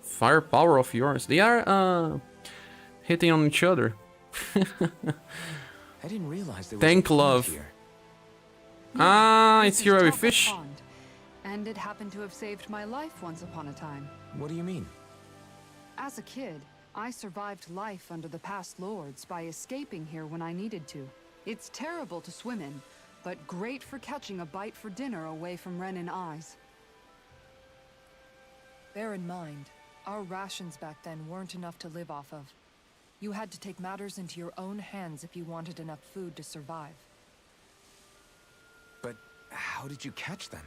Firepower of yours. They are hitting on each other. I didn't realize there was Thank a pond love. here. Ah, This it's is here where we Toppat fish. Pond, and it happened to have saved my life once upon a time. What do you mean? As a kid, I survived life under the past lords by escaping here when I needed to. It's terrible to swim in, but great for catching a bite for dinner away from Renin eyes. Bear in mind, our rations back then weren't enough to live off of. You had to take matters into your own hands if you wanted enough food to survive. But how did you catch them?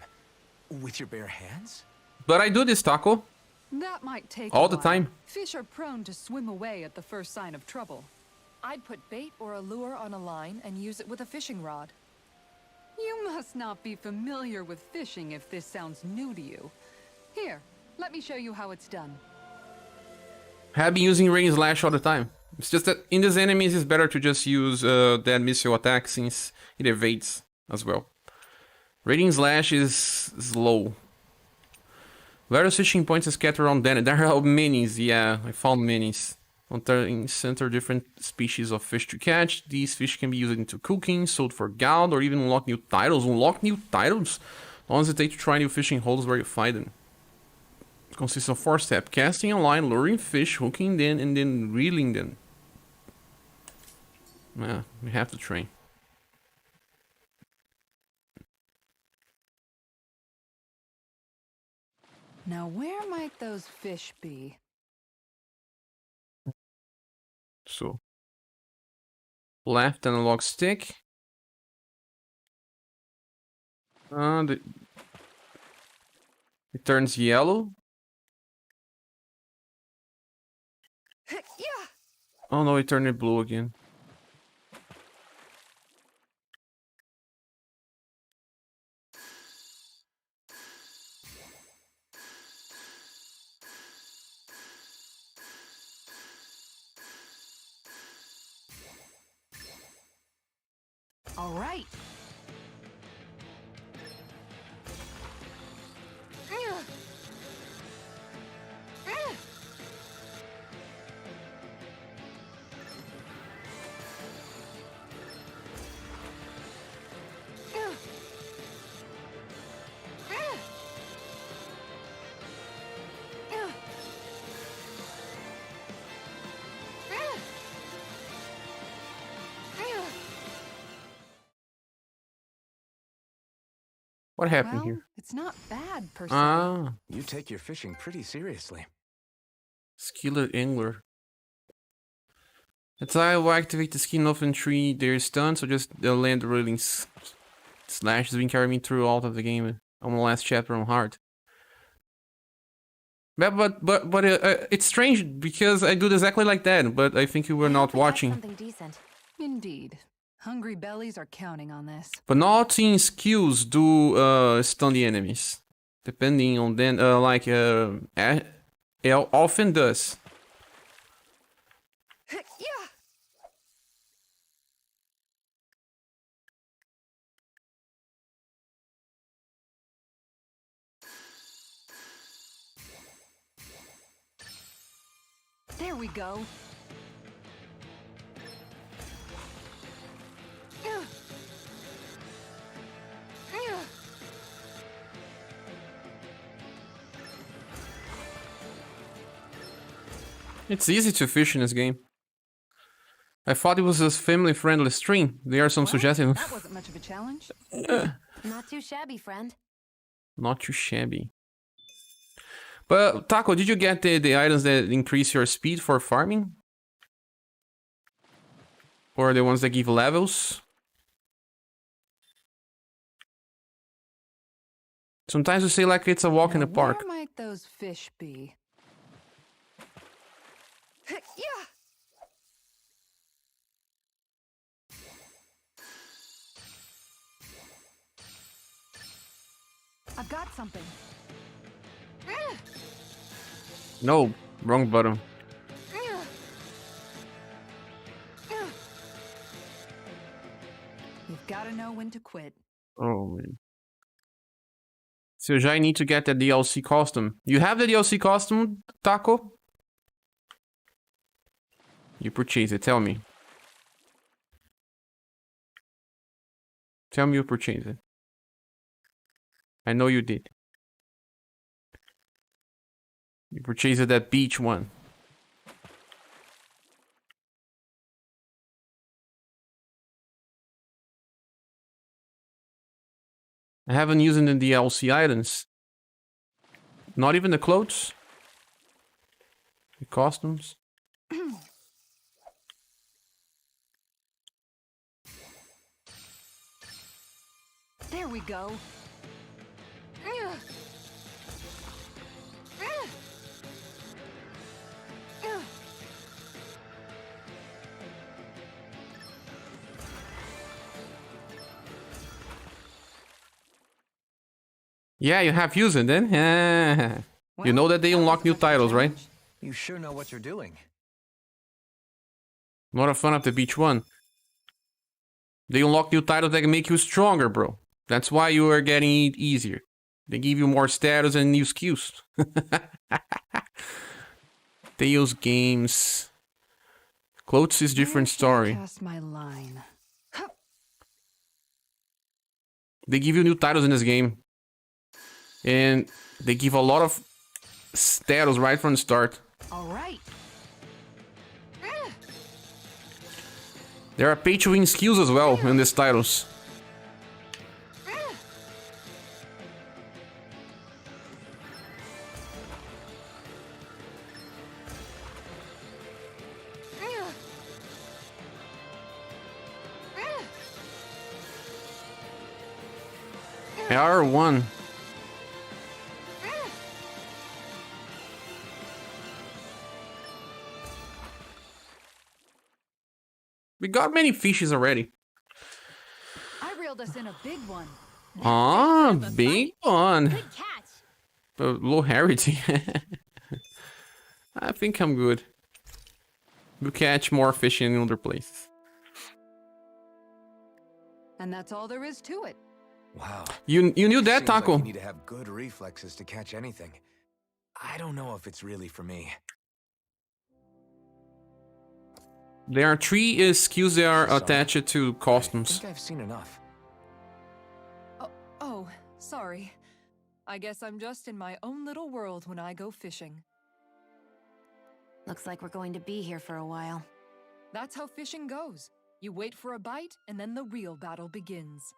With your bare hands? But I do this, Taco. That might take All a the while. time. Fish are prone to swim away at the first sign of trouble. I'd put bait or a lure on a line and use it with a fishing rod. You must not be familiar with fishing if this sounds new to you. Here, let me show you how it's done. Have been using Rain Slash all the time. It's just that in these enemies it's better to just use that missile attack since it evades as well. Rain Slash is slow. Various fishing points scattered around then. There are minis, yeah, I found minis. In center different species of fish to catch. These fish can be used into cooking, sold for gold, or even unlock new titles. Unlock new titles? Long as it takes to try new fishing holes where you find them. It consists of 4 steps. Casting a line, luring fish, hooking them, and then reeling them. Yeah, we have to train. Now where might those fish be? So, left analog stick. It turns yellow. Yeah. Oh no, it turned it blue again. All right. What happened Well, here? it's not bad per se. Ah, You take your fishing pretty seriously. skilled angler. That's how I will activate the skin off and tree. They're stunned, so just the land rolling slash has been carrying me through all of the game. I'm on the last chapter on hard. But it's strange because I do exactly like that, but I think you were I not hope we have watching. Something decent. Indeed. Hungry bellies are counting on this. But not in skills do stun the enemies. Depending on them, it often does. Yeah. There we go. It's easy to fish in this game. I thought it was a family-friendly stream. There are some Well, suggestions. that wasn't much of a challenge. Not too shabby, friend. Not too shabby. But Taco, did you get the items that increase your speed for farming? Or the ones that give levels. Sometimes you say like it's a walk in the park. Where might those fish be? Yeah. I've got something. No, wrong button. You've got to know when to quit. Oh man. So I need to get the DLC costume. You have the DLC costume, Taco? You purchase it, tell me. Tell me you purchase it. I know you did. You purchased that beach one. I haven't used it in the DLC items. Not even the clothes. The costumes. There we go. Yeah, you have used it then? You know that they unlock new titles, right? You sure know what you're doing. Not a fun of the beach one. They unlock new titles that can make you stronger, bro. That's why you are getting it easier. They give you more status and new skills. They use games. Clothes is different story. Cast my line. They give you new titles in this game. And they give a lot of status right from the start. All right. There are pay-to-win skills as well in these titles. R1. We got many fishes already. I reeled us in a big one. Ah, big one. Good catch. Low rarity. I think I'm good. We'll catch more fish in other places. And that's all there is to it. Wow. You knew that, Seems like Taco? you need to have good reflexes to catch anything. I don't know if it's really for me. There are 3 skills that are Sorry. attached to I costumes. think I've seen enough. Oh, sorry. I guess I'm just in my own little world when I go fishing. Looks like we're going to be here for a while. That's how fishing goes. You wait for a bite, and then the real battle begins.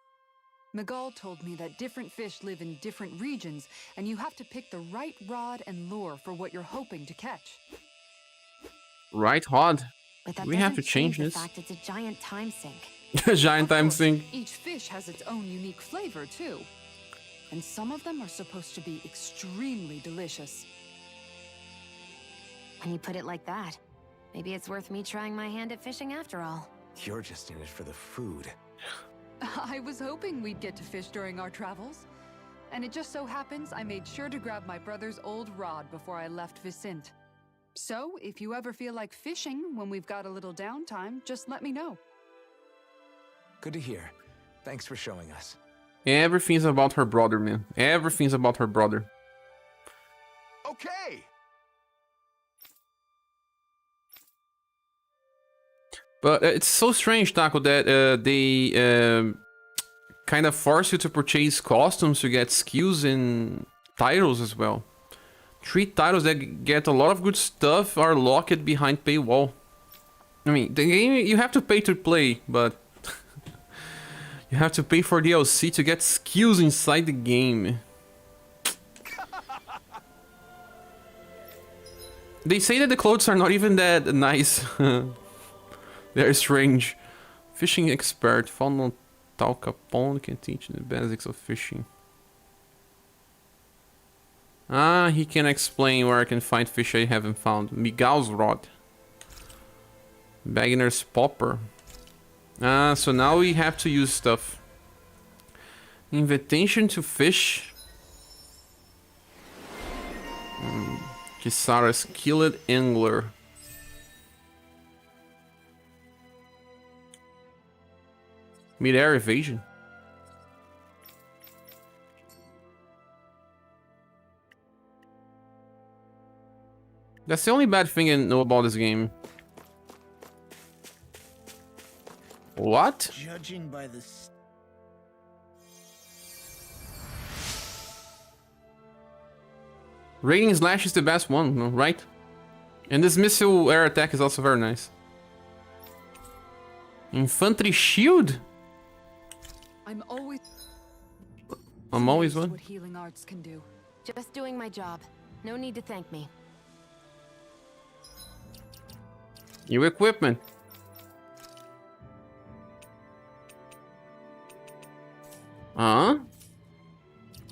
Miguel told me that different fish live in different regions, and you have to pick the right rod and lure for what you're hoping to catch. Right, Hod? But that We have doesn't to change the this. fact it's a giant time sink. Giant Of time course, sink. Each fish has its own unique flavor, too. And some of them are supposed to be extremely delicious. When you put it like that, maybe it's worth me trying my hand at fishing after all. You're just in it for the food. I was hoping we'd get to fish during our travels. And it just so happens I made sure to grab my brother's old rod before I left Vicente. So, if you ever feel like fishing when we've got a little downtime, just let me know. Good to hear. Thanks for showing us. Everything's about her brother, man. Everything's about her brother. Okay. But it's so strange, Taco, that they kind of force you to purchase costumes to get skills and titles as well. 3 titles that get a lot of good stuff are locked behind paywall. I mean, the game, you have to pay to play, but you have to pay for DLC to get skills inside the game. They say that the clothes are not even that nice. They're strange. Fishing expert. Found Talca Pond can teach the basics of fishing. Ah, he can explain where I can find fish I haven't found. Miguel's rod. Bagner's popper. Ah, so now we have to use stuff. Invitation to fish. Kisara's skilled angler. Mid-air evasion. That's the only bad thing I know about this game. What? Judging by the Raining Slash is the best one, right? And this missile air attack is also very nice. Infantry shield? I'm always what? what healing arts can do. Just doing my job. No need to thank me. New equipment. Huh?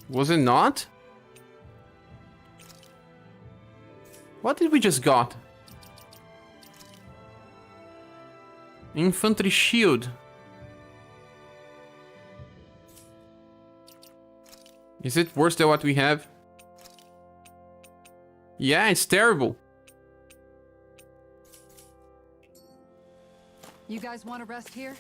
Was it not? What did we just got? Infantry shield. Is it worse than what we have? Yeah, it's terrible. You guys want to rest here?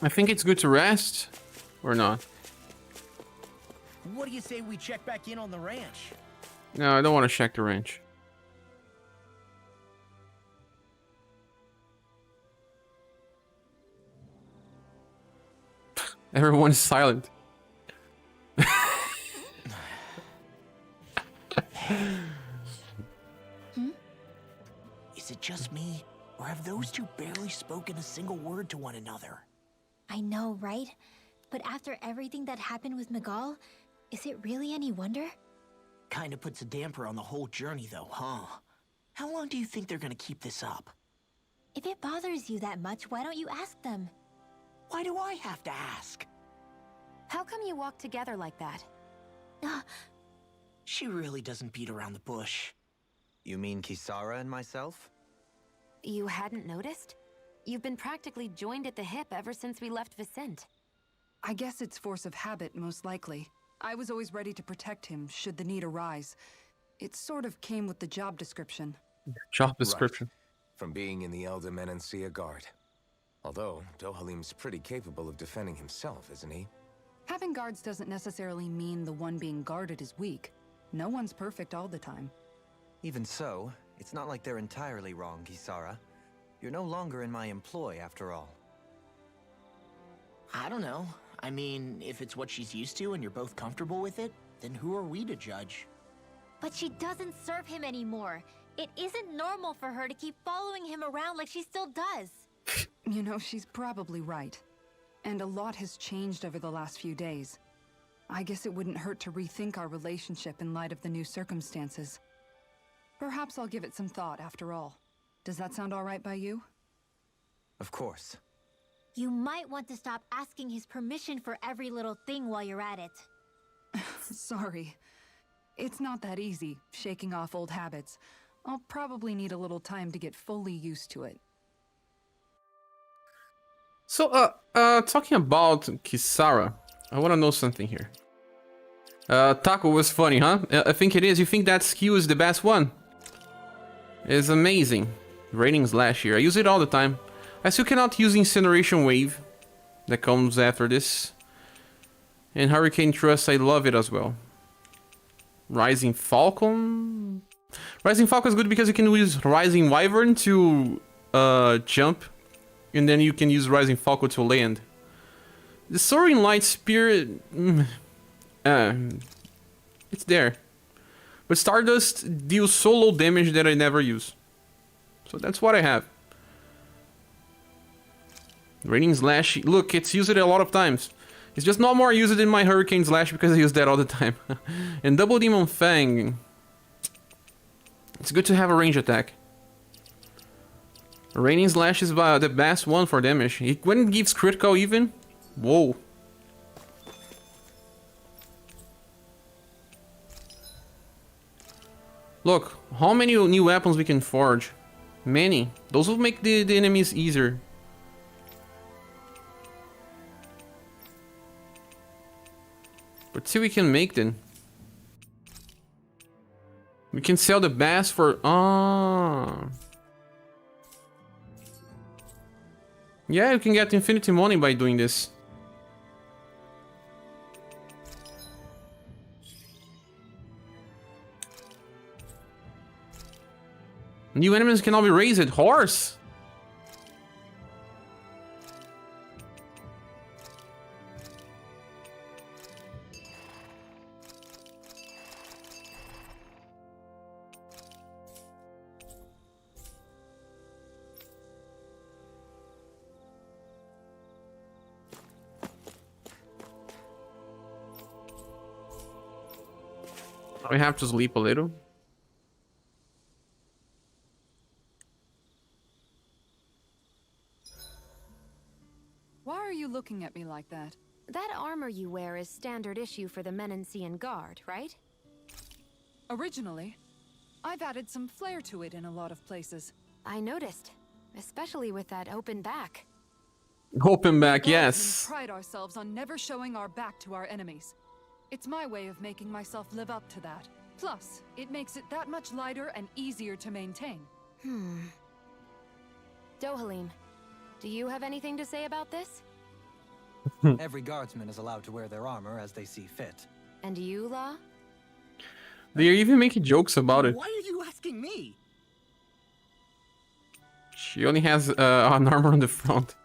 I think it's good to rest, or not. What do you say we check back in on the ranch? No, I don't want to check the ranch. Everyone is silent. Is it just me, or have those two barely spoken a single word to one another? I know, right? But after everything that happened with Miguel, is it really any wonder? Kinda puts a damper on the whole journey though, huh? How long do you think they're gonna keep this up? If it bothers you that much, why don't you ask them? Why do I have to ask? How come you walk together like that? She really doesn't beat around the bush. You mean Kisara and myself? You hadn't noticed? You've been practically joined at the hip ever since we left Vicente. I guess it's force of habit, most likely. I was always ready to protect him, should the need arise. It sort of came with the job description. Job description. Right. From being in the Elder Menancia Guard. Although, Dohalim's pretty capable of defending himself, isn't he? Having guards doesn't necessarily mean the one being guarded is weak. No one's perfect all the time. Even so, it's not like they're entirely wrong, Kisara. You're no longer in my employ, after all. I don't know. I mean, if it's what she's used to and you're both comfortable with it, then who are we to judge? But she doesn't serve him anymore. It isn't normal for her to keep following him around like she still does. You know, she's probably right. And a lot has changed over the last few days. I guess it wouldn't hurt to rethink our relationship in light of the new circumstances. Perhaps I'll give it some thought after all. Does that sound all right by you? Of course. You might want to stop asking his permission for every little thing while you're at it. Sorry. It's not that easy, shaking off old habits. I'll probably need a little time to get fully used to it. So, talking about Kisara, I want to know something here. Taco was funny, huh? I think it is. You think that skill is the best one? It's amazing. Raining Slash here. I use it all the time. I still cannot use Incineration Wave. That comes after this. And Hurricane Thrust, I love it as well. Rising Falcon? Rising Falcon is good because you can use Rising Wyvern to jump. And then you can use Rising Falcon to land. The Soaring Light Spear... it's there. But Stardust deals so low damage that I never use. So that's what I have. Raining Slash. Look, it's used it a lot of times. It's just not more used in my Hurricane Slash because I use that all the time. And Double Demon Fang. It's good to have a range attack. Raining Slash is the best one for damage. When it gives critical even. Whoa. Look, how many new weapons we can forge. Many. Those will make the enemies easier. Let's see what we can make then. We can sell the bass for... Ah. Yeah, you can get infinity money by doing this. New enemies can all be raised. Horse! We have to sleep a little. Why are you looking at me like that? That armor you wear is standard issue for the Menencean Guard, right? Originally, I've added some flair to it in a lot of places. I noticed, especially with that open back. Open back, Guardsmen yes. pride ourselves on never showing our back to our enemies. It's my way of making myself live up to that. Plus, it makes it that much lighter and easier to maintain. Dohalim, do you have anything to say about this? Every guardsman is allowed to wear their armor as they see fit. And you, La? They're even making jokes about it. Why are you asking me? She only has an armor on the front.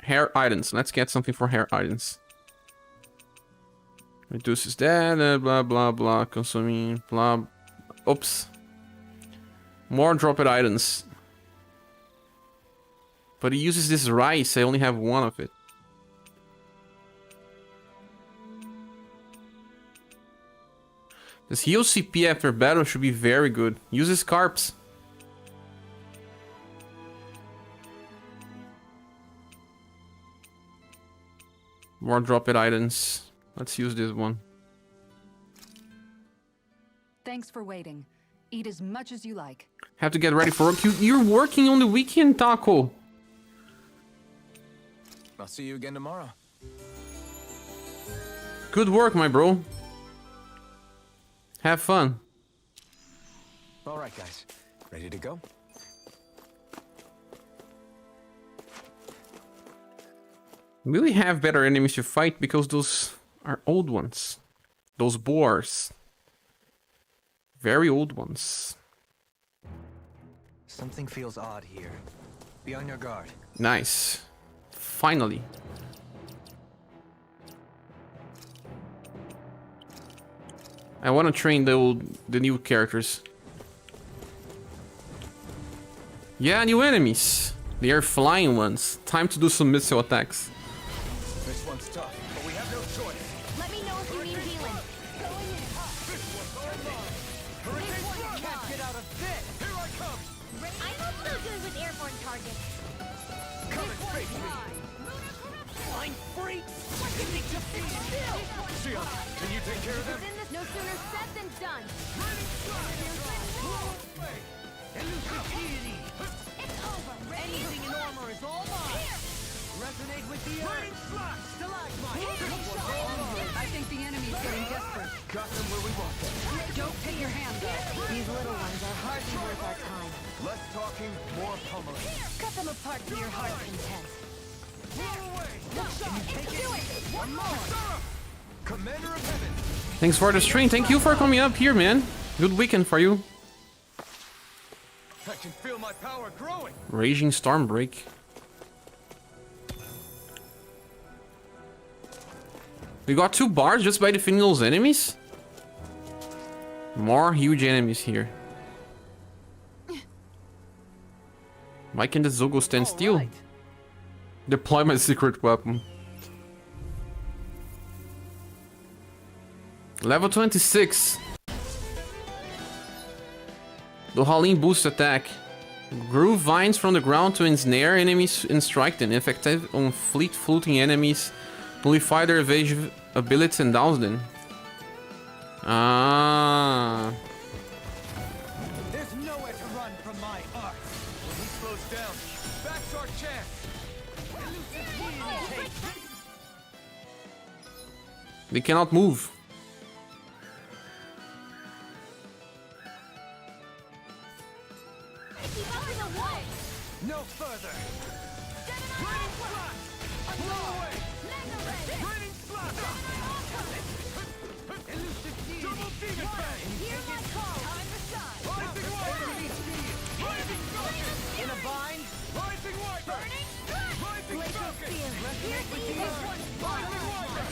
Hair items. Let's get something for hair items. Reduces that, blah blah blah, consuming, blah. Oops. More dropped items. But he uses this rice, I only have one of it. This heal CP after battle should be very good. Uses carps. More dropped items. Let's use this one. Thanks for waiting. Eat as much as you like. Have to get ready for work. You're working on the weekend, Taco. I'll see you again tomorrow. Good work, my bro. Have fun. All right, guys. Ready to go? Will we have better enemies to fight? Because those are old ones. Those boars. Very old ones. Something feels odd here. Be on your guard. Nice. Finally. I want to train the new characters. Yeah, new enemies. They are flying ones. Time to do some missile attacks. This one's tough, but we have no choice. Let me know if you need healing. Can't get out of this! Here I come! I'm also good with airborne targets. Come and face me! Blind freaks! Shia, can you take care of them? No sooner said than done. It's over. Anything in armor is all mine! Resonate with the earth! Stalagmite! I think the enemy's getting desperate. Got them where we want them. Don't take your hands off. These little ones are hardly worth our time. Less talking, more pummeling. Cut them apart to your heart's content. One more! Commander of Heaven! Thanks for the stream. Thank you for coming up here, man. Good weekend for you. I can feel my power growing! Raging Stormbreak. We got 2 bars just by defeating those enemies? More huge enemies here. Why can the Zogo stand All still? right. Deploy my secret weapon. Level 26. Dohalim boost attack. Grew vines from the ground to ensnare enemies and strike them. Effective on fleet-footing enemies. Nullify their evasive abilities and douse them. Ah. There's nowhere to run from my art. When he slows down, that's our chance. They cannot move. No further. Raining blast. Blow away. Raining blast. Double demon fang. Rising wiper. Rising focus. In a bind? Rising wiper. Rising focus. Rising wiper.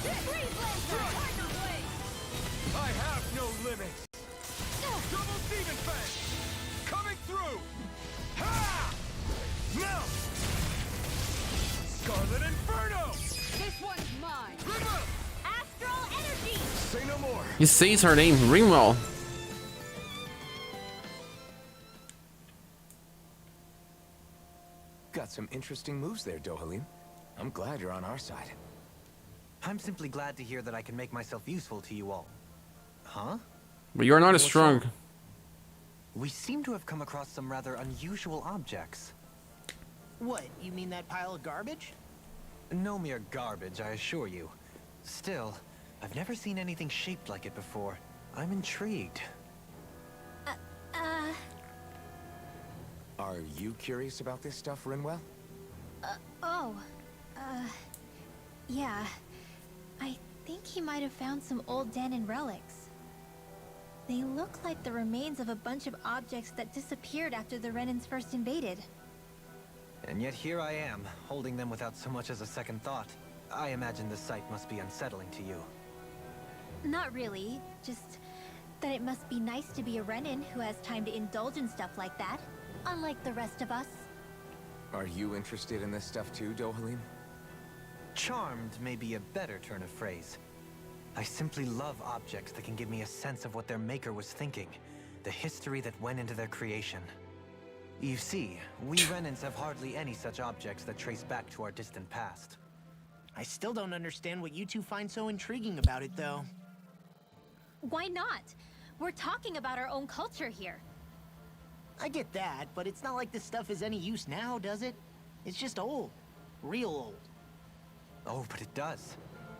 I have no limits. Double demon fang. Coming through. Ha! Now! Scarlet Inferno! This one's mine. River! Astral energy! Say no more. He says her name, Ringwell. Got some interesting moves there, Dohalim. I'm glad you're on our side. I'm simply glad to hear that I can make myself useful to you all. Huh? But you're not as What's strong. wrong? We seem to have come across some rather unusual objects. What, you mean that pile of garbage? No mere garbage, I assure you. Still, I've never seen anything shaped like it before. I'm intrigued. Are you curious about this stuff, Rinwell? Yeah. I think he might have found some old Danon relics. They look like the remains of a bunch of objects that disappeared after the Renans first invaded. And yet here I am, holding them without so much as a second thought. I imagine the sight must be unsettling to you. Not really, just that it must be nice to be a Renan who has time to indulge in stuff like that, unlike the rest of us. Are you interested in this stuff too, Dohalim? Charmed may be a better turn of phrase. I simply love objects that can give me a sense of what their maker was thinking, the history that went into their creation. You see, we Renans have hardly any such objects that trace back to our distant past. I still don't understand what you two find so intriguing about it, though. Why not? We're talking about our own culture here. I get that, but it's not like this stuff is any use now, does it? It's just old. Real old. Oh, but it does.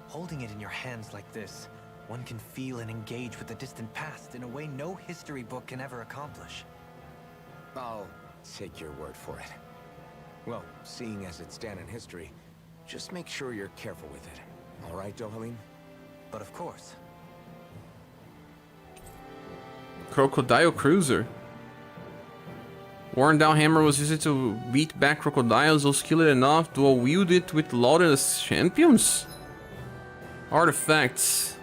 Holding it in your hands like this, one can feel and engage with the distant past in a way no history book can ever accomplish. I'll take your word for it. Well, seeing as it's Danon history, just make sure you're careful with it. All right, Dohalim? But of course. Crocodile Cruiser. Worn down hammer was used to beat back crocodiles or skilled enough to wield it with lauded as champions? Artifacts.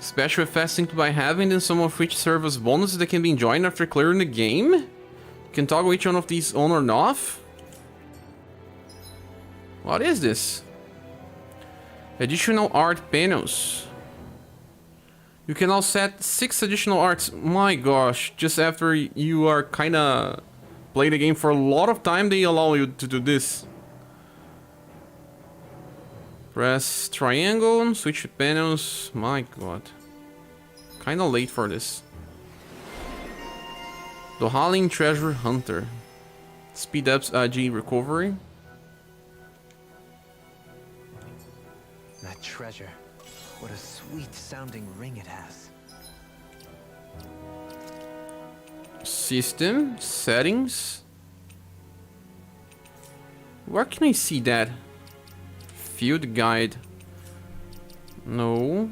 Special effects synced by having them, some of which serve as bonuses that can be enjoyed after clearing the game? You can toggle each one of these on or off? What is this? Additional art panels. You can now set 6 additional arts. My gosh, just after you are kinda play the game for a lot of time, they allow you to do this. Press triangle, switch panels. My god. Kinda late for this. Dohalim Treasure Hunter. Speed ups AG recovery. That treasure. What a sweet sounding ring it has. System settings. Where can I see that? Field guide. No.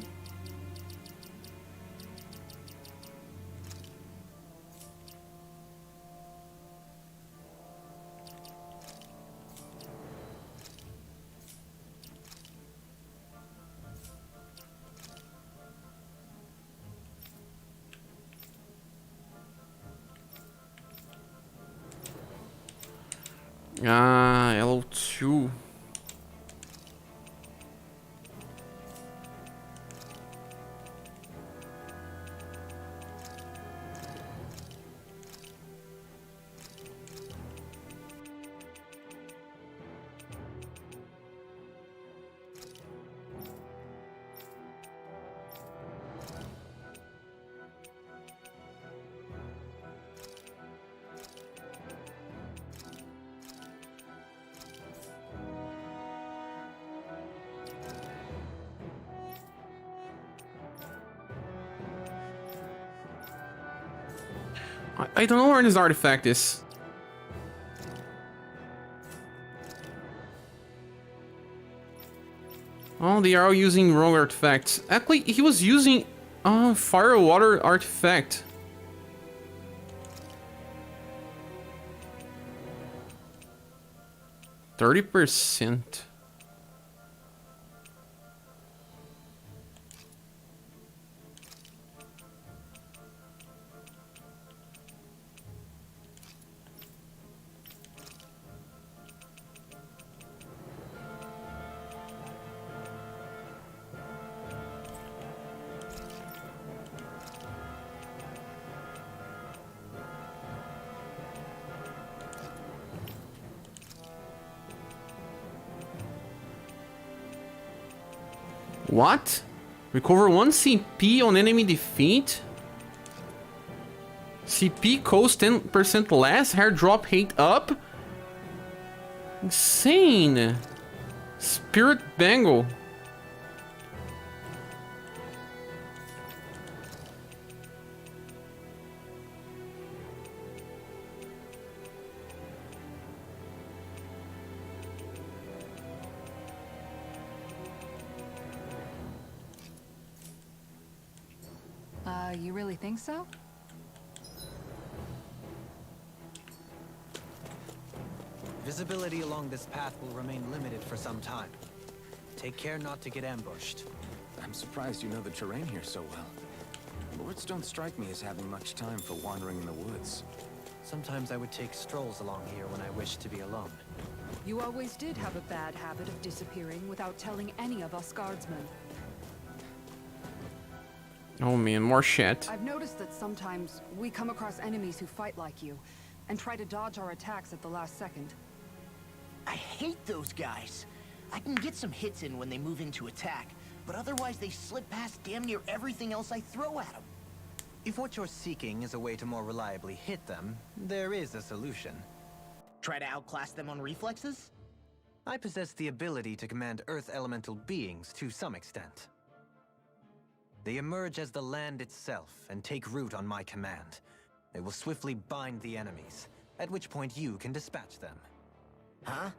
Ah, LO2. I don't know where this artifact is. Oh, they are all using wrong artifacts. Actually, he was using fire water artifact. %. What? Recover 1 CP on enemy defeat? CP cost 10% less, hair drop hate up? Insane! Spirit Bangle. You really think so? Visibility along this path will remain limited for some time. Take care not to get ambushed. I'm surprised you know the terrain here so well. Lords don't strike me as having much time for wandering in the woods. Sometimes I would take strolls along here when I wished to be alone. You always did have a bad habit of disappearing without telling any of us guardsmen. Oh man, more shit. I've noticed that sometimes we come across enemies who fight like you and try to dodge our attacks at the last second. I hate those guys. I can get some hits in when they move into attack, but otherwise they slip past damn near everything else I throw at them. If what you're seeking is a way to more reliably hit them, there is a solution. Try to outclass them on reflexes? I possess the ability to command Earth elemental beings to some extent. They emerge as the land itself and take root on my command. They will swiftly bind the enemies, at which point you can dispatch them. Huh?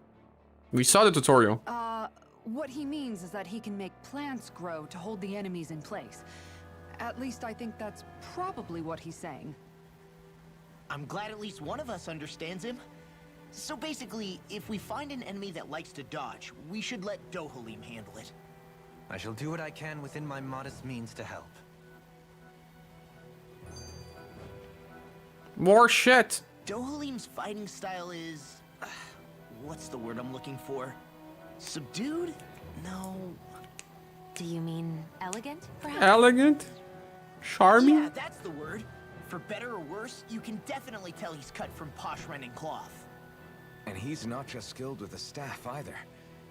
We saw the tutorial. What he means is that he can make plants grow to hold the enemies in place. At least I think that's probably what he's saying. I'm glad at least one of us understands him. So basically, if we find an enemy that likes to dodge, we should let Dohalim handle it. I shall do what I can within my modest means to help. More shit. Dohalim's fighting style is... what's the word I'm looking for? Subdued? No... Do you mean elegant, perhaps? Elegant? Charming? Yeah, that's the word. For better or worse, you can definitely tell he's cut from posh Renin cloth. And he's not just skilled with the staff either.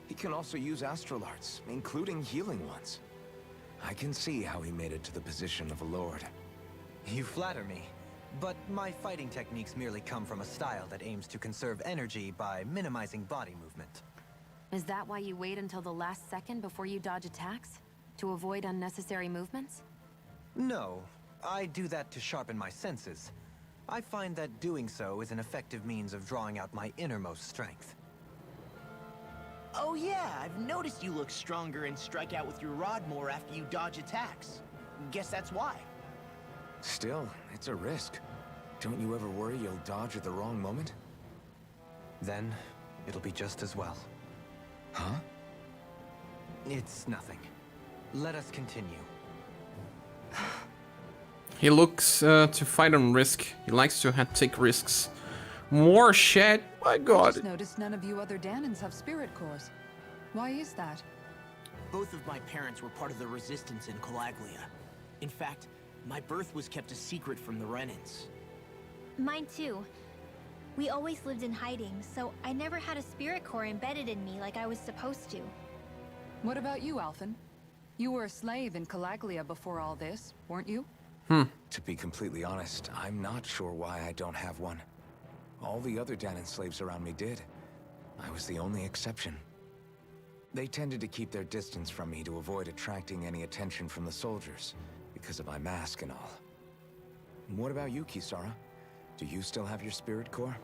He can also use astral arts, including healing ones. I can see how he made it to the position of a lord. You flatter me, but my fighting techniques merely come from a style that aims to conserve energy by minimizing body movement. Is that why you wait until the last second before you dodge attacks? To avoid unnecessary movements? No, I do that to sharpen my senses. I find that doing so is an effective means of drawing out my innermost strength. Oh yeah, I've noticed you look stronger and strike out with your rod more after you dodge attacks. Guess that's why. Still, it's a risk. Don't you ever worry you'll dodge at the wrong moment? Then, it'll be just as well. Huh? It's nothing. Let us continue. He looks to fight on risk. He likes to take risks. More shit. My I god. just noticed none of you other Danans have spirit cores. Why is that? Both of my parents were part of the resistance in Calaglia. In fact, my birth was kept a secret from the Renans. Mine too. We always lived in hiding, so I never had a spirit core embedded in me like I was supposed to. What about you, Alphen? You were a slave in Calaglia before all this, weren't you? To be completely honest, I'm not sure why I don't have one. All the other Danan slaves around me did. I was the only exception. They tended to keep their distance from me to avoid attracting any attention from the soldiers, because of my mask and all. What about you, Kisara? Do you still have your spirit core?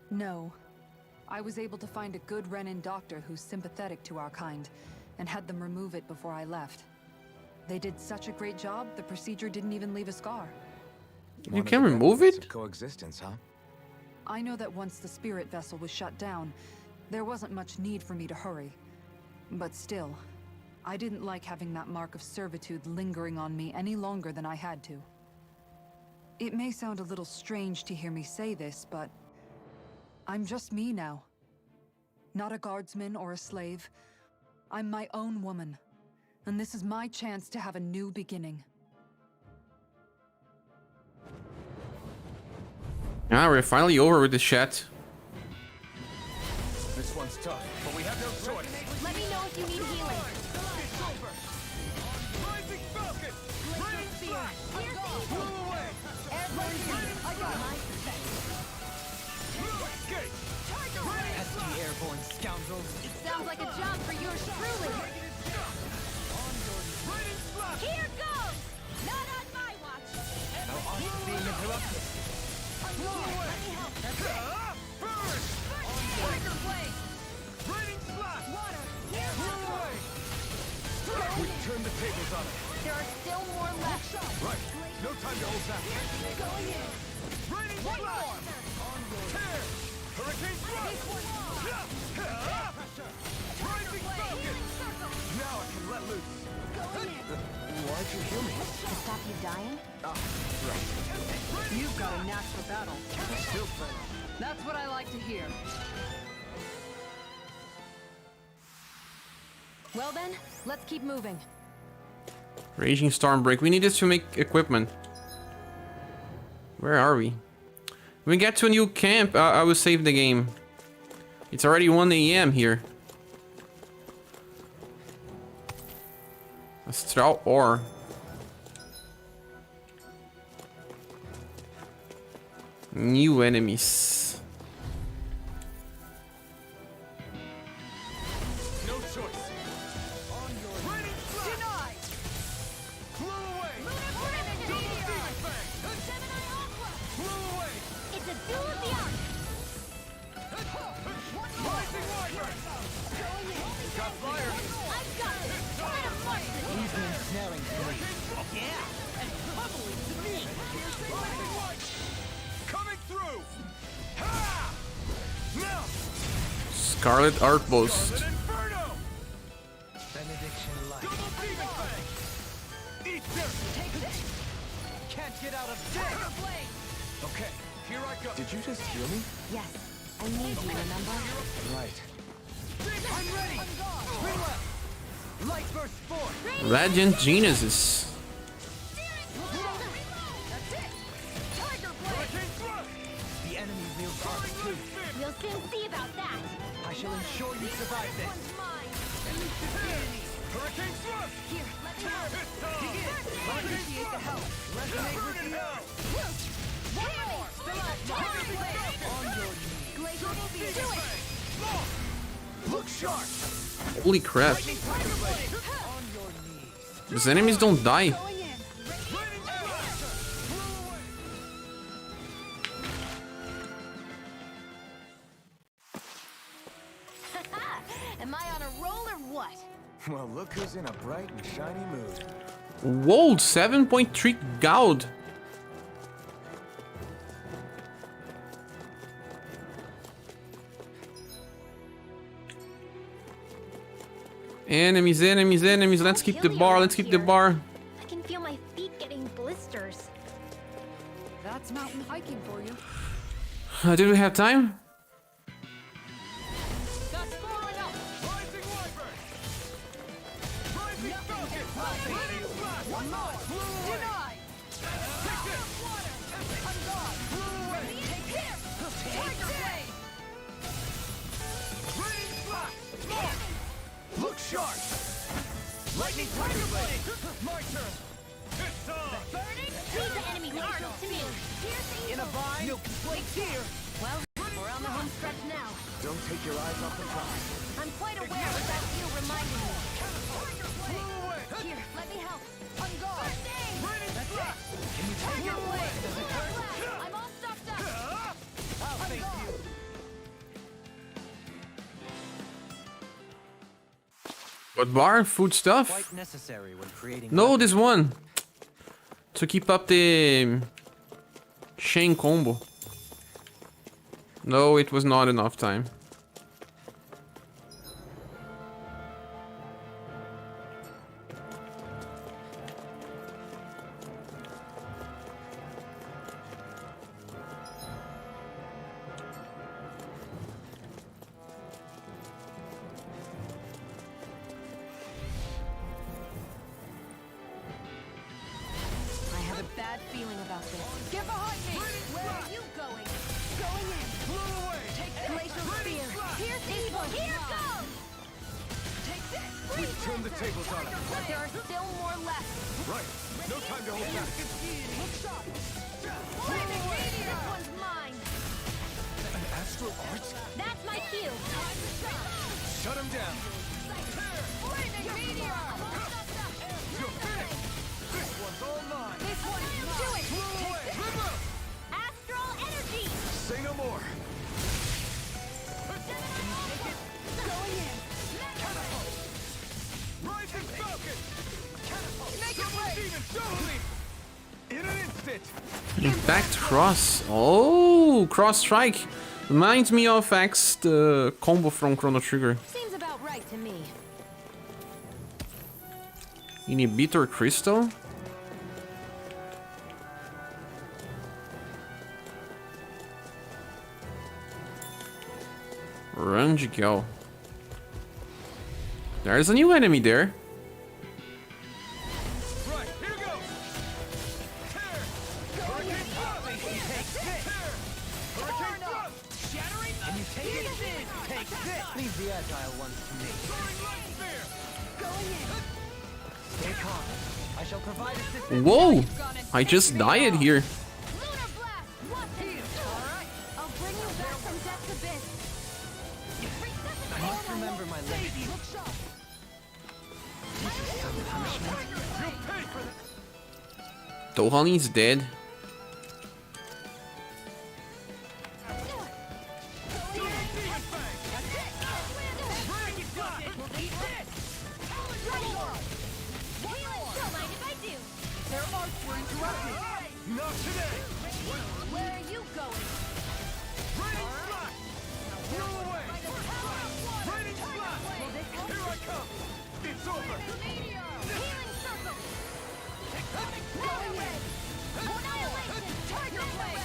No. I was able to find a good Renan doctor who's sympathetic to our kind, and had them remove it before I left. They did such a great job, the procedure didn't even leave a scar. You can remove it? Of coexistence, huh? I know that once the spirit vessel was shut down, there wasn't much need for me to hurry. But still, I didn't like having that mark of servitude lingering on me any longer than I had to. It may sound a little strange to hear me say this, but I'm just me now. Not a guardsman or a slave. I'm my own woman. And this is my chance to have a new beginning. Ah, we're finally over with this shit. This one's tough, but we have no choice. Let me know if you need healing. It's over. Rising Falcon! Raining Slash! Blew away! I got it. Escape! Pesky airborne scoundrels. It sounds like a job for yours truly. Raining Slash! Here goes! Not on my watch. Our art is being interrupted. Blew away! Burn! Tiger blade. Raining Slash! Water. Blew away! We turned the tables on it. There are still more left. Right. No time to hold back. Going in. Raining Slash! Tear! Hurricane Thrust! Rising Falcon! Now I can let loose. Going in. Why'd you heal me? To stop you dying? You've got a knack for battle. That's what I like to hear. Well then, let's keep moving. Raging Storm Break. We need this to make equipment. Where are we? When we get to a new camp, I will save the game. It's already 1 AM here. Astral ore. New enemies. No choice. Raining Slash! Blew away! Double Demon Fang! Blew away! It's a duel of the arts. Rising Wyvern! Got fire! I've got this. Let him march the He's been ensnaring me. Rising Wyvern! Coming through! Ha! Now! Scarlet Artboast. An Inferno! Benediction light. Double Demon Fang! Eat this! Can't get out of death. Okay, here I go. Did you just heal me? Yes, I need you, remember? Right. I'm ready. Spin left. Light burst forth. Radiant Genesis. Hurricane Thrust! The enemy wields art too. We'll soon see about that. I shall ensure you survive this. One's mine. Hurricane Thrust! Here, let me help. This time! Appreciate the help. Resonate with the hell! Do it! Look sharp! Holy crap. These enemies don't die. Am I on a roll or what? Well, look who's in a bright and shiny mood. Whoa, 7.3 gold. Enemies, enemies, enemies. Let's keep the bar. Let's keep the bar. I can feel my feet getting blisters. That's mountain hiking for you. Did we have time? That's far enough. Rising Wyvern! Rising Falcon! Ready to blast! One more. Denied. Take this! I'm gone. Take this. Tiger blade. Raining blast! Look sharp! Lightning Tiger Blade! My turn! It's on! Burning. Leave the enemy arsenal to me. In a vine, milk flakes here. Well, we're on the home stretch now. Don't take your eyes off the prize. I'm quite aware without you reminding me. Blow away! Here, let me help. I'm gone. Raining blast! Tiger blade. I'm all stocked up. I'll face you. What bar? Food stuff? Quite necessary when creating. No, weapons. this one. To keep up the chain combo. No, it was not enough time. I have a bad feeling about this. Get behind me. Where are you going? Going in. Blow away! Glacial spear. Here's evil. Here goes. Take this. We've turned the tables on him. But there are still more left. Right. No time to hold back. Flaming meteor. This one's mine. An astral arts? That's my cue. Shut him down. Flaming meteor. You're finished. This one's all mine. This one is mine. Do it. Blow away! River! Astral energy. Say no more. Going in. Rising Falcon! Double demon, totally! In an instant! Impact cross. Oh, cross strike. Reminds me of X, the combo from Chrono Trigger. Seems about right to me. Inhibitor crystal. Range go. There's a new enemy there. Right, here goes! Tear! Hurricane Thrust! Tear! Hurricane Thrust! Shattering. And you take it. Take this. Leave the agile ones to me. Soaring Light Spear! Stay calm. I shall provide assistance. Whoa! I just died here. Lunar blast. Watch it. All right. I'll bring you back from death's abyss. I must remember my limits. Look sharp. You'll pay for that! Dohalin's dead. Double Demon Fang! Raining Blast! Eat this. Don't mind if I do. Their arts were interrupted. Not today! Where are you going? Raining Blast! Blow away! Raining Blast! Here I come! It's over! Healing circle. Going in. Annihilation. Tiger blade.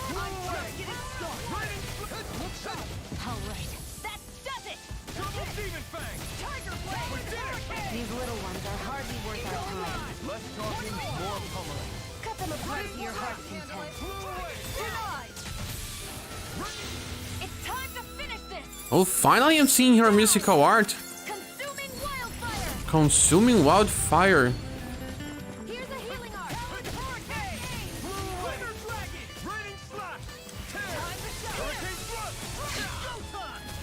I'm just getting started. Raining Blast! All right. That does it. Double Demon Fang! Tiger blade. We did it! These little ones are hardly worth our time. Less talking, more pummeling. Cut them apart to your heart's content. Blow away! Denied. It's time to finish this. Oh, finally I'm seeing her musical art. Consuming wildfire. Consuming wildfire. Here's a healing art. Hurricane! Blow away! Dragon! Raining Slash! Tear! Hurricane Thrust!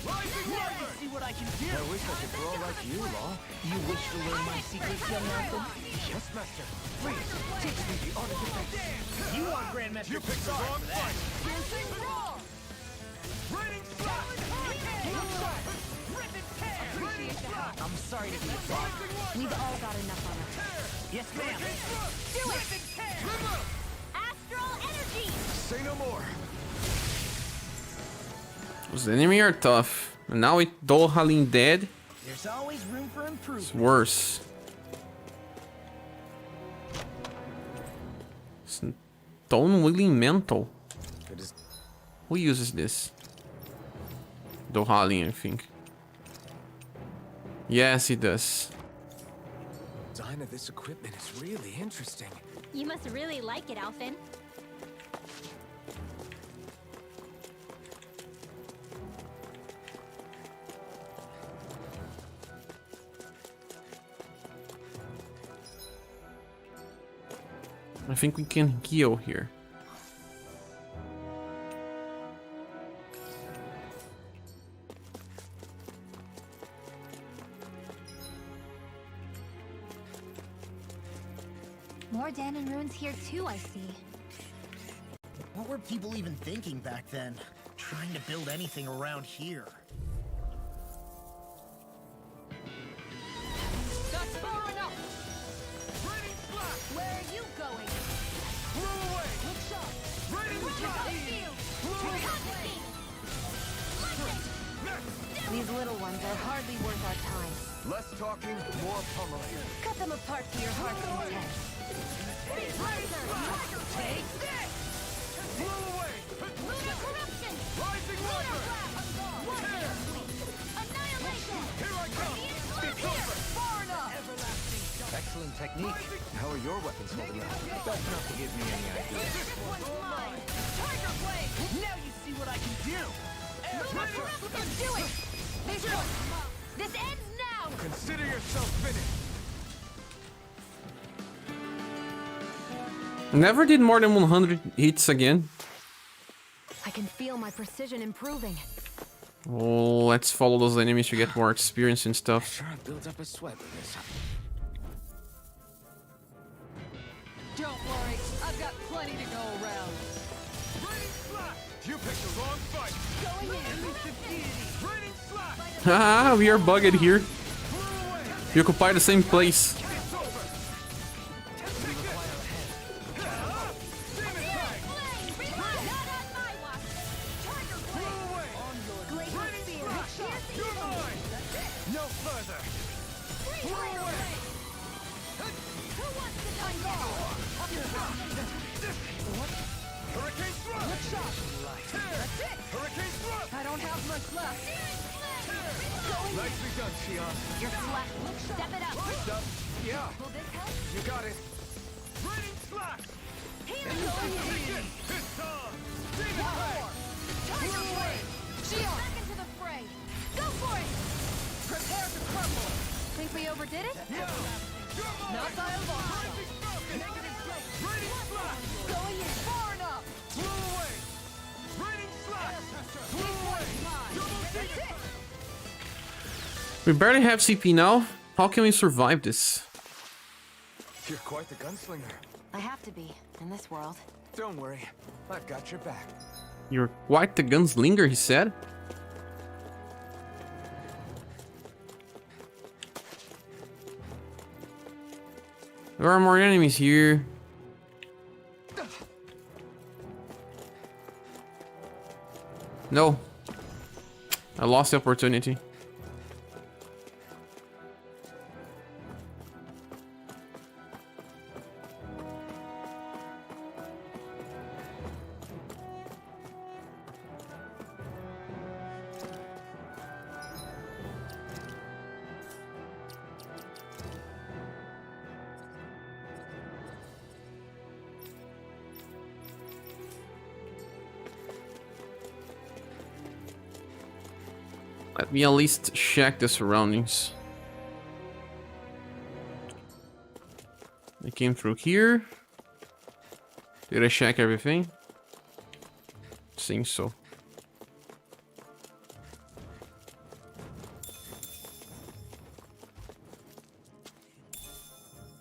Rising Wyvern! See what I can do. I wish I could throw like you, Law. You wish to learn my secrets, young Malcolm? Yes, Master. Please, teach me the art of defense. You are Grandmaster. You picked the wrong fight! Piercing roar. Raining Slash! Rip and tear. Appreciate the help. I'm sorry to be a bother. Rising Wyvern! We've all got enough on our hands. Yes, ma'am. Hurricane Thrust! Do it. Rip and tear! River! Astral energy. Say no more! Those enemies are tough. And now with Dohalin dead, There's always room for it's improvement. worse. Stone Willing Mental. It is Who uses this? Dohalim, I think. Yes, he does. Design of this equipment is really interesting. You must really like it, Alphen. I think we can heal here. More Danon ruins here too, I see. What were people even thinking back then? Trying to build anything around here. That's far enough! Raining flash! Where are you going? Blew away! Look sharp! Raining flash! Blew away! These little ones are hardly worth our time. Less talking, more pummeling. Cut them apart to your heart's content. Take this! Blew away! Lunar corruption! Rising Lunar water! blast! Annihilation! Here I come! It's over! Far enough! Excellent technique. How are your weapons holding up? Best not to give me any ideas. This one's mine! Tiger Blade! Now you see what I can do! Lunar corruption! Do it! This ends now! Consider yourself finished! Never did more than 100 hits again. I can feel my precision improving. Oh, let's follow those enemies to get more experience and stuff. Sure, I built up a sweat with this. Don't worry, I've got plenty to go around. Raining flash! You picked the wrong fight! Going in! Elusive deity! Raining slash! Haha, we are bugged here. Blew away! We occupy the same place. It's over! Take it! Demon fang! Not on my watch! Tiger Blew Blade! away! Raining slash! You're mine! No further! Blew away! Who wants to die now? Hurricane thrust! Tear! Hurricane thrust! I don't have much left. Nicely done, Xion. You're flat. Step it up. Stuff. Yeah, Will this help? you got it. Raining slash! It's on! Demon fang! Tiger Blade! Xion! Back into the fray! Go for it! Prepare to crumble! Think we overdid it? Yeah! You're mine! Not by a long shot. Rising falcon! Raining slash! Going in far enough! Blew away! Raining slash! Blew away! Double demon fang! We barely have CP now. How can we survive this? You're quite the gunslinger. I have to be, in this world. Don't worry, I've got your back. You're quite the gunslinger, he said. There are more enemies here. No. I lost the opportunity. Let me at least check the surroundings. I came through here. Did I check everything? Think so.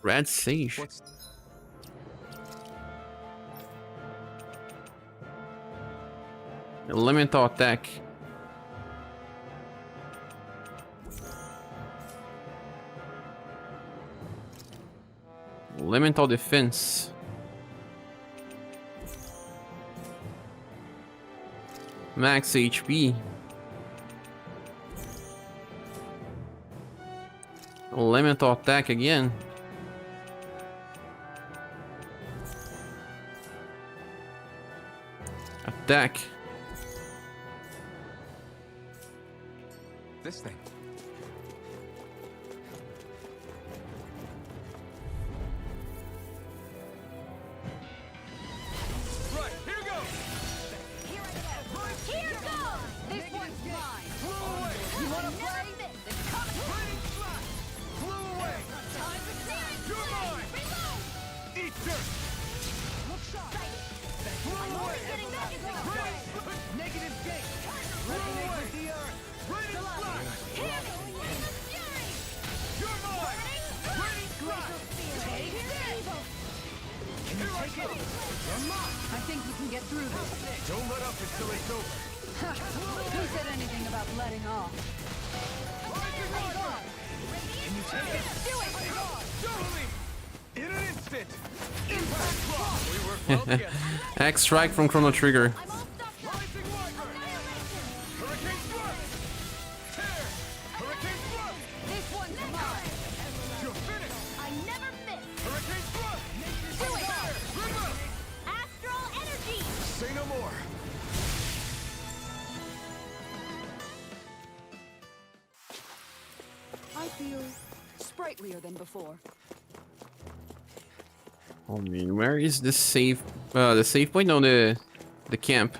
Red Sage. What's... Elemental attack. Elemental defense. Max HP. Elemental attack again. Attack. You're mine! Raining strike! Take this! Can you take it? I think we can get through this. Don't let up until it's over. Who said anything about letting off? Can you take it? Do it! Totally! In an instant! Impact block! We work well together. X strike from Chrono Trigger. Rising Wyvern! Hurricane Thrust! Tear! Hurricane Thrust! This one's mine. You're finished! I never miss. Hurricane Thrust! Do it. River! Astral energy. Say no more! I feel sprightlier than before. Oh man, where is the save point? No, the camp.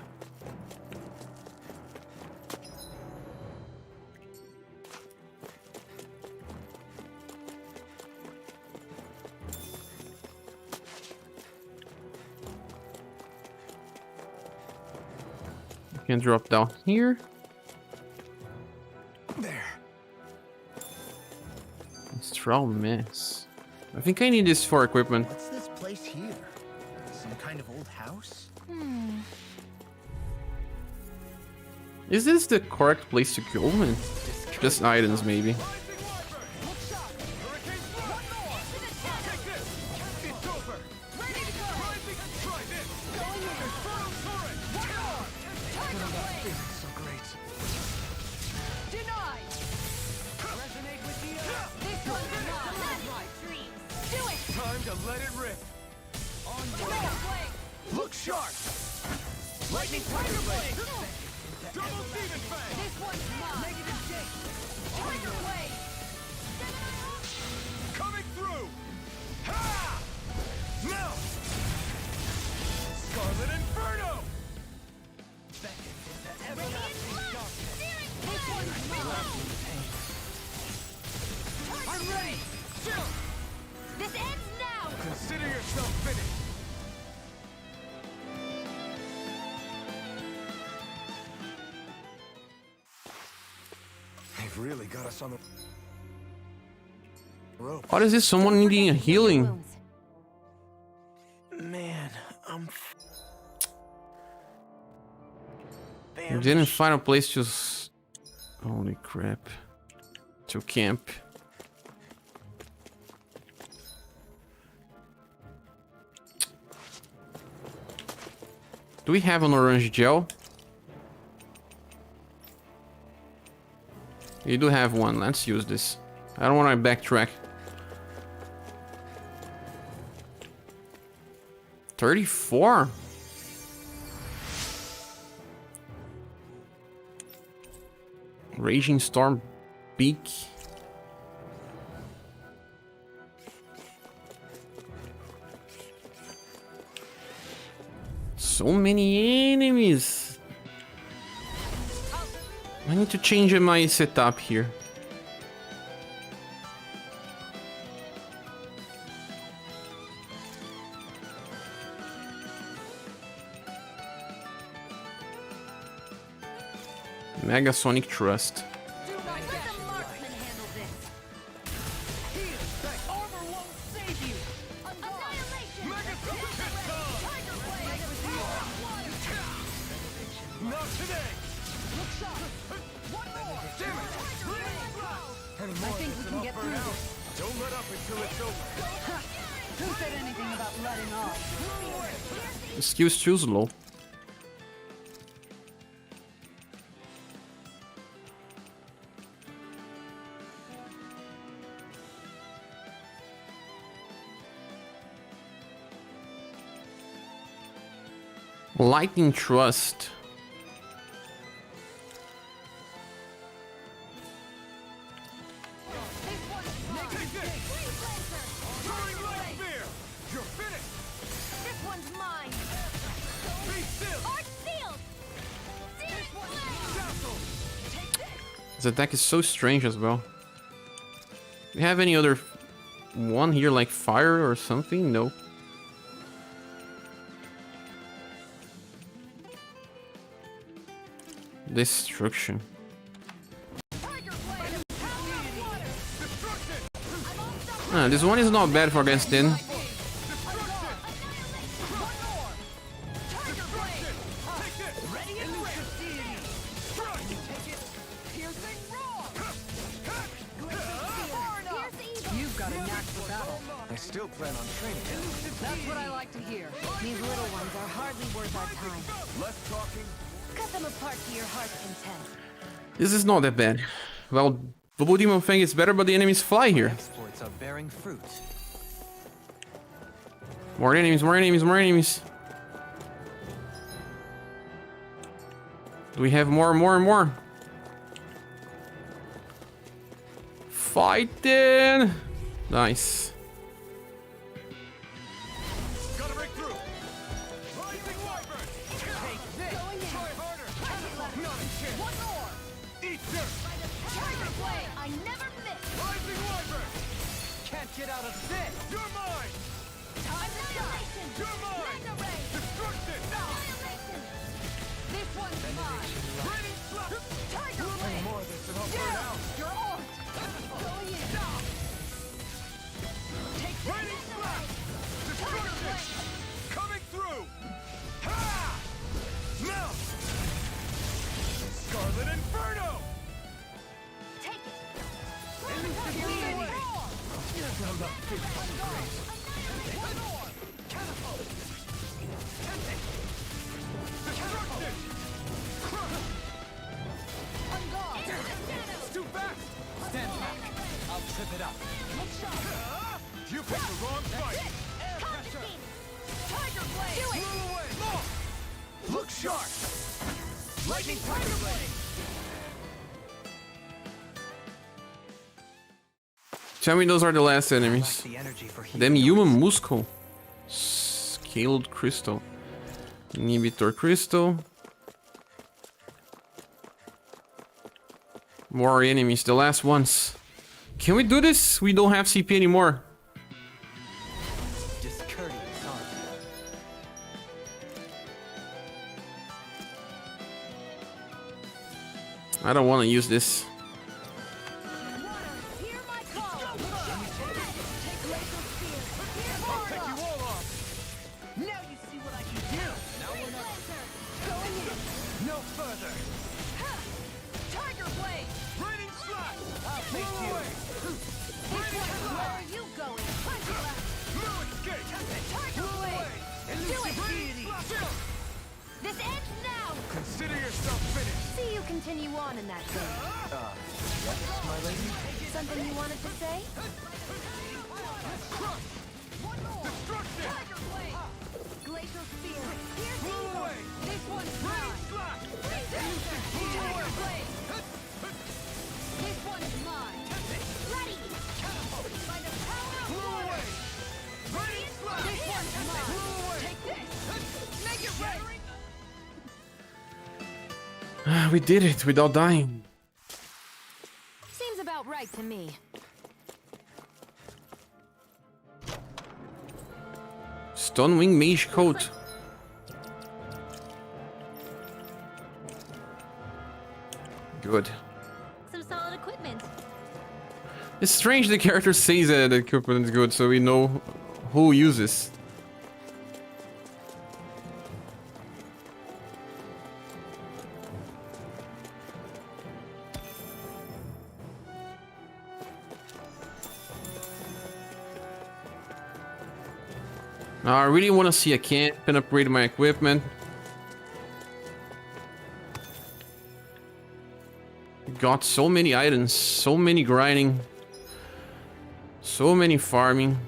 You can drop down here. There. Straw mess. I think I need this for equipment. What's this place here? Some kind of old house? Is this the correct place to go? Man? Just items, maybe. Rising Wyvern! Look sharp! Hurricane Thrust! One more! Take this! It's over! Ready to go! Rising! Try this! Going in! Infernal Torrent! One more! Tiger Blade! So great. Denied. Resonate with the This one's mine. Do it. Time to let it rip! Tiger Blade. Look sharp! Lightning Tiger Blade! Double Demon Fang! This one's mine. Negative shake. Tiger Blade. Coming through! Ha! Now! Scarlet Inferno! This one's mine. I'm ready! Still! This ends now. Consider yourself finished! They've really got us on the rope. What is this? Someone needing a healing? Wounds. Man, I'm We didn't find a place to. Holy crap! To camp. Do we have an orange gel? You do have one. Let's use this. I don't want to backtrack. 34? Raging Storm Beak. So many enemies. I need to change my setup here. Mega Sonic Trust. Let the marksman handle this. Armor won't save you! Annihilation. Mega Tiger Blade. Not today! Look sharp. One more. Damn it! Any more I think we can get through this. Don't let up until it's over. Who said anything about letting off? Skills too low. Lightning Trust. Soaring Light Spear! You're finished! This one's mine. Be still! Arch sealed. Searing blade. Dazzle! This attack is so strange as well. Do you have any other one here like fire or something? No. Destruction. This one is not bad for against Din. You've got a knack for battle. I still plan on training. That's what I like to hear. These little ones are hardly worth our time. Less talking. Cut them apart to your heart's content. This is not that bad. Well, Bubble Demon Fang is better, but the enemies fly here. Exploits are bearing fruit. More enemies, more enemies, more enemies. We have more and more and more. Fighting! Nice. Gotta break through. Rising Wyvern. Take this. Try harder. Not a chance. One more. Eat dirt. Tiger Blade! I never miss! Rising Wyvern. Can't get out of this! You're mine. Annihilation! You're mine. Mega Ray! Destruction. Annihilation! This one's mine! Raining slap. Tiger Blade! More of this and I'll burn out. You're on! Going in! Take this! Raining slap. Tiger Destruction. Blade! Coming through. Ha! Melt. Scarlet Inferno. Take it! Elucidate. Destruction. It's too fast. Stand back! I'll trip it up. You picked the wrong fight. Tiger Blade! Do it! Blew away. Look sharp. Lightning Tiger Blade. Tell me those are the last enemies. The energy for Them human muscle. Scaled crystal. Inhibitor crystal. More enemies, the last ones. Can we do this? We don't have CP anymore. discourteous art. I don't want to use this. Hear my call! Take laser spear! Here's I'll take you all off. Now you see what I can do! Now we're not... Going in! No further. Tiger Blade! Raining slap. I'll take you. Where are you going? Punch left! No escape. Tiger Blade! Do it! This ends now! Consider yourself finished. See you continue on in that vein. Yes, my lady? Something you wanted to say? One more! Destruction. Tiger Blade! Glacial spear! Here's Blew evil! away. This one's Raining mine! slap. Tiger Blade! This one's mine! Ready! By the power of Blew water! away. Raining slap. This one's mine! Blew away. Take this! Make it rain! We did it without dying. Seems about right to me. Stunwing Mage Coat. Good. Some solid equipment. It's strange the character says that the equipment is good, so we know who uses. Now, I really want to see a camp and upgrade my equipment. Got so many items, so many grinding, so many farming.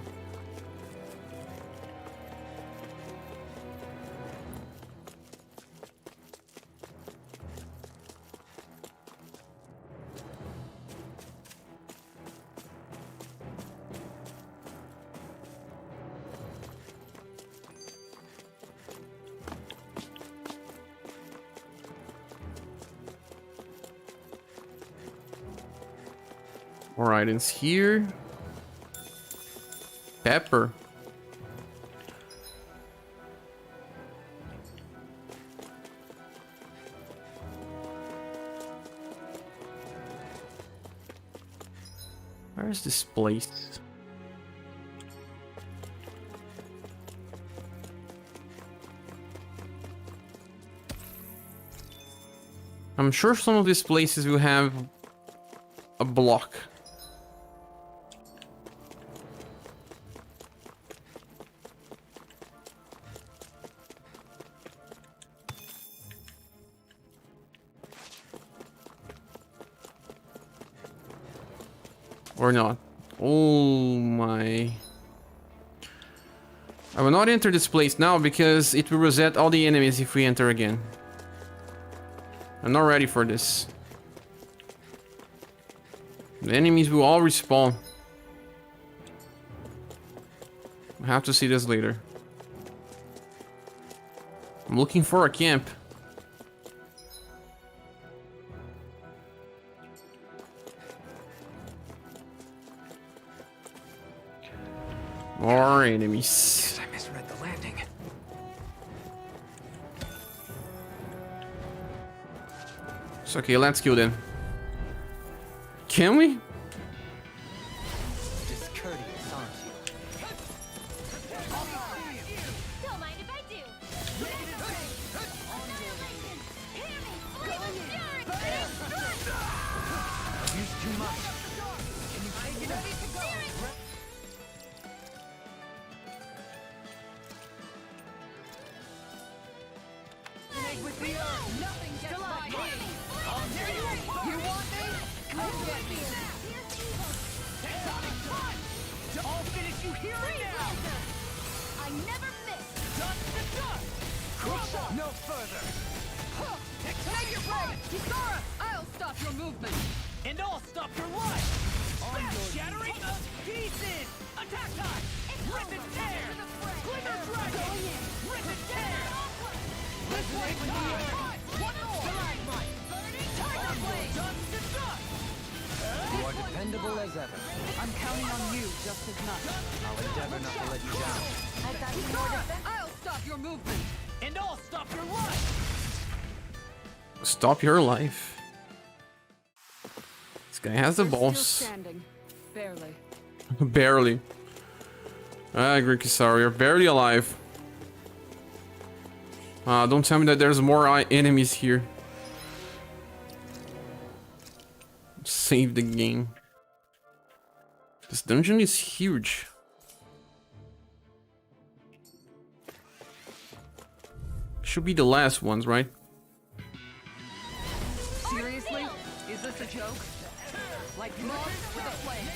More items here. Pepper. Where's this place? I'm sure some of these places will have a block. Or not. Oh my. I will not enter this place now because it will reset all the enemies if we enter again. I'm not ready for this. The enemies will all respawn. I have to see this later. I'm looking for a camp. More enemies. I misread the landing. It's okay, let's kill them. Can we? Discourteous, aren't you? Don't mind if I do. Use too much. Can you take it? Ready to go. With the earth. Nothing gets by me. I'll tear you apart. You want me? Come get me. Tectonic punch. I'll finish you here and now. I never miss. Dust to dust. Crush up. No further. Take your break. Kisara, I'll stop your movement. And I'll stop your life. Shattering to pieces. Attack time. Rip and tear. Glimmer dragon. Rip and tear. This way with the earth. One more. Stalagmite. Tiger blade. Dust to dust. You are dependable as ever. I'm counting on you just as much. I'll endeavor not to let you down. Kisara, I'll stop your movement. And I'll stop your life. Stop your life. This guy has the balls. Standing. Barely. Barely. I agree, Kisara. You're barely alive. Don't tell me that there's more enemies here. Save the game. This dungeon is huge. Should be the last ones, right? Seriously? Is this a joke? Like moths with a flame?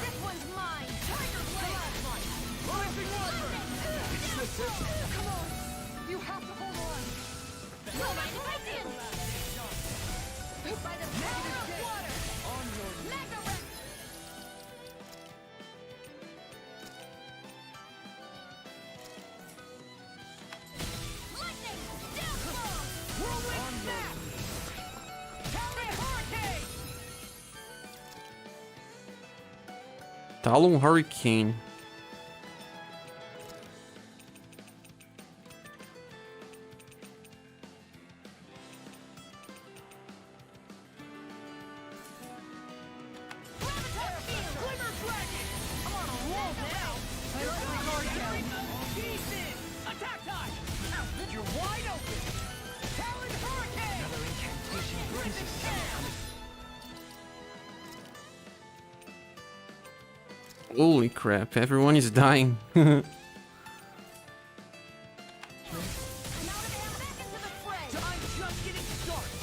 This one's mine. Tiger blade. Come on! You have to hold on! Don't mind if I do. By the power of water. Mega wreck. Lightning. Downfall. Whirlwind snap. Talon hurricane. Talon Hurricane. Glimmer dragon. I'm on a roll now. Shattering pieces. Attack time. You're wide open. Talon hurricane. Another incantation. Rip and tear. Holy crap, everyone is dying. I'm just getting started.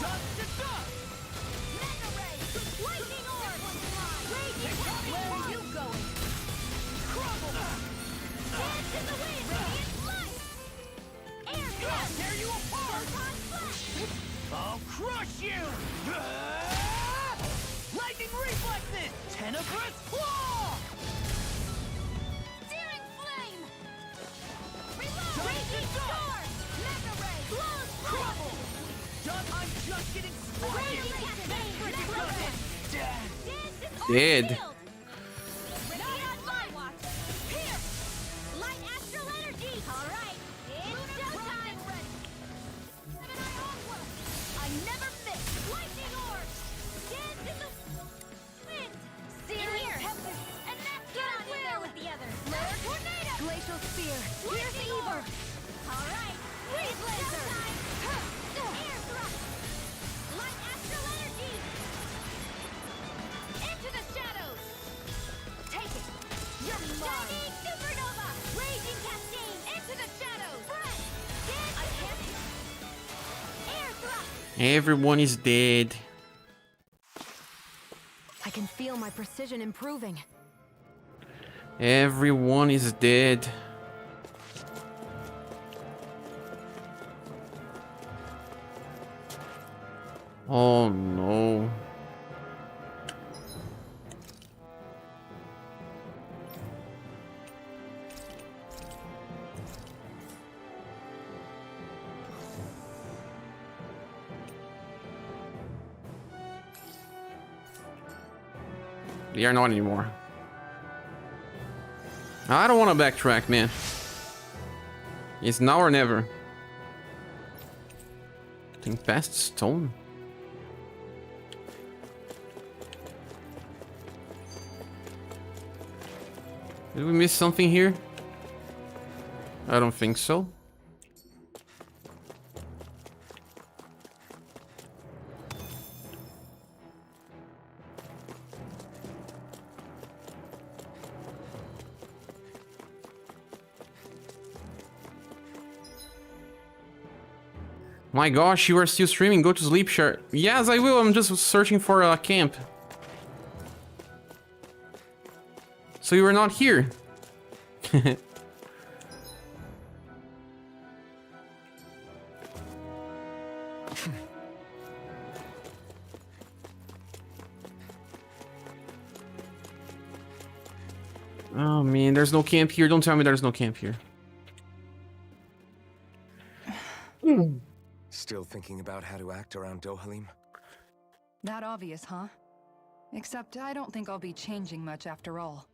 Dust to dust. Where are you going? Crumble. I'll tear you apart. I'll crush you. Lightning reflexes. Tenebrous claw. Searing flame! Dust to dust. Crumble. I'm just getting started. Dead. Glacial spear. Here's the evil. All right. Freeze laser! Air thrust! Light astral energy! Into the shadows! Take it! You're mine! Shining supernova! Raging cascade! Into the shadows! Breath! I can't... Air thrust! Everyone is dead. I can feel my precision improving. Everyone is dead. Oh no. They are not anymore. I don't want to backtrack, man. It's now or never. Think past stone. Did we miss something here? I don't think so. My gosh, you are still streaming. Go to sleep, Sher. Yes, I will. I'm just searching for a camp. So you were not here. Oh man, there's no camp here. Don't tell me there's no camp here. Still thinking about how to act around Dohalim? That obvious, huh? Except I don't think I'll be changing much after all.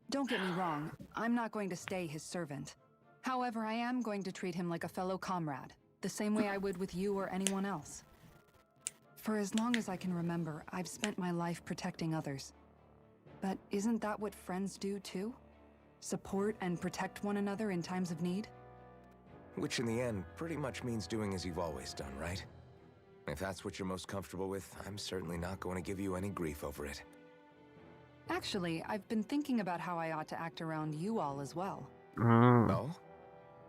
Don't get me wrong, I'm not going to stay his servant. However, I am going to treat him like a fellow comrade, the same way I would with you or anyone else. For as long as I can remember, I've spent my life protecting others. But isn't that what friends do too? Support and protect one another in times of need? Which in the end pretty much means doing as you've always done, right? If that's what you're most comfortable with, I'm certainly not going to give you any grief over it. Actually, I've been thinking about how I ought to act around you all as well. Oh?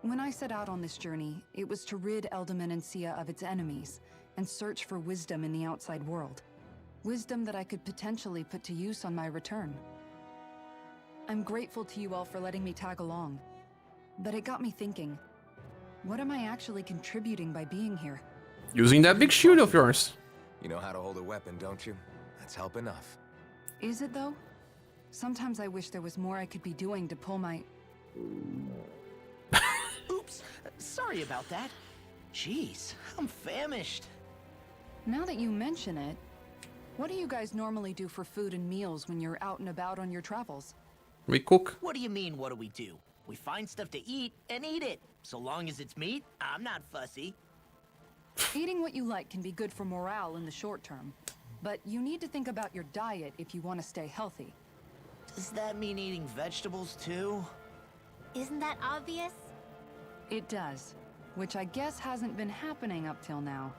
When I set out on this journey, it was to rid Eldaman and Sia of its enemies, and search for wisdom in the outside world. Wisdom that I could potentially put to use on my return. I'm grateful to you all for letting me tag along. But it got me thinking, what am I actually contributing by being here? Using that big shield of yours. You know how to hold a weapon, don't you? That's help enough. Is it though? Sometimes I wish there was more I could be doing to pull my... Oops, sorry about that. Jeez, I'm famished. Now that you mention it, what do you guys normally do for food and meals when you're out and about on your travels? We cook. What do you mean, what do? We find stuff to eat and eat it. So long as it's meat, I'm not fussy. Eating what you like can be good for morale in the short term. But you need to think about your diet if you want to stay healthy. Does that mean eating vegetables too? Isn't that obvious? It does. Which I guess hasn't been happening up till now.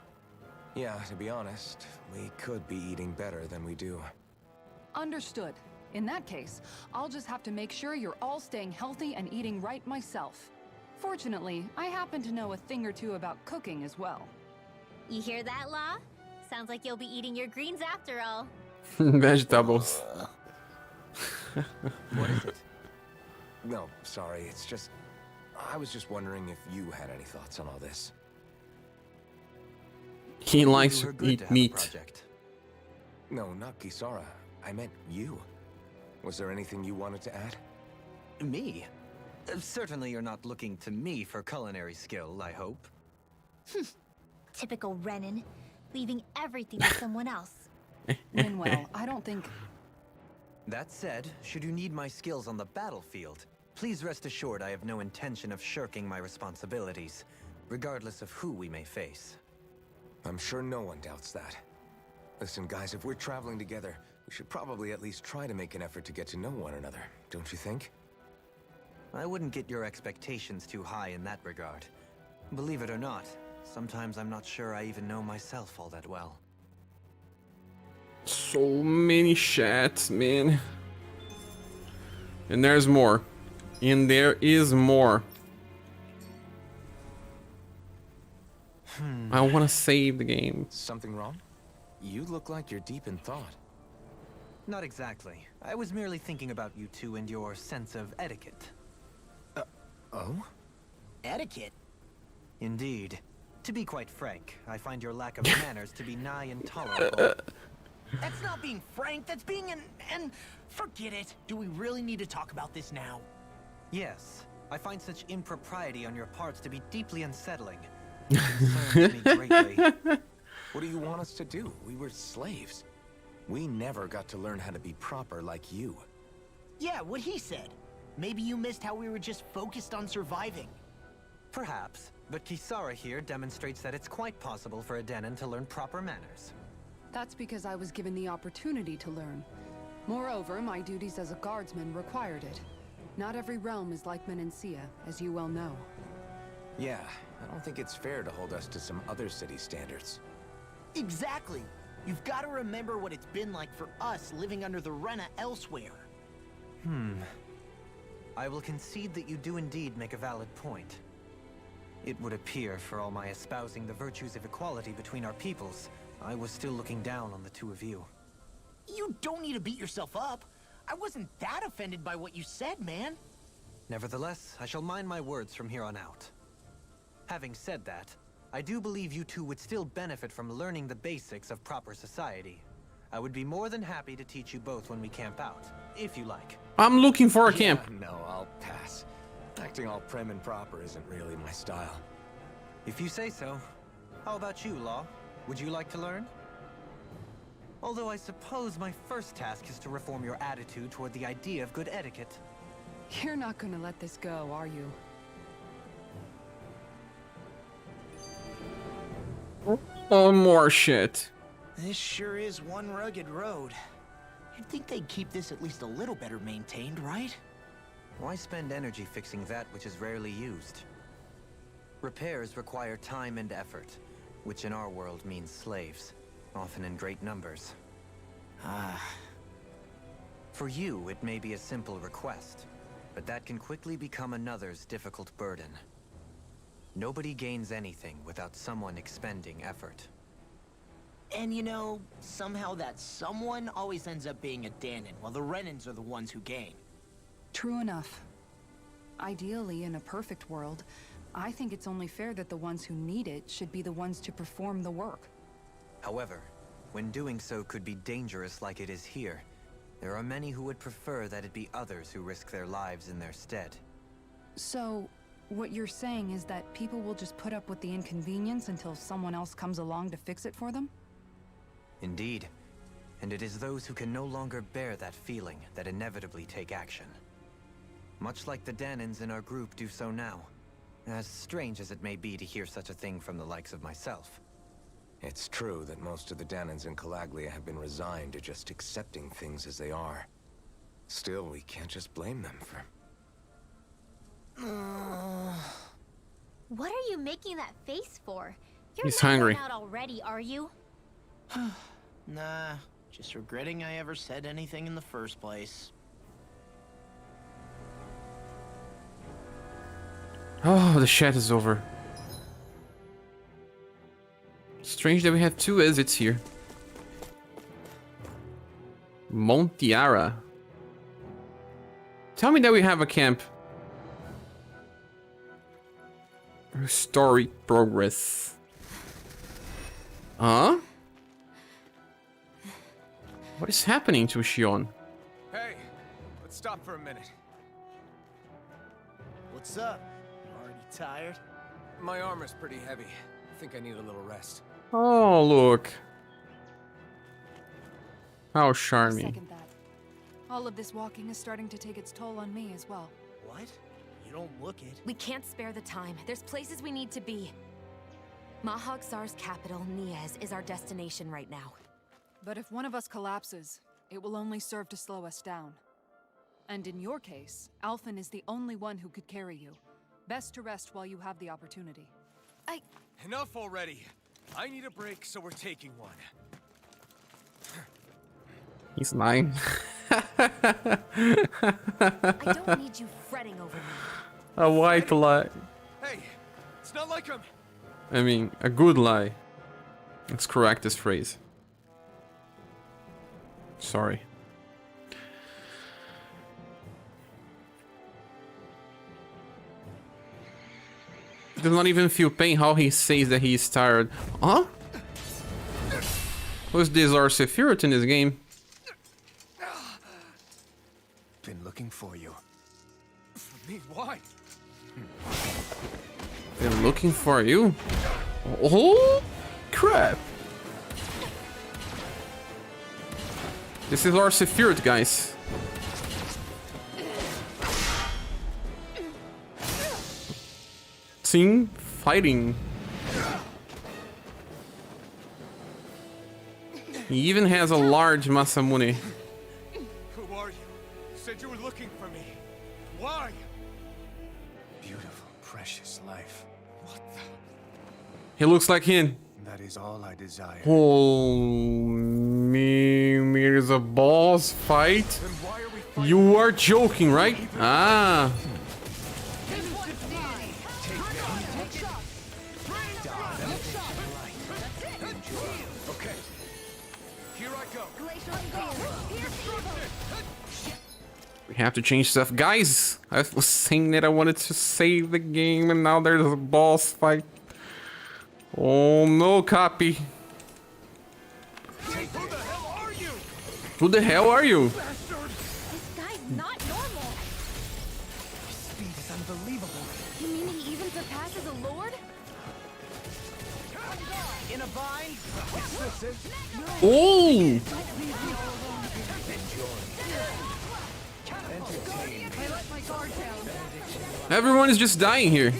Yeah, to be honest, we could be eating better than we do. Understood. In that case, I'll just have to make sure you're all staying healthy and eating right myself. Fortunately, I happen to know a thing or two about cooking as well. You hear that, Law? Sounds like you'll be eating your greens after all. Vegetables. What is it? No, sorry, it's just... I was just wondering if you had any thoughts on all this. He likes You were to good eat have a meat. project. No, not Kisara. I meant you. Was there anything you wanted to add? Me? Certainly you're not looking to me for culinary skill, I hope. Typical Renan, leaving everything to someone else. Meanwhile, I don't think... That said, should you need my skills on the battlefield, please rest assured I have no intention of shirking my responsibilities, regardless of who we may face. I'm sure no one doubts that. Listen, guys, if we're traveling together, we should probably at least try to make an effort to get to know one another, don't you think? I wouldn't get your expectations too high in that regard. Believe it or not, sometimes I'm not sure I even know myself all that well. So many chats, man. And there's more. And there is more. I want to save the game. Something wrong? You look like you're deep in thought. Not exactly. I was merely thinking about you two and your sense of etiquette. Oh? Etiquette? Indeed. To be quite frank, I find your lack of manners to be nigh intolerable. That's not being frank, that's being an... Forget it. Do we really need to talk about this now? Yes. I find such impropriety on your parts to be deeply unsettling. It concerns me greatly. What do you want us to do? We were slaves. We never got to learn how to be proper like you. Yeah, what he said. Maybe you missed how we were just focused on surviving. Perhaps, but Kisara here demonstrates that it's quite possible for a Denon to learn proper manners. That's because I was given the opportunity to learn. Moreover, my duties as a guardsman required it. Not every realm is like Menancia, as you well know. Yeah, I don't think it's fair to hold us to some other city standards. Exactly. You've got to remember what it's been like for us living under the Rena elsewhere. I will concede that you do indeed make a valid point. It would appear, for all my espousing the virtues of equality between our peoples, I was still looking down on the two of you. You don't need to beat yourself up. I wasn't that offended by what you said, man. Nevertheless, I shall mind my words from here on out. Having said that, I do believe you two would still benefit from learning the basics of proper society. I would be more than happy to teach you both when we camp out, if you like. I'm looking for a camp. No, I'll pass. Acting all prim and proper isn't really my style. If you say so. How about you, Law? Would you like to learn? Although I suppose my first task is to reform your attitude toward the idea of good etiquette. You're not gonna let this go, are you? Oh, more shit. This sure is one rugged road. You'd think they'd keep this at least a little better maintained, right? Why spend energy fixing that which is rarely used? Repairs require time and effort, which in our world means slaves, often in great numbers. For you, it may be a simple request, but that can quickly become another's difficult burden. Nobody gains anything without someone expending effort. And you know, somehow that someone always ends up being a Danon, while the Renans are the ones who gain. True enough. Ideally, in a perfect world, I think it's only fair that the ones who need it should be the ones to perform the work. However, when doing so could be dangerous like it is here, there are many who would prefer that it be others who risk their lives in their stead. So, what you're saying is that people will just put up with the inconvenience until someone else comes along to fix it for them? Indeed. And it is those who can no longer bear that feeling that inevitably take action. Much like the Danons in our group do so now. As strange as it may be to hear such a thing from the likes of myself. It's true that most of the Danons in Calaglia have been resigned to just accepting things as they are. Still, we can't just blame them for... What are you making that face for? You're He's not hungry. going out already, are you? Nah, just regretting I ever said anything in the first place. Oh, the chat is over. Strange that we have two exits here. Montiara. Tell me that we have a camp. Story progress. Huh? What is happening to Shion? Hey, let's stop for a minute. What's up? Already tired? My armor's pretty heavy. I think I need a little rest. Oh, look. How charming. Second that. All of this walking is starting to take its toll on me as well. What? You don't look it. We can't spare the time. There's places we need to be. Mahag-Sar's capital, Niez, is our destination right now. But if one of us collapses, it will only serve to slow us down. And in your case, Alphen is the only one who could carry you. Best to rest while you have the opportunity. Enough already. I need a break, so we're taking one. He's lying. I don't need you fretting over me. A white lie. Hey, it's not like I'm... I mean, a good lie. Let's correct this phrase. Sorry. Does not even feel pain how he says that he is tired. Huh? Who's this our Sephiroth in this game? Been looking for you. For me, why? They're looking for you? Oh, crap. This is our Sephiroth, guys. Team fighting. He even has a large Masamune. Who are you? Said you were looking for me. Why? Beautiful, precious life. What the... He looks like him. That is all I desire. Oh, me, there's a boss fight. Then why are we fighting? You are joking, right? Ah. Okay. Here I go. We have to change stuff. Guys, I was saying that I wanted to save the game and now there's a boss fight. Oh no, copy. Who the hell are you? Who the hell are you? Bastard! This guy's not normal. His speed is unbelievable. You mean he even surpasses a lord? In a bind? Oh! I let my guard down. Everyone is just dying here.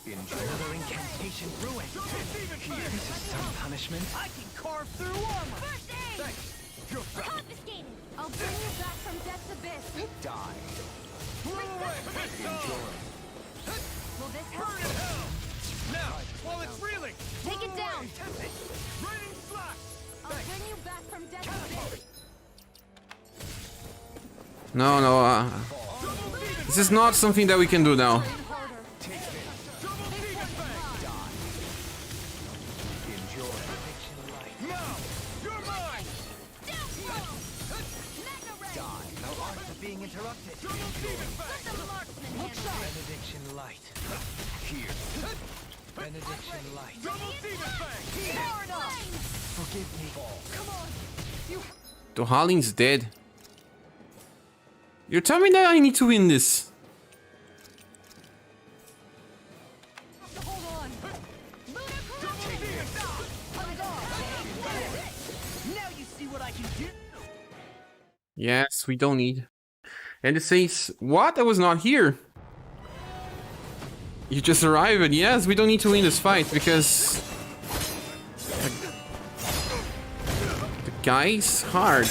Another incantation ruined. This is some punishment. I can carve through armor. First aid! Confiscated! I'll bring you back from death's abyss. Die. Will this help? Now, while it's reeling! Take it down. Raining slash! I'll bring you back from death's abyss. No, no, this is not something that we can do now. Being interrupted. Benediction light. Here. Benediction light. Double demon fang! Forgive me. Dohalin's dead. You're telling me that I need to win this. Hold on. Now you see what I can do. Yes, we don't need. And it says, what? I was not here. You just arrived. Yes, we don't need to win this fight because the guy's hard.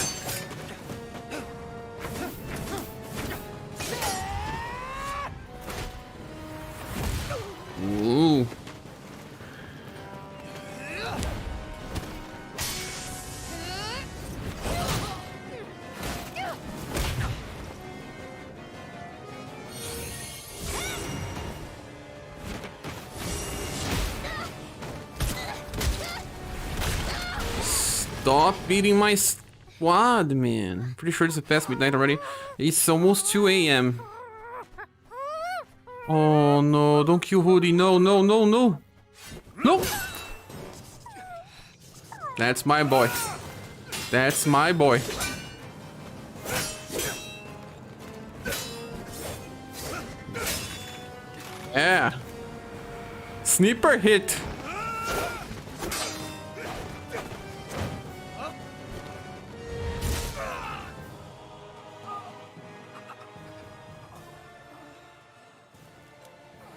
Ooh. Stop beating my squad, man. Pretty sure it's past midnight already. It's almost 2 a.m. Oh no, don't kill Hoodie. No, no, no, no. No! That's my boy. That's my boy. Yeah. Sniper hit.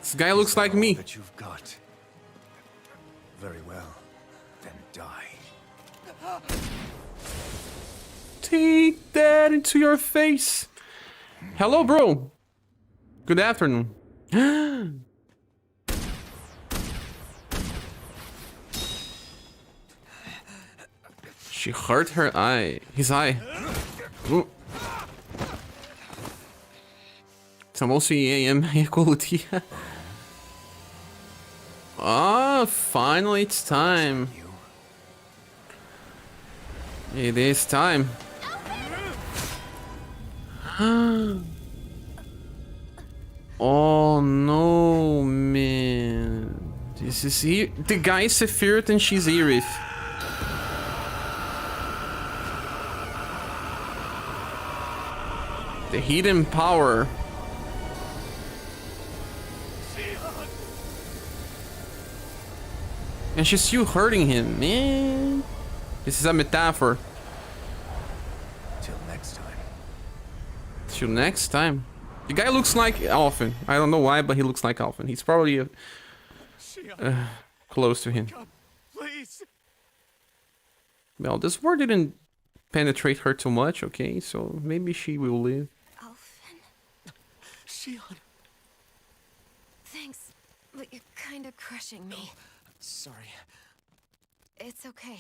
This guy looks like me. That you've got. Very well. Then die. Take that into your face. Hello, bro. Good afternoon. She hurt her eye. His eye. Ooh. It's almost 3 AM equality. Ah, finally it's time. It is time. Oh no, man. This is here. The guy is Sephiroth and she's Aerith. The hidden power. And she's still hurting him, man. This is a metaphor. Till next time. Till next time. The guy looks like Alphen. I don't know why, but he looks like Alphen. He's probably close to him. Please. Well, this word didn't penetrate her too much, okay? So maybe she will live. Alphen, Shion. thanks, but you're kind of crushing me. Sorry. It's okay.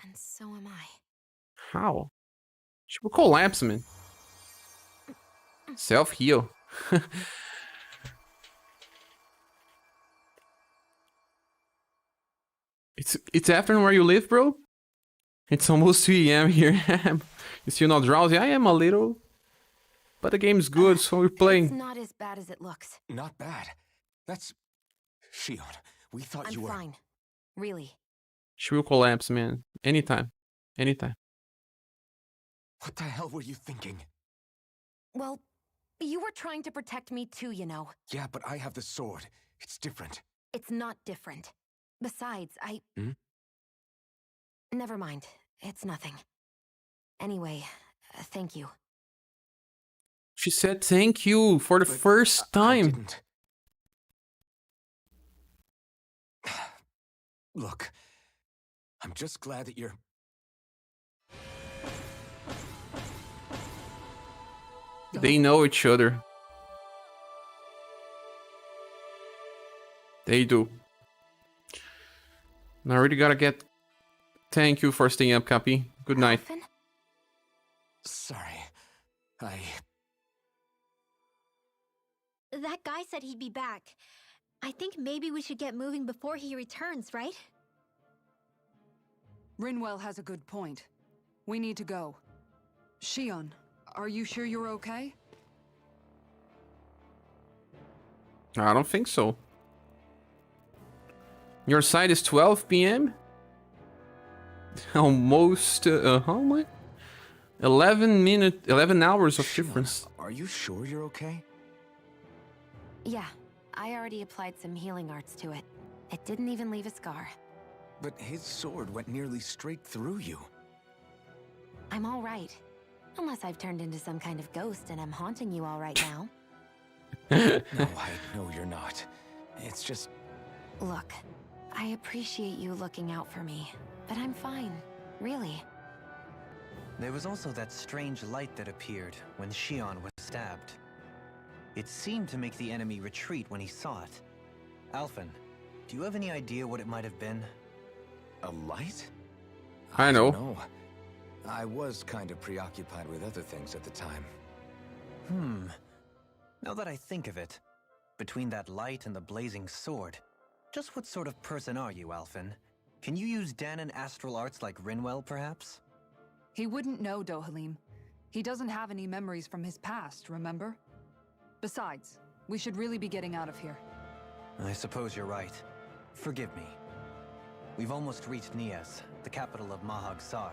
And so am I. How? She will collapse, man. Self-heal. It's afternoon where you live, bro? It's almost 2 AM here. You still not drowsy? I am a little. But the game's good, so we're It's playing. not as bad as it looks. Not bad. That's... Shion, we thought I'm you were... fine. Really. She will collapse, man. Anytime. Anytime. What the hell were you thinking? Well, you were trying to protect me too, you know. Yeah, but I have the sword. It's different. It's not different. Besides, Hmm? Never mind. It's nothing. Anyway, thank you. She said thank you for the But first I time. didn't. Look, I'm just glad that you're... They know each other. They do. Now I really gotta get... Thank you for staying up, Cappy. Good night. Alphen? Sorry. That guy said he'd be back. I think maybe we should get moving before he returns, right? Rinwell has a good point. We need to go. Shion, are you sure you're okay? I don't think so. Your side is 12 PM? Almost, how much? 11 hours of difference. Are you sure you're okay? Yeah, I already applied some healing arts to it. It didn't even leave a scar. But his sword went nearly straight through you. I'm all right. Unless I've turned into some kind of ghost and I'm haunting you all right now. No, I know you're not. It's just... Look, I appreciate you looking out for me, but I'm fine. Really. There was also that strange light that appeared when Shion was stabbed. It seemed to make the enemy retreat when he saw it. Alphen, do you have any idea what it might have been? A light? I know. No. I was kind of preoccupied with other things at the time. Now that I think of it, between that light and the blazing sword, just what sort of person are you, Alphen? Can you use Danon astral arts like Rinwell, perhaps? He wouldn't know, Dohalim. He doesn't have any memories from his past, remember? Besides, we should really be getting out of here. I suppose you're right. Forgive me. We've almost reached Nias, the capital of Mahag Sar.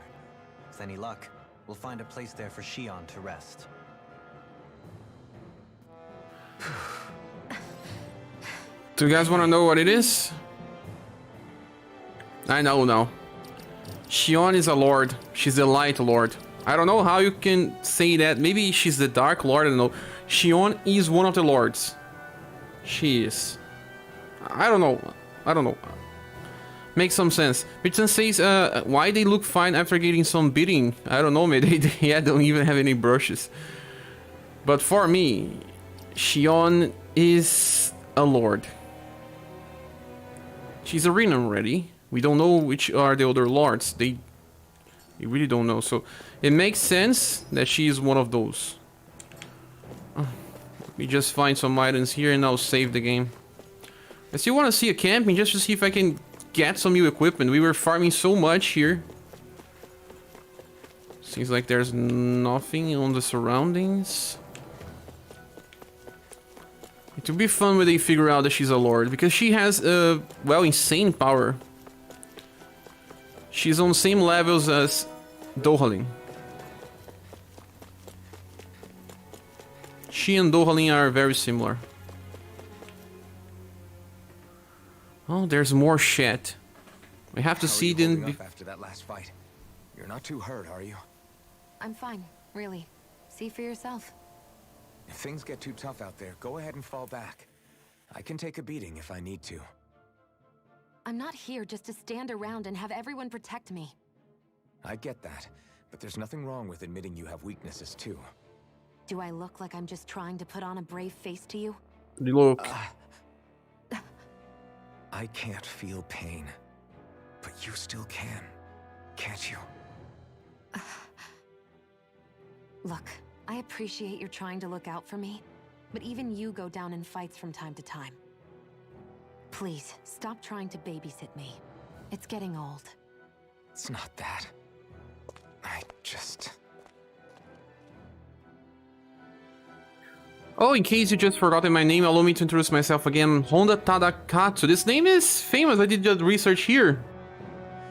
With any luck, we'll find a place there for Shion to rest. Do you guys want to know what it is? I know now. Shion is a lord. She's the light lord. I don't know how you can say that. Maybe she's the dark lord. I don't know. Shion is one of the lords. She is. I don't know. I don't know. Makes some sense. Richardson says, why they look fine after getting some beating? I don't know, maybe they don't even have any brushes. But for me, Shion is a lord. She's arena already. We don't know which are the other lords. They really don't know. So it makes sense that she is one of those. Let me just find some items here and I'll save the game. I still want to see a camping just to see if I can get some new equipment. We were farming so much here. Seems like there's nothing on the surroundings. It would be fun when they figure out that she's a lord, because she has well, insane power. She's on the same levels as Dohalim. She and Dohalim are very similar. Oh, there's more shit. We have to see then. After that last fight, you're not too hurt, are you? I'm fine, really. See for yourself. If things get too tough out there, go ahead and fall back. I can take a beating if I need to. I'm not here just to stand around and have everyone protect me. I get that, but there's nothing wrong with admitting you have weaknesses too. Do I look like I'm just trying to put on a brave face to you? Look. I can't feel pain, but you still can, can't you? Look, I appreciate you're trying to look out for me, but even you go down in fights from time to time. Please, stop trying to babysit me. It's getting old. It's not that. I just... Oh, in case you just forgotten my name, allow me to introduce myself again. Honda Tadakatsu. This name is famous. I did the research here.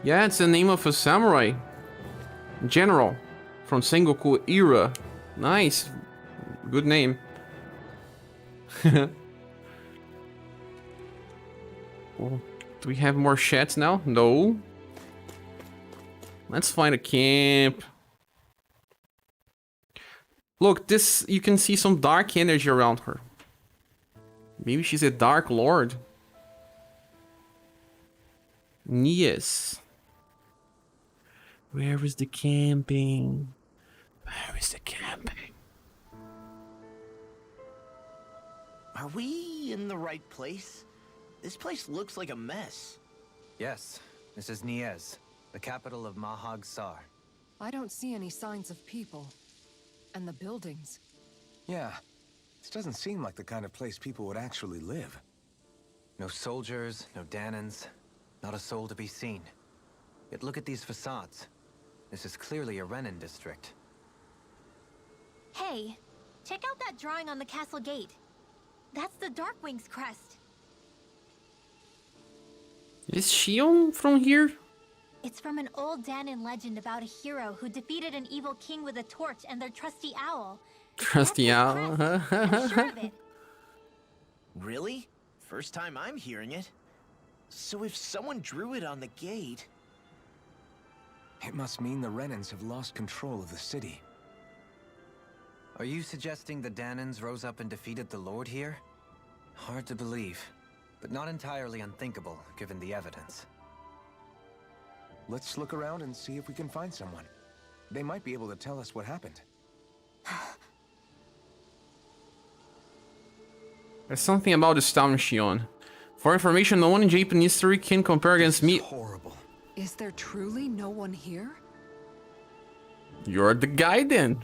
Yeah, it's the name of a samurai. General. From Sengoku era. Nice. Good name. Oh, do we have more chats now? No. Let's find a camp. Look, this, you can see some dark energy around her. Maybe she's a dark lord. Yes. Where is the camping? Where is the camping? Are we in the right place? This place looks like a mess. Yes, this is Niez, the capital of Mahag Sar. I don't see any signs of people. And the buildings. Yeah, this doesn't seem like the kind of place people would actually live. No soldiers, no Danans, not a soul to be seen. Yet look at these facades. This is clearly a Renin district. Hey, check out that drawing on the castle gate. That's the Darkwing's crest. Is Shion from here? It's from an old Danon legend about a hero who defeated an evil king with a torch and their trusty owl. Trusty owl? I'm sure of it. Really? First time I'm hearing it. So if someone drew it on the gate... It must mean the Renans have lost control of the city. Are you suggesting the Danans rose up and defeated the Lord here? Hard to believe, but not entirely unthinkable, given the evidence. Let's look around and see if we can find someone. They might be able to tell us what happened. There's something about this town, Shion. For information, no one in Japanese history can compare against me. Horrible. Is there truly no one here? You're the guy then.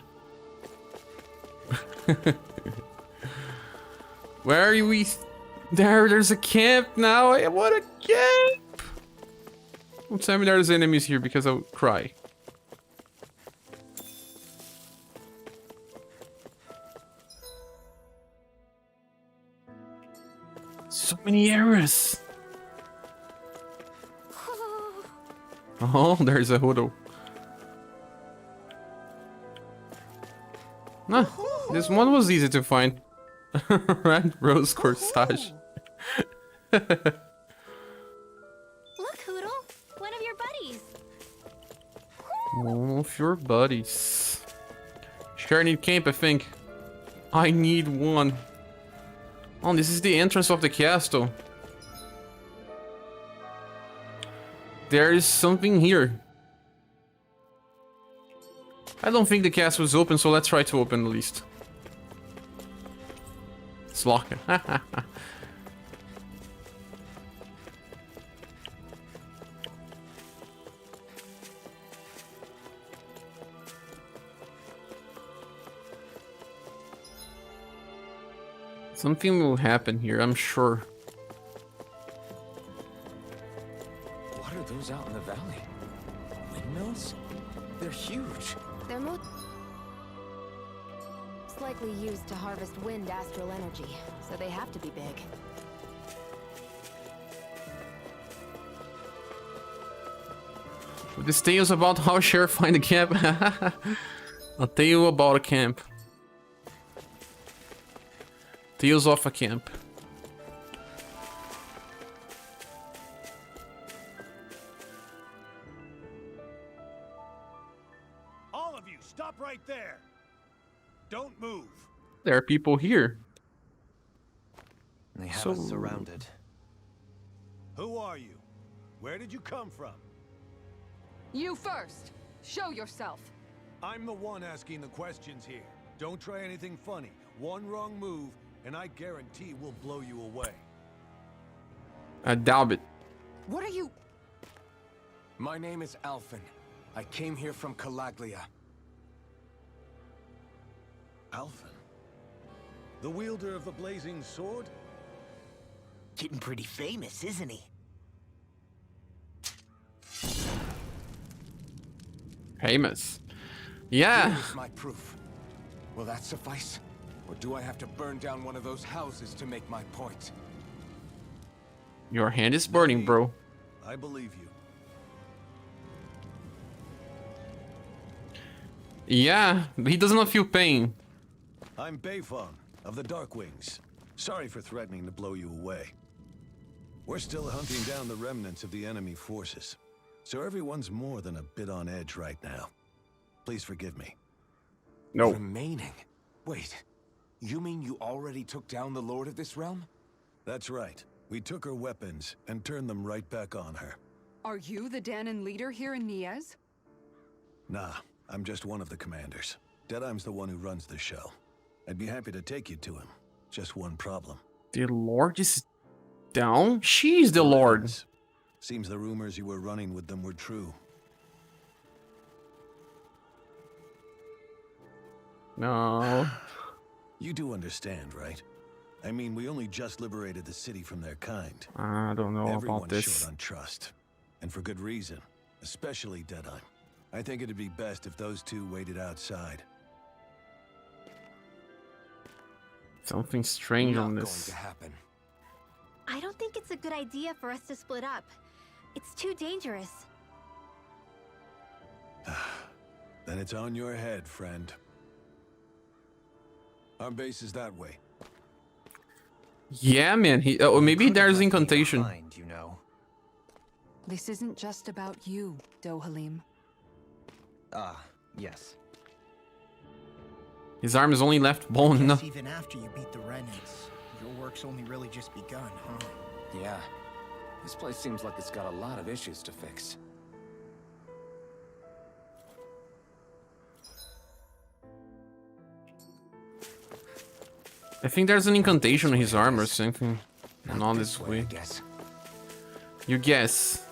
Where are we? There's a camp now. What a camp! Don't tell me there's enemies here because I'll cry. So many errors. Oh, there's a Hodo. Nah, this one was easy to find. Red Rose Corsage. Look, Hoodle, one of your buddies. One of your buddies. Sure, I need camp, I think. I need one. Oh, this is the entrance of the castle. There is something here. I don't think the castle is open, so let's try to open at least. It's locked. Something will happen here, I'm sure. What are those out in the valley? Windmills? They're huge. They're most likely used to harvest wind astral energy, so they have to be big. This tale's about how Cher find a camp. A tale about a camp. Tales of a camp. All of you, stop right there. Don't move. There are people here. They have So- us surrounded. Who are you? Where did you come from? You first! Show yourself! I'm the one asking the questions here. Don't try anything funny. One wrong move, and I guarantee we'll blow you away. I doubt it. What are you... My name is Alphen. I came here from Calaglia. Alphen? The wielder of the blazing sword? Getting pretty famous, isn't he? Famous. Yeah. Here's my proof. Will that suffice? Or do I have to burn down one of those houses to make my point? Your hand is burning, bro. I believe you. Yeah, he does not feel pain. I'm Beifong of the Darkwings. Sorry for threatening to blow you away. We're still hunting down the remnants of the enemy forces, so everyone's more than a bit on edge right now. Please forgive me. No. Remaining? Wait, you mean you already took down the Lord of this realm? That's right. We took her weapons and turned them right back on her. Are you the Danon leader here in Niez? Nah, I'm just one of the commanders. Deadheim's the one who runs the show. I'd be happy to take you to him. Just one problem. The Lord is down? She's the Lord. Seems the rumors you were running with them were true. No. You do understand, right? I mean, we only just liberated the city from their kind. I don't know Everyone's about this. short on trust. And for good reason. Especially Deadheim. I think it'd be best if those two waited outside. Something strange Not on going this. to happen. I don't think it's a good idea for us to split up. It's too dangerous. Then it's on your head, friend. Our base is that way. Yeah, man. He. Oh, maybe Could've there's left me incantation. behind, you know. This isn't just about you, Dohalim. Ah, yes. His arm is only left bone. Guess even after you beat the Renans, your work's only really just begun, huh? Yeah. This place seems like it's got a lot of issues to fix. I think there's an incantation on his arm or something. Not this I way. guess. You guess.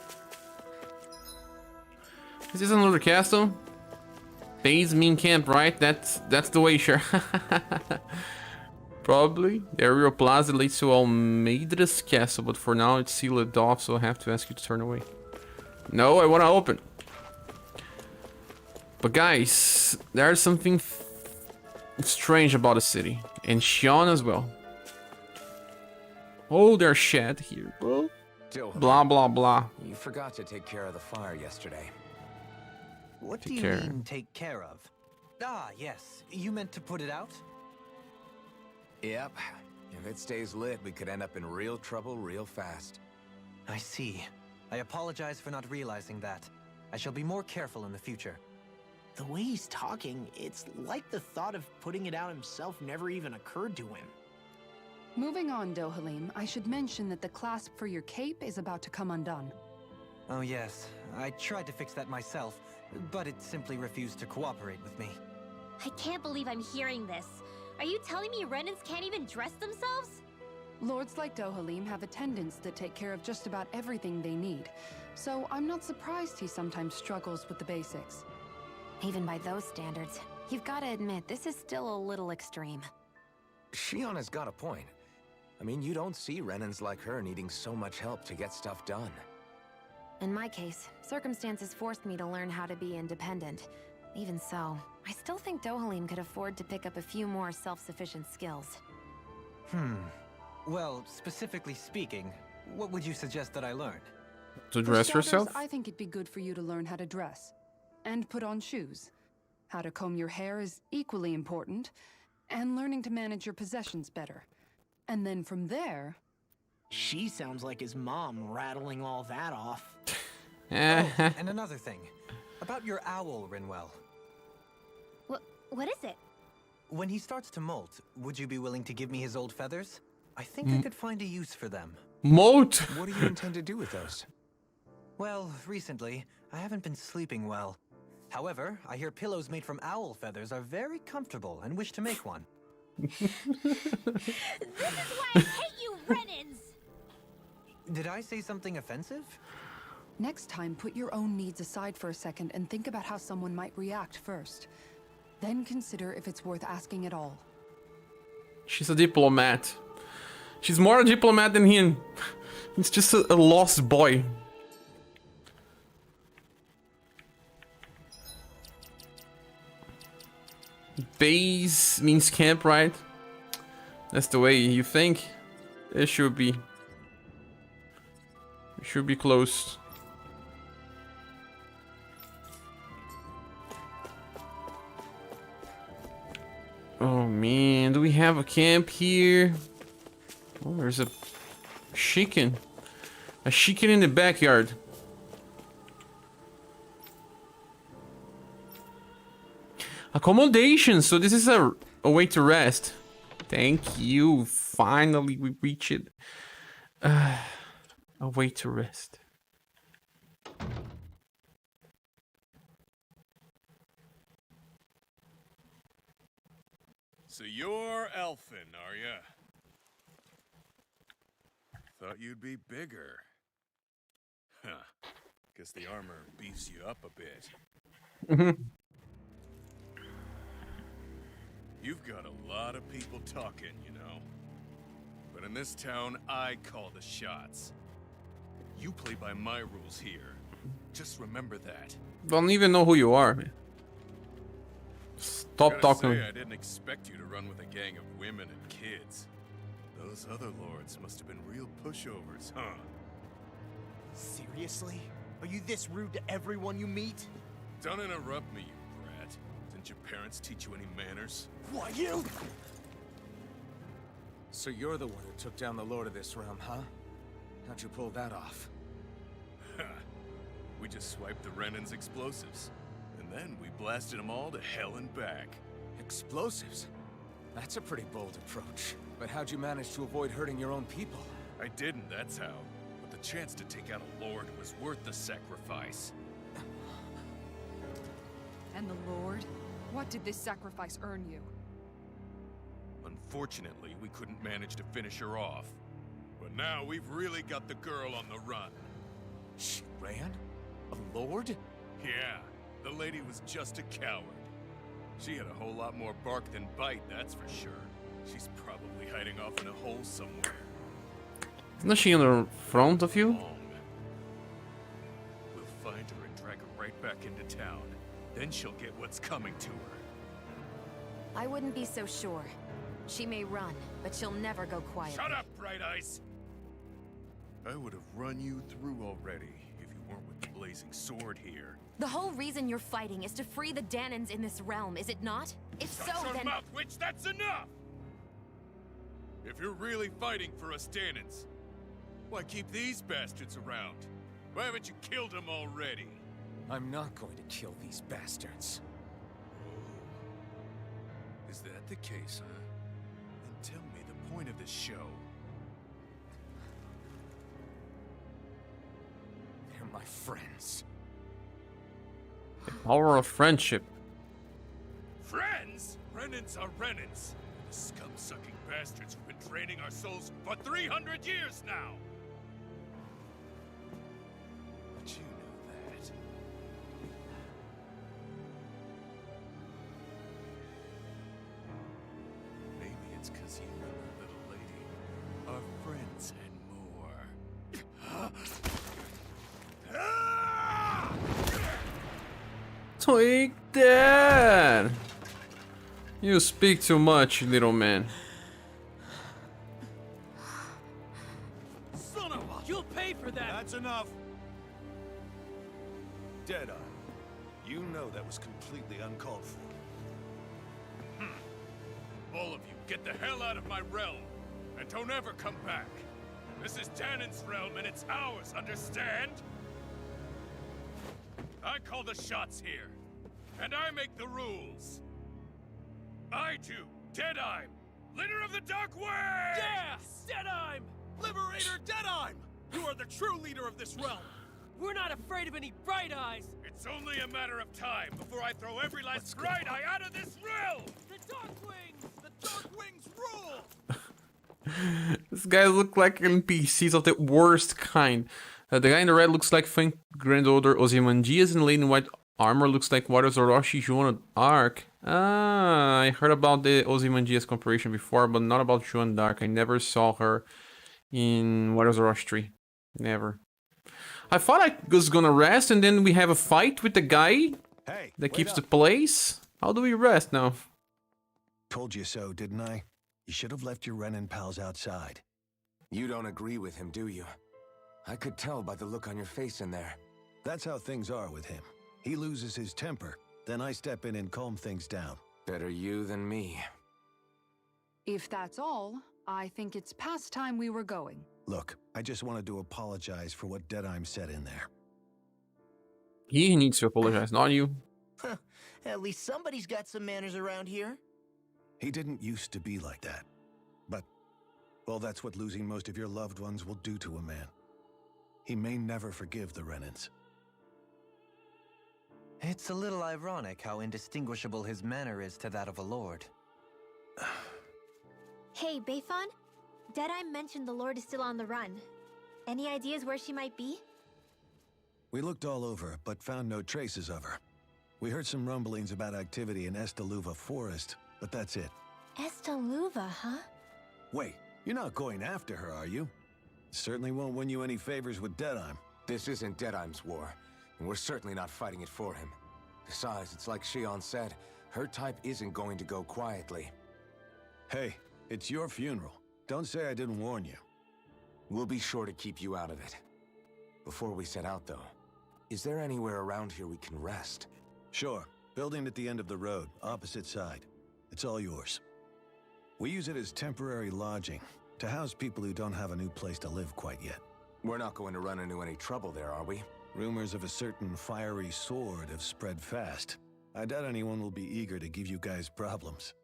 Is this another castle? Base mean camp, right? That's the way, sure. Probably. The aerial plaza leads to Almeidra's castle, but for now it's sealed off, so I have to ask you to turn away. No, I want to open. But guys, there's something strange about the city. And Xion as well. Oh, there's shed here, bro. Dylan, Blah, blah, blah. you forgot to take care of the fire yesterday. What do Take you care. mean, take care of? Ah, yes. You meant to put it out? Yep. If it stays lit, we could end up in real trouble real fast. I see. I apologize for not realizing that. I shall be more careful in the future. The way he's talking, it's like the thought of putting it out himself never even occurred to him. Moving on, Dohalim, I should mention that the clasp for your cape is about to come undone. Oh yes, I tried to fix that myself, but it simply refused to cooperate with me. I can't believe I'm hearing this. Are you telling me Renans can't even dress themselves? Lords like Dohalim have attendants that take care of just about everything they need, so I'm not surprised he sometimes struggles with the basics. Even by those standards, you've got to admit this is still a little extreme. Xion has got a point. I mean, you don't see Renans like her needing so much help to get stuff done. In my case, circumstances forced me to learn how to be independent. Even so, I still think Dohalim could afford to pick up a few more self-sufficient skills. Well, specifically speaking, what would you suggest that I learn? To For dress starters, yourself? I think it'd be good for you to learn how to dress. And put on shoes. How to comb your hair is equally important. And learning to manage your possessions better. And then from there... She sounds like his mom rattling all that off. Oh, and another thing. About your owl, Rinwell. What is it? When he starts to molt, would you be willing to give me his old feathers? I think I could find a use for them. Moat! What do you intend to do with those? Well, recently, I haven't been sleeping well. However, I hear pillows made from owl feathers are very comfortable and wish to make one. This is why I hate you, Renans! Did I say something offensive? Next time, put your own needs aside for a second and think about how someone might react first. Then consider if it's worth asking at all. She's a diplomat. She's more a diplomat than him. He's just a lost boy. Base means camp, right? That's the way you think. It should be. It should be closed. Oh man, do we have a camp here? Oh, there's a chicken. A chicken in the backyard. Accommodation, so this is a way to rest. Thank you. Finally, we reach it. A way to rest. So you're elfin, are ya? Thought you'd be bigger. Huh. Guess the armor beefs you up a bit. You've got a lot of people talking, you know. But in this town, I call the shots. You play by my rules here. Just remember that. Don't even know who you are, man. Stop Gotta talking. say, I didn't expect you to run with a gang of women and kids. Those other lords must have been real pushovers, huh? Seriously? Are you this rude to everyone you meet? Don't interrupt me, you brat. Didn't your parents teach you any manners? Why, you? So you're the one who took down the lord of this realm, huh? How'd you pull that off? We just swiped the Renan's explosives. And then we blasted them all to hell and back. Explosives? That's a pretty bold approach. But how'd you manage to avoid hurting your own people? I didn't, that's how. But the chance to take out a lord was worth the sacrifice. And the Lord? What did this sacrifice earn you? Unfortunately, we couldn't manage to finish her off. But now we've really got the girl on the run. She ran? A lord? Yeah, the lady was just a coward. She had a whole lot more bark than bite, that's for sure. She's probably hiding off in a hole somewhere. Isn't she in the front of you? Long. We'll find her and drag her right back into town. Then she'll get what's coming to her. I wouldn't be so sure. She may run, but she'll never go quiet. Shut up, Bright Eyes! I would have run you through already if you weren't with the blazing sword here. The whole reason you're fighting is to free the Danans in this realm, is it not? If Shut so, your then... mouth, witch! That's enough! If you're really fighting for us Danans, why keep these bastards around? Why haven't you killed them already? I'm not going to kill these bastards. Oh. Is that the case, huh? Then tell me the point of this show. They're my friends. The power of friendship. Friends? Renans are Renans. The scum-sucking bastards who've been draining our souls for 300 years now! But you know that. Maybe it's because you and the little lady are Take that! You speak too much, little man. Son of a... You'll pay for that! That's enough! Deadeye, you know that was completely uncalled for. All of you, get the hell out of my realm! And don't ever come back! This is Danon's realm and it's ours, understand? I call the shots here. And I make the rules. I do, Deadeye, leader of the Dark Way! Yeah! Deadeye! Liberator Deadeye! You are the true leader of this realm! We're not afraid of any Bright Eyes! It's only a matter of time before I throw every last Bright Eye out of this realm! The Dark Wings! The Dark Wings rule! This guy look like NPCs of the worst kind. The guy in the red looks like Funk Granddaughter Ozymandias, and the lady in white armor looks like Wada Zoroshi Joan d'Arc. Ah, I heard about the Ozymandias comparison before, but not about Joan d'Arc. I never saw her in Wada Zoroshi 3. Never. I thought I was gonna rest, and then we have a fight with the guy that keeps the place. How do we rest now? Told you so, didn't I? You should have left your Renin pals outside. You don't agree with him, do you? I could tell by the look on your face in there. That's how things are with him. He loses his temper, then I step in and calm things down. Better you than me. If that's all, I think it's past time we were going. Look, I just wanted to apologize for what Deadeye said in there. He needs to apologize, not you. At least somebody's got some manners around here. He didn't used to be like that. But, well, that's what losing most of your loved ones will do to a man. He may never forgive the Renins. It's a little ironic how indistinguishable his manner is to that of a lord. Hey, Beifan? Deadeye mentioned the Lord is still on the run. Any ideas where she might be? We looked all over, but found no traces of her. We heard some rumblings about activity in Estaluva Forest, but that's it. Estaluva, huh? Wait, you're not going after her, are you? Certainly won't win you any favors with Deadeye. This isn't Deadeye's war, and we're certainly not fighting it for him. Besides, it's like Shion said, her type isn't going to go quietly. Hey, it's your funeral. Don't say I didn't warn you. We'll be sure to keep you out of it. Before we set out, though, is there anywhere around here we can rest? Sure. Building at the end of the road, opposite side. It's all yours. We use it as temporary lodging, to house people who don't have a new place to live quite yet. We're not going to run into any trouble there, are we? Rumors of a certain fiery sword have spread fast. I doubt anyone will be eager to give you guys problems.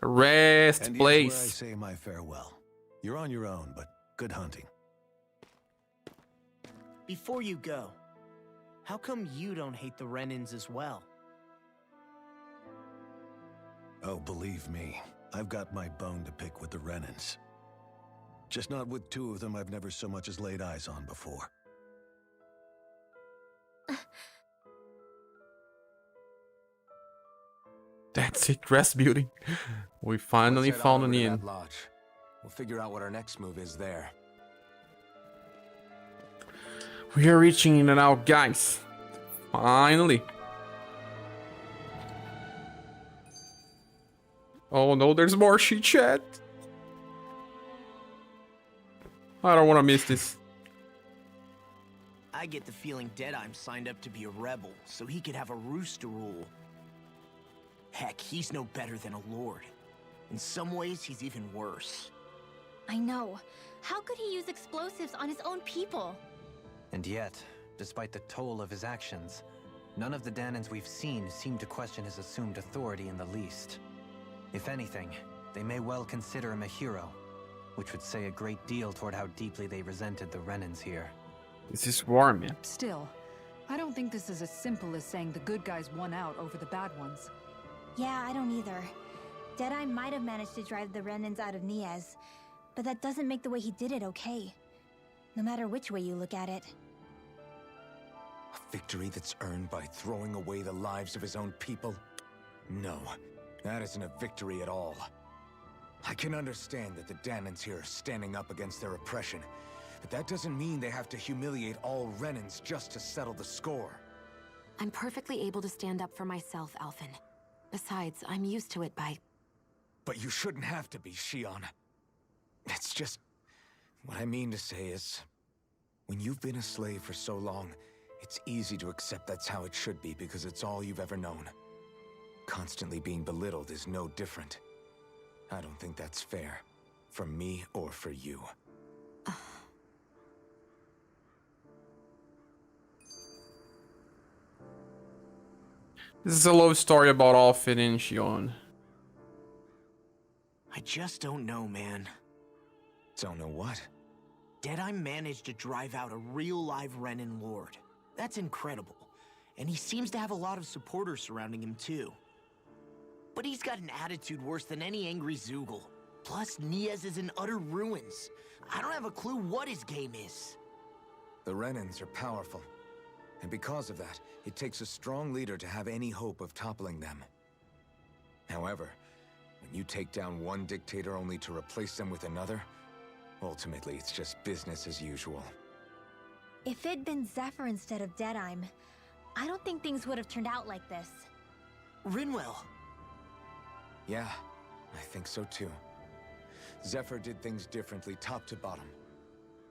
Rest and place. Here's where I say my farewell. You're on your own, but good hunting. Before you go, how come you don't hate the Renins as well? Oh, believe me, I've got my bone to pick with the Renins. Just not with two of them I've never so much as laid eyes on before. That's it, rest beauty. We finally Let's head found on an over to inn. that lodge. We'll figure out what our next move is there. We are reaching in and out, guys. Finally. Oh no, there's more shit chat. I don't want to miss this. I get the feeling Deadeye signed up to be a rebel, so he could have a roost to rule. Heck, he's no better than a lord. In some ways, he's even worse. I know. How could he use explosives on his own people? And yet, despite the toll of his actions, none of the Danons we've seen seem to question his assumed authority in the least. If anything, they may well consider him a hero, which would say a great deal toward how deeply they resented the Renins here. This is war, man. Still, I don't think this is as simple as saying the good guys won out over the bad ones. Yeah, I don't either. Deadeye might have managed to drive the Renins out of Niez, but that doesn't make the way he did it okay. No matter which way you look at it. A victory that's earned by throwing away the lives of his own people? No, that isn't a victory at all. I can understand that the Danons here are standing up against their oppression, but that doesn't mean they have to humiliate all Renins just to settle the score. I'm perfectly able to stand up for myself, Alphen. Besides, I'm used to it by... But you shouldn't have to be, Shion. It's just... What I mean to say is... When you've been a slave for so long, it's easy to accept that's how it should be because it's all you've ever known. Constantly being belittled is no different. I don't think that's fair. For me or for you. This is a love story about Alphen and Shion. I just don't know, man. Don't know what? Deadeye managed to drive out a real live Renin Lord. That's incredible. And he seems to have a lot of supporters surrounding him too. But he's got an attitude worse than any angry Zoogle. Plus, Niez is in utter ruins. I don't have a clue what his game is. The Renins are powerful. And because of that, it takes a strong leader to have any hope of toppling them. However, when you take down one dictator only to replace them with another, ultimately it's just business as usual. If it'd been Zephyr instead of Deadeye, I don't think things would have turned out like this. Rinwell. Yeah, I think so too. Zephyr did things differently top to bottom.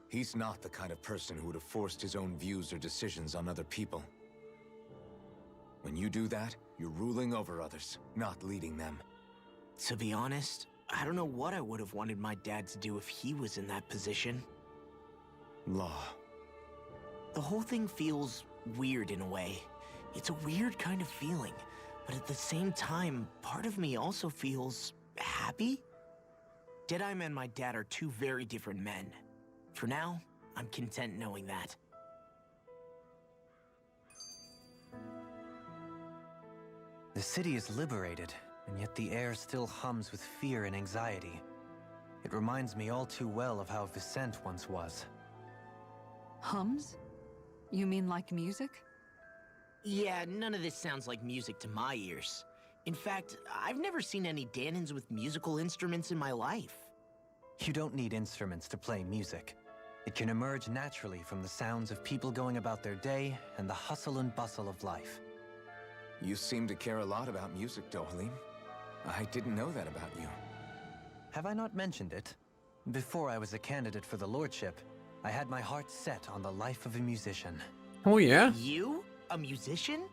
He's not the kind of person who would have forced his own views or decisions on other people. When you do that, you're ruling over others, not leading them. To be honest, I don't know what I would have wanted my dad to do if he was in that position. Law. The whole thing feels weird in a way. It's a weird kind of feeling, but at the same time, part of me also feels happy. Deadeye and my dad are two very different men. For now, I'm content knowing that. The city is liberated, and yet the air still hums with fear and anxiety. It reminds me all too well of how Vicente once was. Hums? You mean like music? Yeah, none of this sounds like music to my ears. In fact, I've never seen any Danins with musical instruments in my life. You don't need instruments to play music. It can emerge naturally from the sounds of people going about their day and the hustle and bustle of life. You seem to care a lot about music, Dohalim. I didn't know that about you. Have I not mentioned it? Before I was a candidate for the lordship, I had my heart set on the life of a musician. Oh yeah? You? A musician?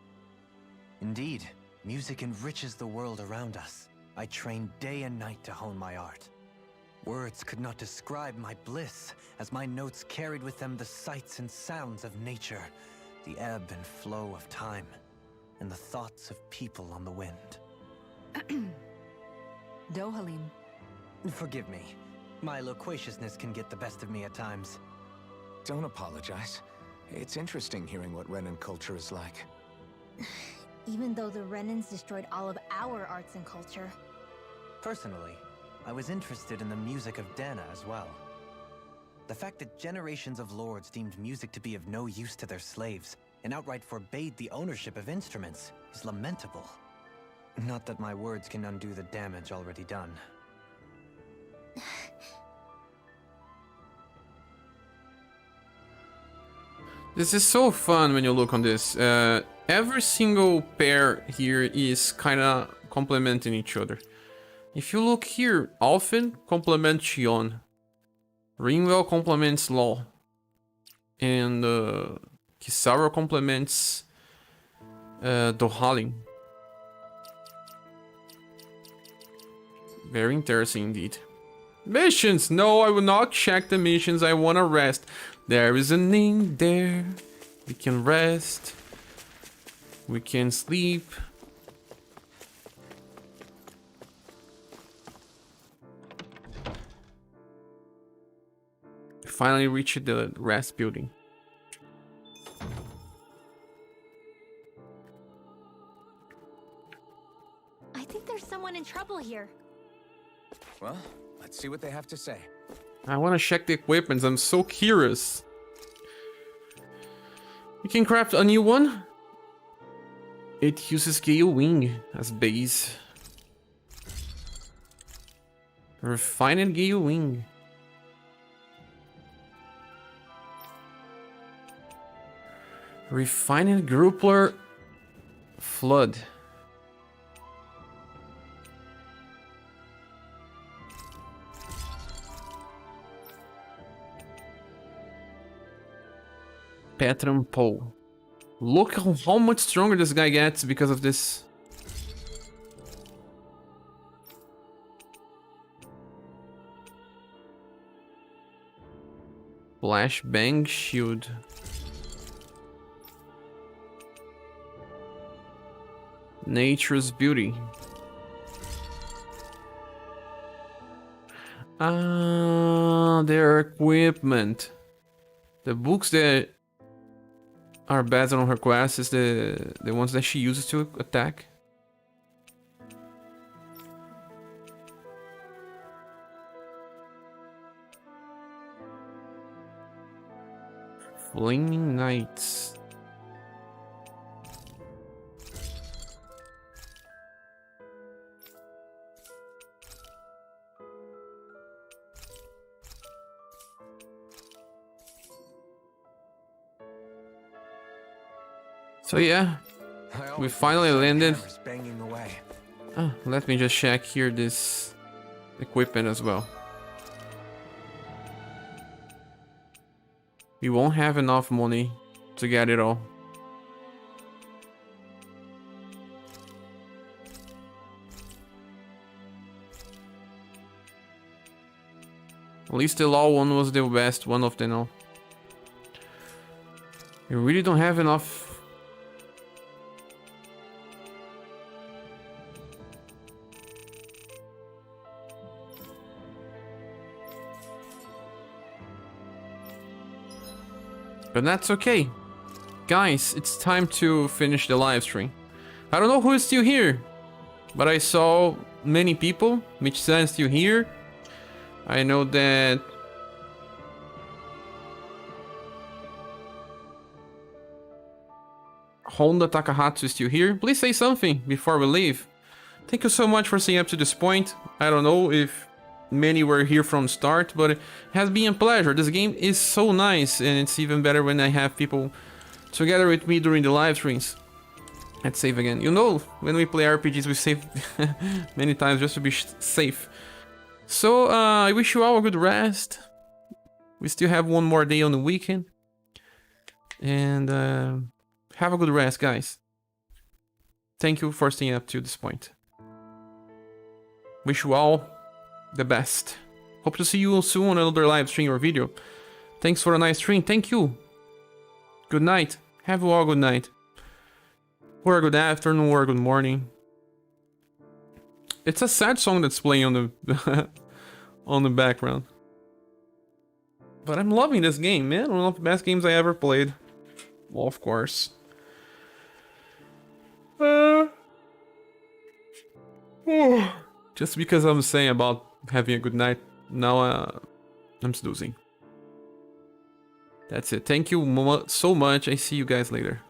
Indeed, music enriches the world around us. I trained day and night to hone my art. Words could not describe my bliss, as my notes carried with them the sights and sounds of nature, the ebb and flow of time, and the thoughts of people on the wind. Dohalim. Forgive me. My loquaciousness can get the best of me at times. Don't apologize. It's interesting hearing what Renin culture is like. Even though the Renins destroyed all of our arts and culture. Personally, I was interested in the music of Dana as well. The fact that generations of lords deemed music to be of no use to their slaves and outright forbade the ownership of instruments is lamentable. Not that my words can undo the damage already done. This is so fun when you look on this. Every single pair here is kinda complementing each other. If you look here, Alphen complements Shion. Rinwell complements Law. And Kizaru complements Dohalim. Very interesting indeed. Missions! No, I will not check the missions. I wanna rest. There is an inn there. We can rest. We can sleep. Finally reached the rest building. I think there's someone in trouble here. Well, let's see what they have to say. I want to check the equipments. I'm so curious. You can craft a new one. It uses Gale Wing as base. Refined Gale Wing. Refined Groupler Flood. Patron pole. Look how much stronger this guy gets because of this. Flashbang shield. Nature's beauty. Ah, their equipment. The books that are based on her quest is the ones that she uses to attack. Flaming Knights. So yeah, we finally landed. Banging away. Oh, let me just check here this equipment as well. We won't have enough money to get it all. At least the law one was the best one of them all. We really don't have enough. But that's okay. Guys, it's time to finish the live stream. I don't know who is still here, but I saw many people. Mitch-san is still here. I know that Honda Takahatsu is still here. Please say something before we leave. Thank you so much for staying up to this point. I don't know if many were here from start, but it has been a pleasure. This game is so nice, and it's even better when I have people together with me during the live streams. Let's save again. You know, when we play RPGs, we save many times just to be safe. So, I wish you all a good rest. We still have one more day on the weekend. And have a good rest, guys. Thank you for staying up to this point. Wish you all the best. Hope to see you soon on another live stream or video. Thanks for a nice stream. Thank you. Good night. Have you all good night. Or a good afternoon or a good morning. It's a sad song that's playing on the on the background. But I'm loving this game, man. One of the best games I ever played. Well, of course. Just because I'm saying about having a good night, now I'm snoozing. That's it. Thank you so much. I see you guys later.